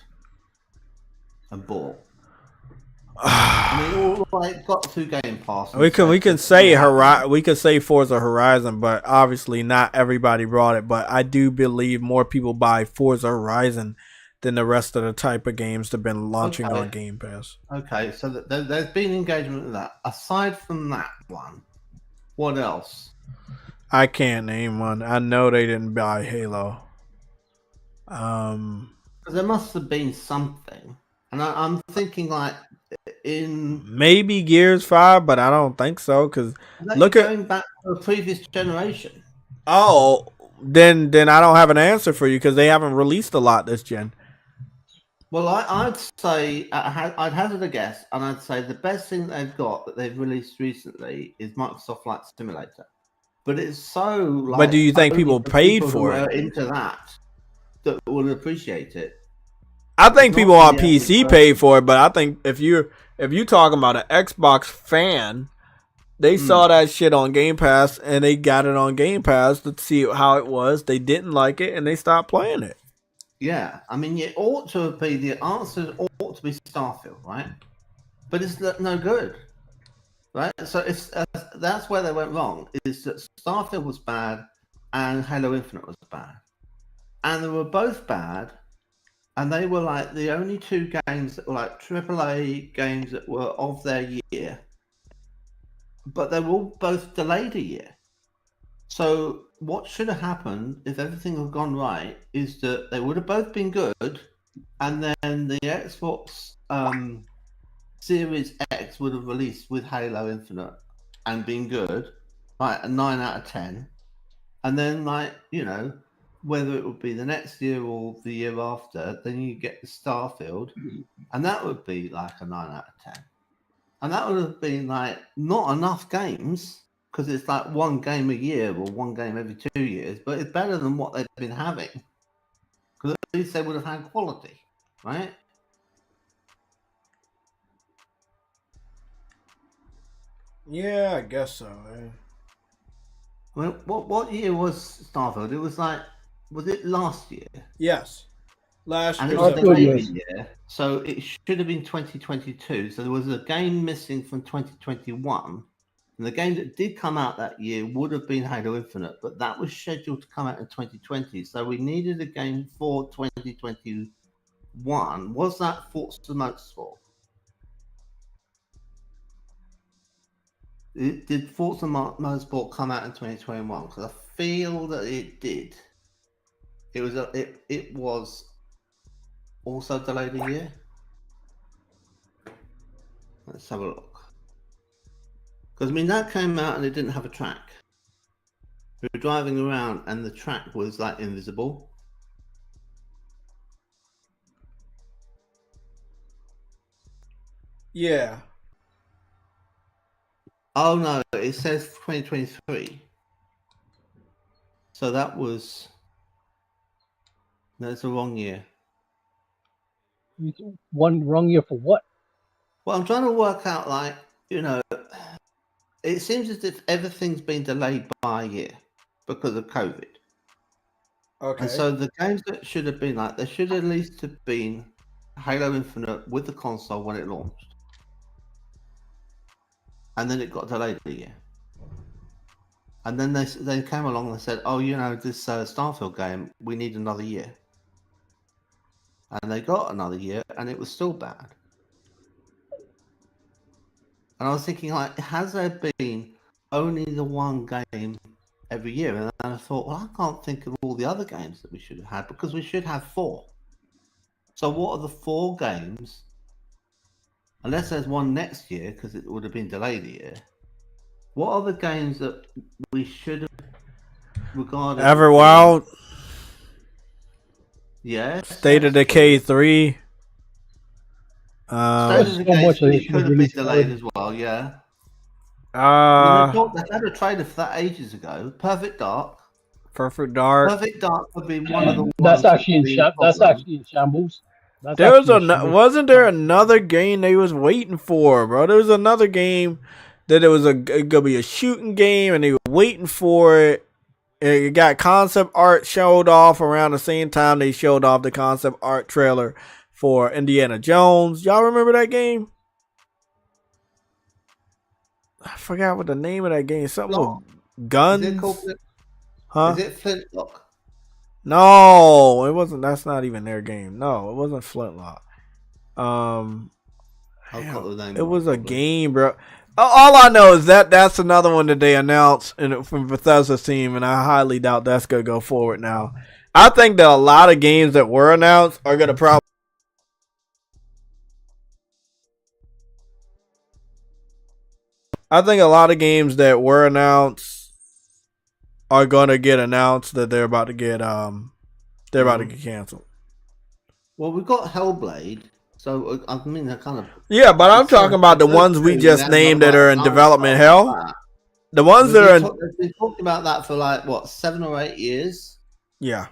and bought? All got through Game Pass. We can say Forza Horizon, but obviously not everybody brought it. But I do believe more people buy Forza Horizon than the rest of the type of games that have been launching on Game Pass. Okay, so there's been engagement with that. Aside from that one, what else? I can't name one. I know they didn't buy Halo. There must have been something, and I'm thinking in maybe Gears 5, but I don't think so. Because going back to the previous generation. Oh, then I don't have an answer for you because they haven't released a lot this gen. Well, I'd say I'd hazard a guess, and I'd say the best thing they've got that they've released recently is Microsoft Flight Simulator. But it's so but do you think people paid for it? Into that would appreciate it. I think people on PC paid for it, but I think if you're talking about an Xbox fan, they saw that shit on Game Pass and they got it on Game Pass to see how it was. They didn't like it and they stopped playing it. Yeah, it ought to be the answer. Ought to be Starfield, right? But it's no good, right? So it's that's where they went wrong. Is that Starfield was bad and Halo Infinite was bad. and they were both bad. And they were like the only two games that were like AAA games that were of their year. But they were all both delayed a year. So what should have happened if everything had gone right is that they would have both been good, and then the Xbox Series X would have released with Halo Infinite and been good, like a 9 out of 10. And then, like, you know, whether it would be the next year or the year after, then you get the Starfield, and that would be like a 9 out of 10. And that would have been like not enough games, because it's like one game a year or one game every 2 years, but it's better than what they've been having, because at least they would have had quality, right? Yeah, I guess so. Man. Well, what year was Starfield? It was like, was it last year? Yes, last And year. it was a Starfield, delayed yes. year, so it should have been 2022. So there was a game missing from 2021. And the game that did come out that year would have been Halo Infinite, but that was scheduled to come out in 2020. So we needed a game for 2021. Was that Forza Motorsport? Did Forza Motorsport come out in 2021? Because I feel that it did. It was also delayed a year. Let's have a look. Because I mean, that came out and it didn't have a track. We were driving around and the track was like invisible. Yeah. Oh no, it says 2023. So that was. That's the wrong year. One wrong year for what? Well, I'm trying to work out, like, you know, it seems as if everything's been delayed by a year because of COVID. Okay. And so the games that should have been like, there should at least have been Halo Infinite with the console when it launched. And then it got delayed a year. And then they came along and said, oh, you know, this Starfield game, we need another year. And they got another year and it was still bad. And I was thinking, like, has there been only the one game every year? And then I thought, well, I can't think of all the other games that we should have had, because we should have 4. So what are the 4 games? Unless there's one next year, because it would have been delayed a year. What are the games that we should have regarded? Everwild. Yes. State of Decay 3. State of So Decay much that they 3 should could have have been released delayed early. as well, yeah. I mean, they had a trailer for that ages ago. Perfect Dark. Perfect Dark. Perfect Dark would be one of the ones. That's actually in That's actually in shambles. That's There was actually in shambles. wasn't there another game they was waiting for, bro? There was another game that it was gonna be a shooting game, and they were waiting for it. It got concept art showed off around the same time they showed off the concept art trailer for Indiana Jones. Y'all remember that game? I forgot what the name of that game. Something with guns. Is it called? Huh? Is it Flintlock? No, it wasn't. That's not even their game. No, it wasn't Flintlock. I've got the name It was wrong, a probably. game, bro. All I know is that's another one that they announced from Bethesda's team, and I highly doubt that's gonna go forward now. I think that a lot of games that were announced are gonna probably. I think a lot of games that were announced are gonna get announced that they're about to get canceled. Well, we've got Hellblade, so I mean, they're kind of. Yeah, but I'm talking about the ones we just named that are in development hell. The ones that are in. They've been talking about that for like what, 7 or 8 years. Yeah,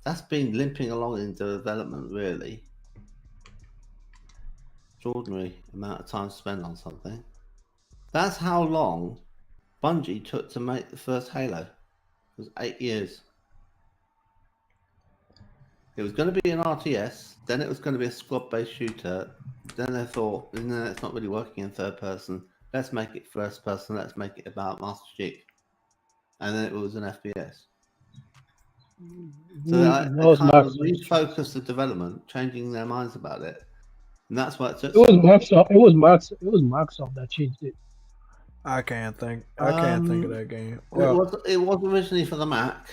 that's been limping along in development, really. Extraordinary amount of time spent on something. That's how long Bungie took to make the first Halo. It was 8 years. It was going to be an RTS, then it was going to be a squad-based shooter. Then they thought, no, it's not really working in third person. Let's make it first person. Let's make it about Master Chief. And then it was an FPS. So they No, it's kind of Microsoft. refocused the development, changing their minds about it, and that's why it took It was so long. Microsoft. It was Microsoft. It was Microsoft that changed it. I can't think of that game. It was originally for the Mac,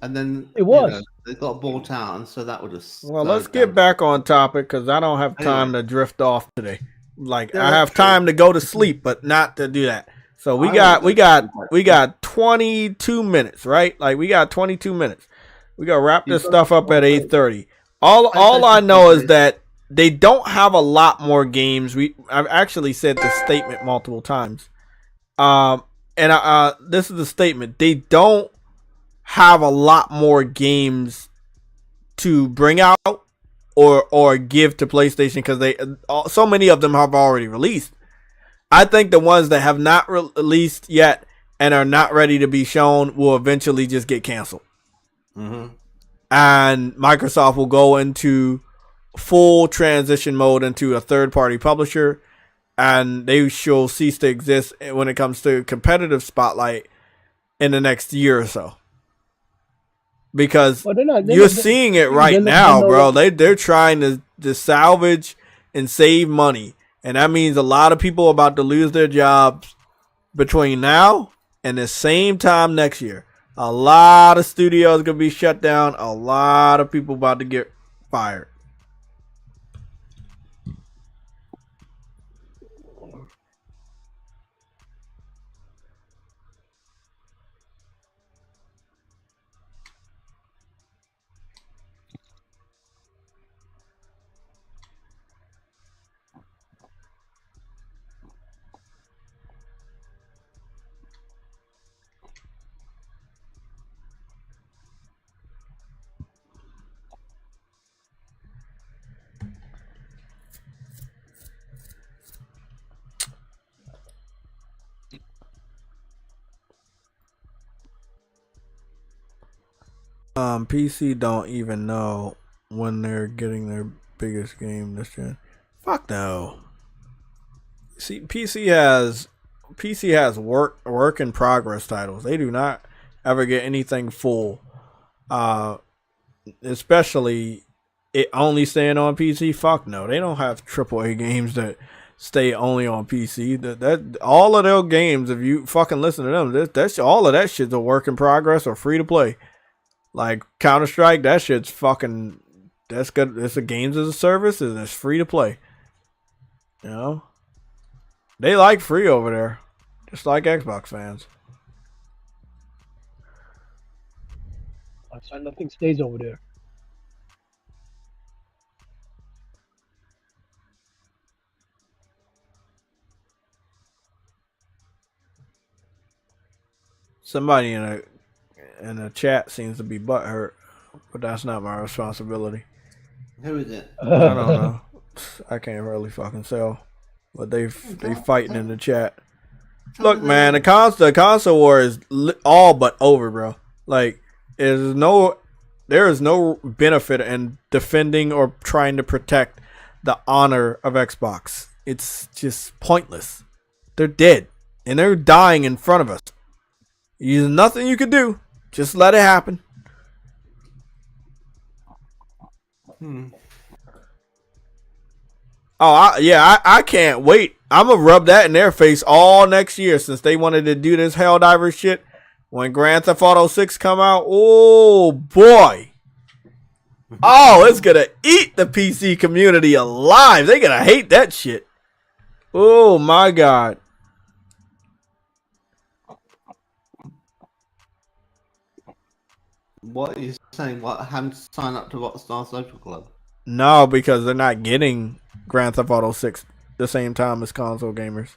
and then It was. they got bought out, and so that would have. Well, let's get back on topic because I don't have time to drift off today. Like I have time to go to sleep, but not to do that. So we got 22 minutes, right? Like we got 22 minutes. We gotta wrap this stuff up at 8:30. All I know is that they don't have a lot more games. I've actually said this statement multiple times. This is the statement. They don't have a lot more games to bring out or give to PlayStation because so many of them have already released. I think the ones that have not released yet and are not ready to be shown will eventually just get canceled. Mm-hmm. And Microsoft will go into full transition mode into a third-party publisher, and they shall cease to exist when it comes to competitive spotlight in the next year or so. Because you're seeing it right now, bro. They're trying to salvage and save money. And that means a lot of people are about to lose their jobs between now and the same time next year. A lot of studios going to be shut down. A lot of people about to get fired. PC don't even know when they're getting their biggest game this gen. Fuck no. See, PC has work in progress titles. They do not ever get anything full. Especially it only staying on PC. Fuck no. They don't have AAA games that stay only on PC. That all of their games, if you fucking listen to them, that's all of that shit's a work in progress or free to play. Like Counter-Strike, that shit's fucking, that's good. It's a games as a service and it's free to play. You know? They like free over there. Just like Xbox fans. Nothing stays over there. Somebody in the chat seems to be butthurt, but that's not my responsibility. Who is it? I don't know. I can't really fucking tell, but they fighting in the chat. Look, man, the console war is all but over, bro. Like, there is no benefit in defending or trying to protect the honor of Xbox. It's just pointless. They're dead, and they're dying in front of us. There's nothing you can do. Just let it happen. Oh, I can't wait. I'm going to rub that in their face all next year since they wanted to do this Helldivers shit. When Grand Theft Auto 6 come out, oh, boy. Oh, it's going to eat the PC community alive. They're going to hate that shit. Oh, my God. What are you saying? What, haven't signed up to Rockstar Social Club? No, because they're not getting Grand Theft Auto 6 the same time as console gamers.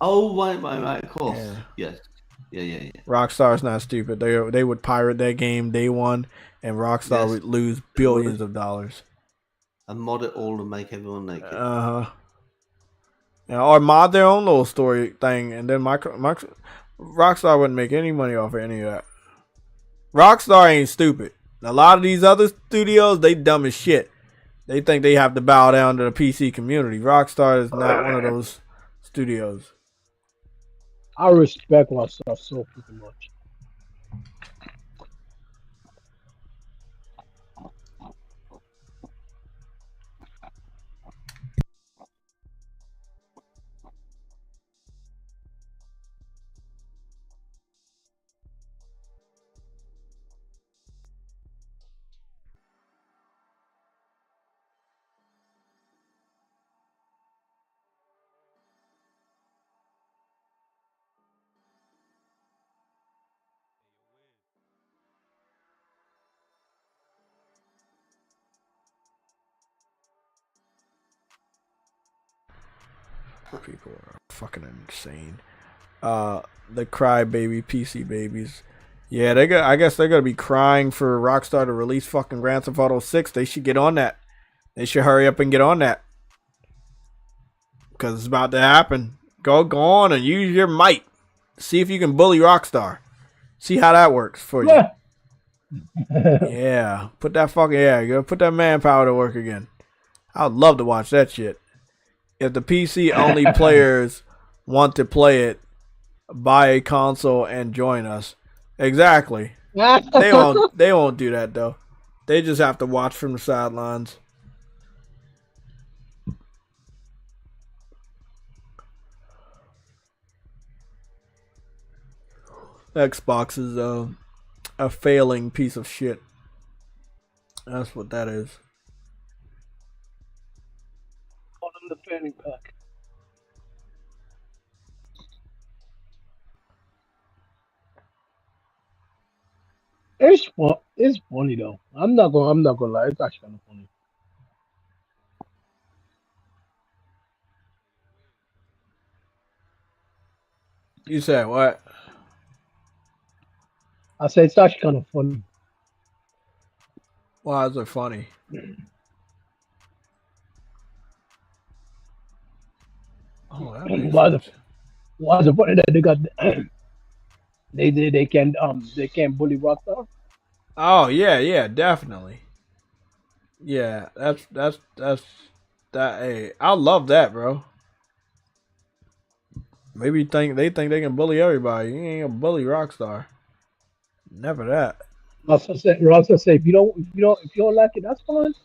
Oh, right, of course. Yeah. Yes. Yeah. Rockstar's not stupid. They would pirate that game day one, and Rockstar would lose billions of dollars. And mod it all and make everyone naked. Or mod their own little story thing, and then Rockstar wouldn't make any money off of any of that. Rockstar ain't stupid. A lot of these other studios, they dumb as shit. They think they have to bow down to the PC community. Rockstar is not one of those studios. I respect Rockstar so freaking much. People are fucking insane. The crybaby PC babies. Yeah, I guess they're gonna be crying for Rockstar to release fucking Grand Theft Auto 6. They should get on that. They should hurry up and get on that. Because it's about to happen. Go on and use your might. See if you can bully Rockstar. See how that works for you. Yeah. Put that manpower to work again. I would love to watch that shit. If the PC only players want to play it, buy a console and join us. Exactly. They won't do that though. They just have to watch from the sidelines. Xbox is a failing piece of shit. That's what that is. Call them the fanning pack. It's funny though. I'm not gonna lie. It's actually kind of funny. You said what? I said it's actually kind of funny. Why is it funny? Oh, that makes sense. Why is it funny that they got they can't bully Rockstar? Oh yeah, definitely. Yeah, that's that. Hey, I love that, bro. Maybe they think they can bully everybody. You ain't gonna bully Rockstar. Never that. Rockstar said if you don't like it, that's fine.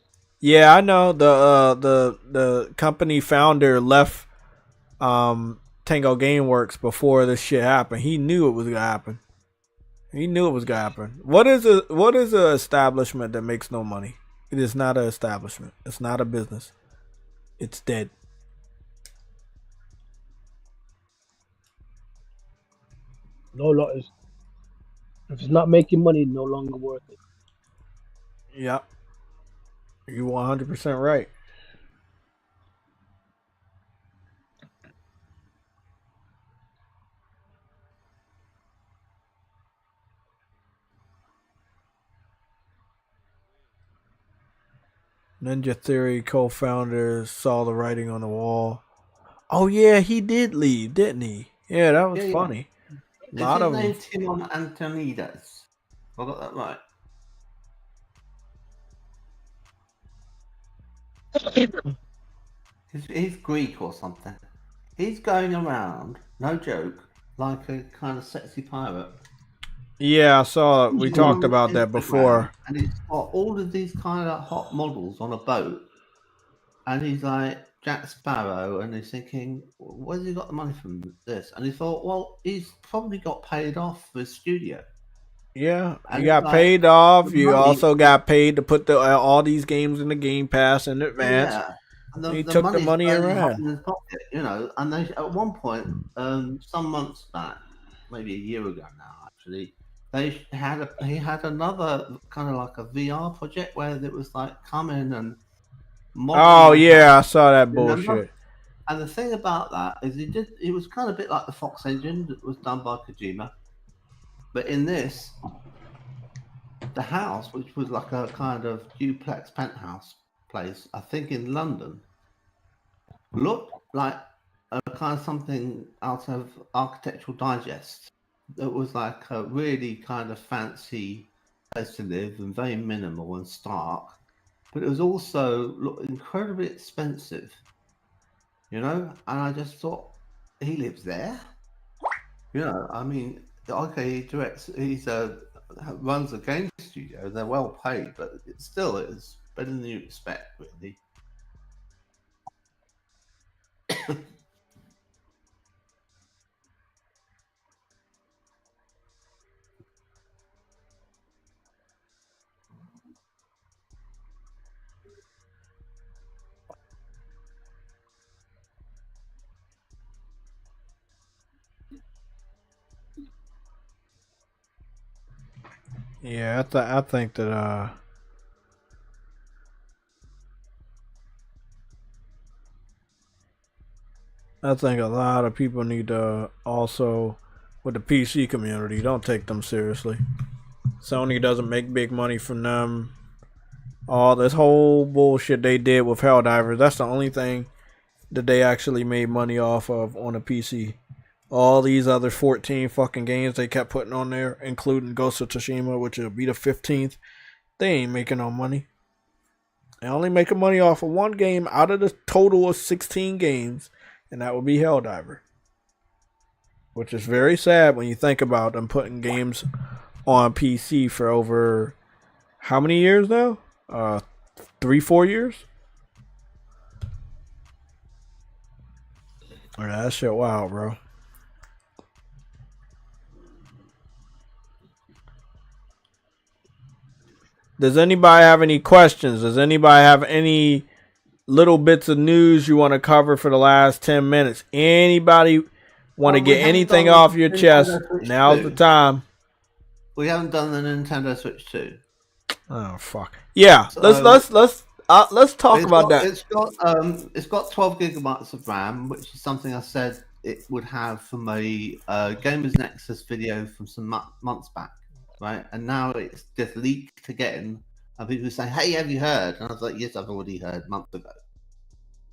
Yeah, I know the company founder left Tango Gameworks before this shit happened. He knew it was gonna happen. What is a establishment that makes no money? It is not an establishment. It's not a business. It's dead. No, if it's not making money, it's no longer worth it. Yep. You 100% right. Ninja Theory co-founder saw the writing on the wall. Oh yeah, he did leave, didn't he? Yeah, that was funny. Is his name Timon Antonides? I got that right. He's Greek or something. He's going around, no joke, like a kind of sexy pirate. Yeah, I saw. We talked about that before. And he's got all of these kind of hot models on a boat, and he's like Jack Sparrow, and he's thinking, where's he got the money from this? And he thought, well, he's probably got paid off for his studio. Yeah, you got paid off. You also got paid to put all these games in the Game Pass in advance. Yeah. And he took the money and ran. In his pocket, you know, and they at one point, some months back, maybe a year ago now, actually, he had another kind of like a VR project where it was like come in and. Oh yeah, I saw that bullshit. And the thing about that is it was kind of a bit like the Fox engine that was done by Kojima. But in this, the house, which was like a kind of duplex penthouse place, I think in London, looked like a kind of something out of Architectural Digest. It was like a really kind of fancy place to live and very minimal and stark. But it was also incredibly expensive, you know? And I just thought, he lives there? You know, I mean, okay, he runs a game studio, they're well paid, but it still is better than you expect, really. Yeah, I think that I think a lot of people need to also, with the PC community, don't take them seriously. Sony doesn't make big money from them. All this whole bullshit they did with Helldivers, that's the only thing that they actually made money off of on a PC. All these other 14 fucking games they kept putting on there, including Ghost of Tsushima, which will be the 15th, they ain't making no money. They only making money off of one game out of the total of 16 games, and that would be Helldiver. Which is very sad when you think about them putting games on PC for over how many years now? 3-4 years? Yeah, that shit wild, bro. Does anybody have any questions? Does anybody have any little bits of news you want to cover for the last 10 minutes? Anybody want to get anything off your chest? Now's the time. We haven't done the Nintendo Switch 2. Oh fuck. Yeah, so, let's talk about that. It's got 12 gigabytes of RAM, which is something I said it would have from a Gamers Nexus video from some months back, right? And now it's just leaked again, and people say, "Hey, have you heard?" And I was like, "Yes, I've already heard months ago."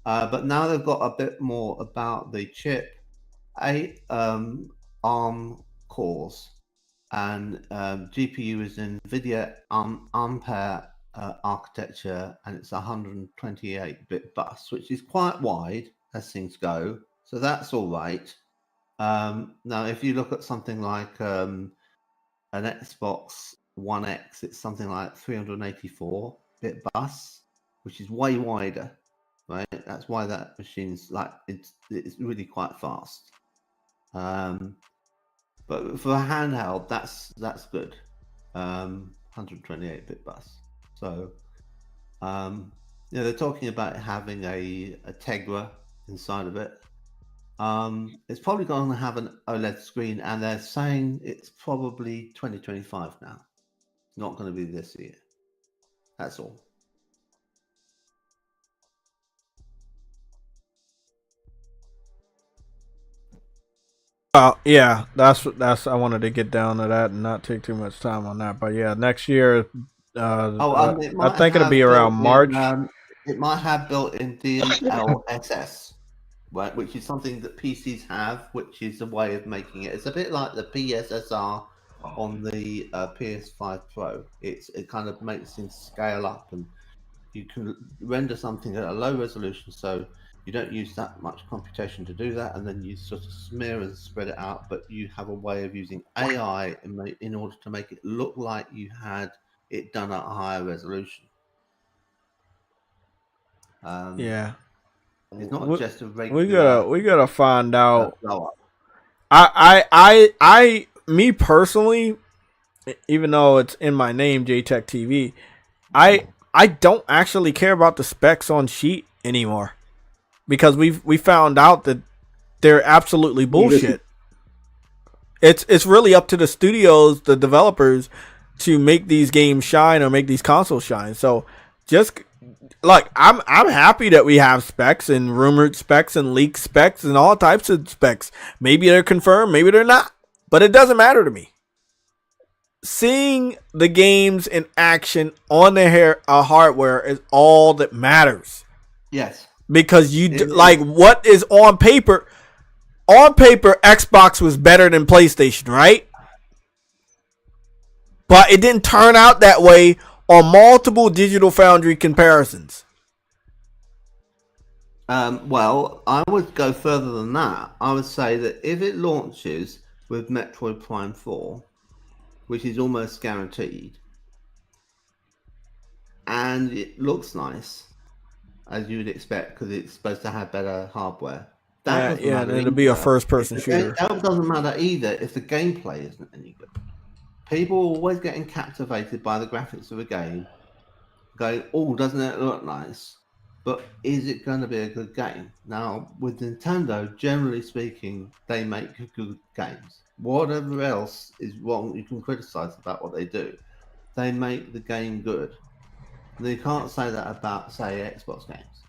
But now they've got a bit more about the chip, 8 ARM cores. And GPU is NVIDIA Ampere architecture, and it's 128-bit bus, which is quite wide as things go. So that's all right. Now, if you look at something like an Xbox One X, it's something like 384-bit bus, which is way wider, right? That's why that machine's like it's really quite fast. But for a handheld, that's good. 128-bit bus. So, they're talking about having a Tegra inside of it. It's probably going to have an OLED screen, and they're saying it's probably 2025 now. It's not going to be this year. That's all. Yeah, that's I wanted to get down to that and not take too much time on that. But yeah, next year, I think it'll be around March. It might have built-in DLSS, right, which is something that PCs have, which is a way of making it. It's a bit like the PSSR on the PS5 Pro. It kind of makes things scale up, and you can render something at a low resolution, so you don't use that much computation to do that, and then you sort of smear and spread it out, but you have a way of using AI in order to make it look like you had it done at a higher resolution. Yeah. It's not just a regular... We gotta find out. I me personally, even though it's in my name, JTechTV, I don't actually care about the specs on sheet anymore. Because we found out that they're absolutely bullshit. It's really up to the studios, the developers, to make these games shine or make these consoles shine. So just like I'm happy that we have specs and rumored specs and leaked specs and all types of specs. Maybe they're confirmed, maybe they're not, but it doesn't matter to me. Seeing the games in action on the hardware is all that matters. Yes. Because like what is on paper? On paper, Xbox was better than PlayStation, right? But it didn't turn out that way on multiple Digital Foundry comparisons. Well, I would go further than that. I would say that if it launches with Metroid Prime 4, which is almost guaranteed, and it looks nice, as you would expect, because it's supposed to have better hardware. It'll be a first-person shooter. That doesn't matter either if the gameplay isn't any good. People are always getting captivated by the graphics of a game, going, "Oh, doesn't it look nice?" But is it going to be a good game? Now, with Nintendo, generally speaking, they make good games. Whatever else is wrong, you can criticize about what they do. They make the game good. You can't say that about, say, Xbox games.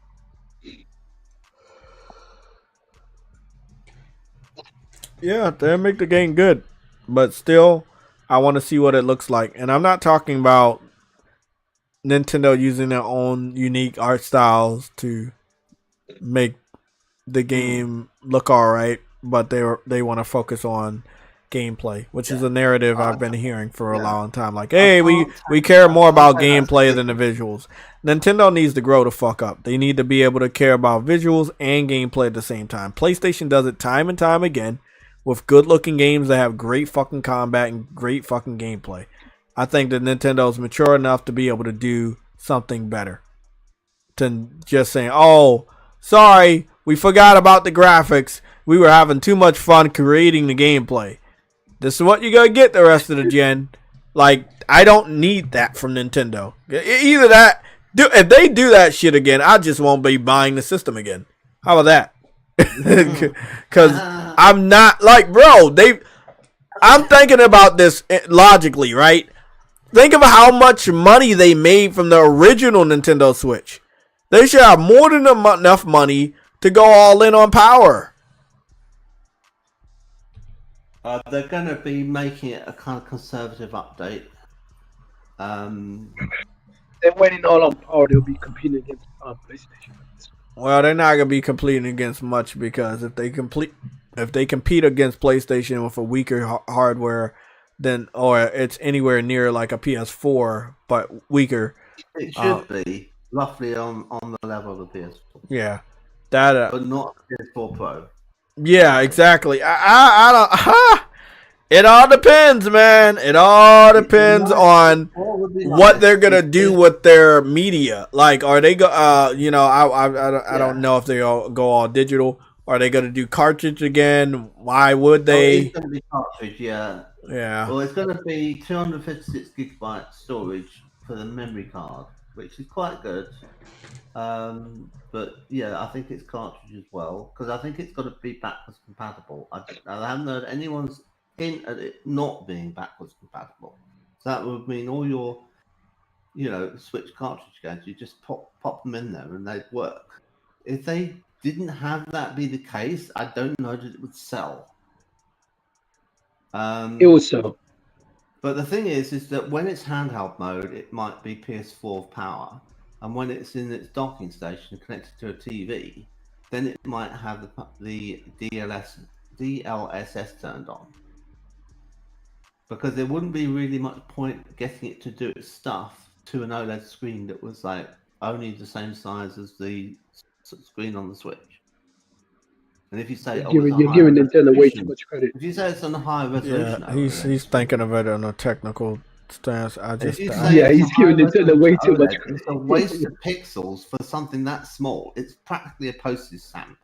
Yeah, they make the game good, but still, I want to see what it looks like. And I'm not talking about Nintendo using their own unique art styles to make the game look all right, but they want to focus on gameplay, which is a narrative I've been hearing for a long time. Like, hey, we care more about gameplay than the visuals. Nintendo needs to grow the fuck up. They need to be able to care about visuals and gameplay at the same time. PlayStation does it time and time again with good looking games that have great fucking combat and great fucking gameplay. I think that Nintendo's mature enough to be able to do something better than just saying, oh, sorry, we forgot about the graphics. We were having too much fun creating the gameplay. This is what you're going to get the rest of the gen. Like, I don't need that from Nintendo. Either that, if they do that shit again, I just won't be buying the system again. How about that? Because I'm not, like, bro, I'm thinking about this logically, right? Think of how much money they made from the original Nintendo Switch. They should have more than enough money to go all in on power. They're going to be making it a kind of conservative update. They went in all on power. They'll be competing against PlayStation. Well, they're not gonna be competing against much because if they compete against PlayStation with a weaker hardware, then or it's anywhere near like a PS4 but weaker. It should be roughly on the level of the PS4. Yeah, that. But not PS4 Pro. Yeah, exactly. I don't. It all depends, man. It all depends on what they're gonna do with their media. Like, are they I don't know if they all go all digital. Are they gonna do cartridge again? Why would they? It's gonna be cartridge, yeah. Yeah. Well, it's gonna be 256 gigabyte storage for the memory card, which is quite good. But yeah, I think it's cartridge as well because I think it's got to be backwards compatible. I haven't heard anyone's hint at it not being backwards compatible. So that would mean all your, Switch cartridge games, you just pop them in there and they'd work. If they didn't have that be the case, I don't know that it would sell. It would sell. But the thing is that when it's handheld mode, it might be PS4 power. And when it's in its docking station connected to a TV, then it might have the DLSS turned on. Because there wouldn't be really much point getting it to do its stuff to an OLED screen that was like only the same size as the screen on the Switch. And if you say you're giving Nintendo way too much credit. If you say it's on a higher resolution, he's thinking of it on a technical stance. He's giving Nintendo way too much credit. It's a waste of pixels for something that small. It's practically a postage stamp.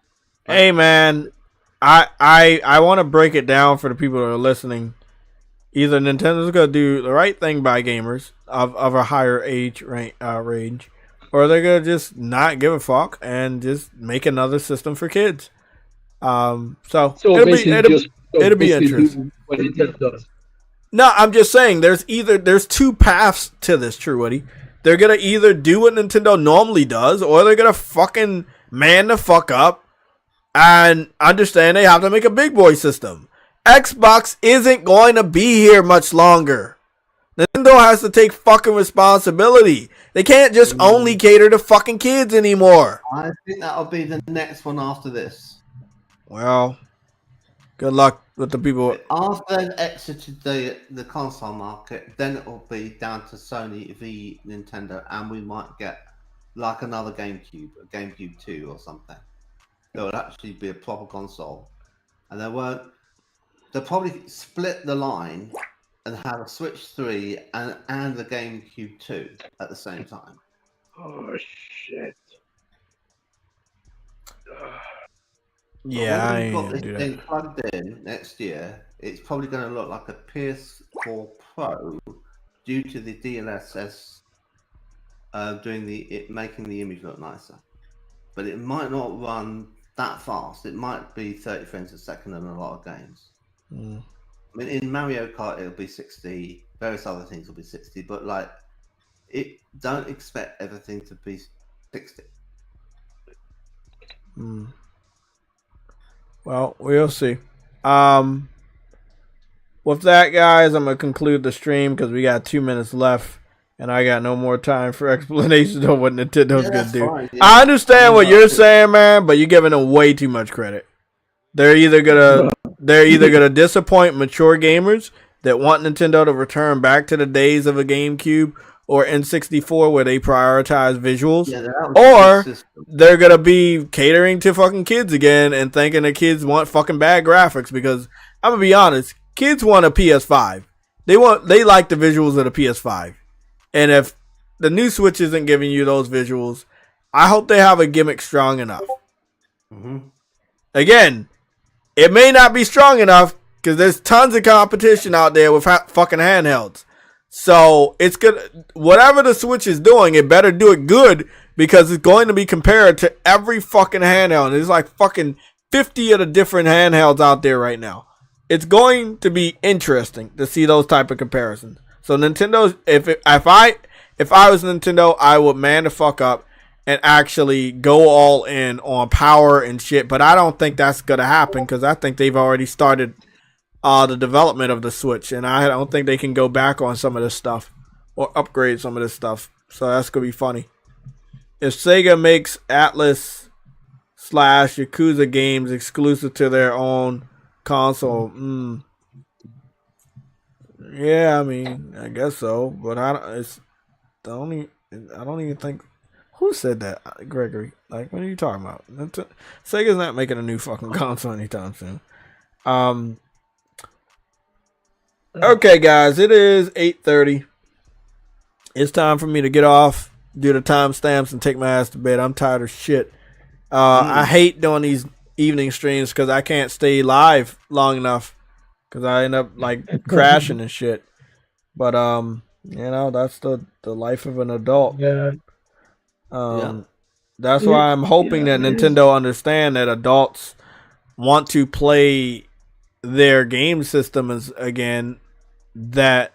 Hey man, I want to break it down for the people that are listening. Either Nintendo's gonna do the right thing by gamers of a higher age range, or they're gonna just not give a fuck and just make another system for kids. So it'll be interesting. What Nintendo does. No, I'm just saying there's two paths to this, True Woody. They're gonna either do what Nintendo normally does, or they're gonna fucking man the fuck up and understand they have to make a big boy system. Xbox isn't going to be here much longer. Nintendo has to take fucking responsibility. They can't just only cater to fucking kids anymore. I think that'll be the next one after this. Well, good luck with the people. After they've exited the console market, then it will be down to Sony v Nintendo, and we might get like another GameCube, a GameCube 2 or something. It will actually be a proper console, and they'll probably split the line and have a Switch 3 and the GameCube 2 at the same time. Oh shit. Yeah, I ain't ain't got do this that. thing plugged in next year. It's probably going to look like a PS4 Pro due to the DLSS making the image look nicer. But it might not run that fast. It might be 30 frames a second in a lot of games. I mean, in Mario Kart it'll be 60. Various other things will be 60. But don't expect everything to be 60. Well, we'll see. With that, guys, I'm gonna conclude the stream because we got 2 minutes left, and I got no more time for explanations on what Nintendo's gonna do. Fine, yeah. I understand what you're saying, man, but you're giving them way too much credit. They're either gonna disappoint mature gamers that want Nintendo to return back to the days of a GameCube or N64 where they prioritize visuals, or they're gonna be catering to fucking kids again and thinking the kids want fucking bad graphics. Because I'm gonna be honest, kids want a PS5. They like the visuals of the PS5, and if the new Switch isn't giving you those visuals, I hope they have a gimmick strong enough. Again, it may not be strong enough because there's tons of competition out there with fucking handhelds. So it's good. Whatever the Switch is doing, it better do it good because it's going to be compared to every fucking handheld. There's like fucking 50 of the different handhelds out there right now. It's going to be interesting to see those type of comparisons. So Nintendo's, if I was Nintendo, I would man the fuck up and actually go all in on power and shit. But I don't think that's gonna happen because I think they've already started the development of the Switch, and I don't think they can go back on some of this stuff or upgrade some of this stuff. So that's gonna be funny. If Sega makes Atlas / Yakuza games exclusive to their own console, yeah, I mean, I guess so. But I don't even think. Who said that, Gregory? Like, what are you talking about? Sega's not making a new fucking console anytime soon. Okay, guys, it is 8:30. It's time for me to get off, do the timestamps, and take my ass to bed. I'm tired of shit. I hate doing these evening streams because I can't stay live long enough because I end up like crashing and shit. But that's the life of an adult. Yeah. That's why I'm hoping that Nintendo understand that adults want to play their game systems again, that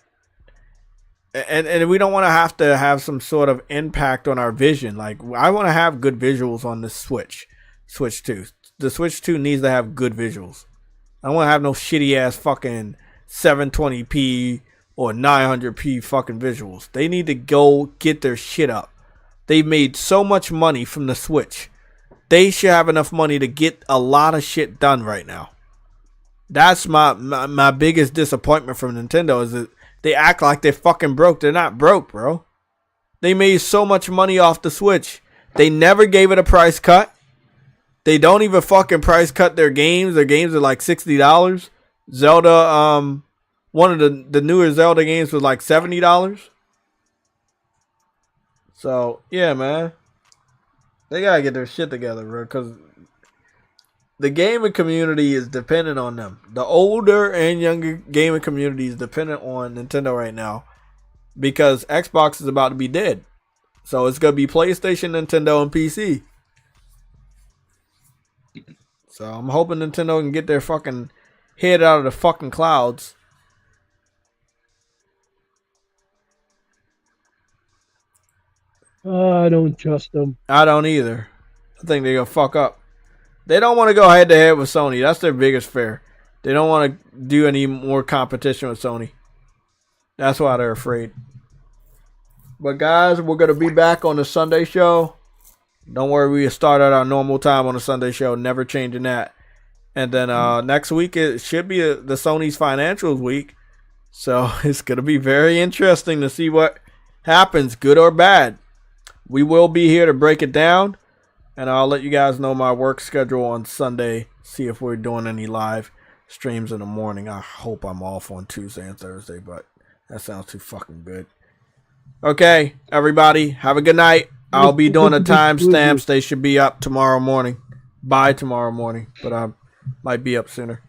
and we don't want to have some sort of impact on our vision. Like, I want to have good visuals on the Switch 2. The Switch 2 needs to have good visuals. I don't want to have no shitty ass fucking 720p or 900p fucking visuals. They need to go get their shit up. They've made so much money from the Switch. They should have enough money to get a lot of shit done right now. That's my biggest disappointment from Nintendo, is that they act like they're fucking broke. They're not broke, bro. They made so much money off the Switch. They never gave it a price cut. They don't even fucking price cut their games. Their games are like $60. Zelda, one of the newer Zelda games was like $70. So, yeah, man. They gotta get their shit together, bro, because the gaming community is dependent on them. The older and younger gaming community is dependent on Nintendo right now because Xbox is about to be dead. So it's going to be PlayStation, Nintendo, and PC. So I'm hoping Nintendo can get their fucking head out of the fucking clouds. I don't trust them. I don't either. I think they're going to fuck up. They don't want to go head to head with Sony. That's their biggest fear. They don't want to do any more competition with Sony. That's why they're afraid. But guys, we're going to be back on the Sunday show. Don't worry, we start at our normal time on the Sunday show. Never changing that. And then next week, it should be the Sony's financials week. So it's going to be very interesting to see what happens, good or bad. We will be here to break it down. And I'll let you guys know my work schedule on Sunday. See if we're doing any live streams in the morning. I hope I'm off on Tuesday and Thursday, but that sounds too fucking good. Okay, everybody, have a good night. I'll be doing the timestamps. They should be up tomorrow morning. By tomorrow morning, but I might be up sooner.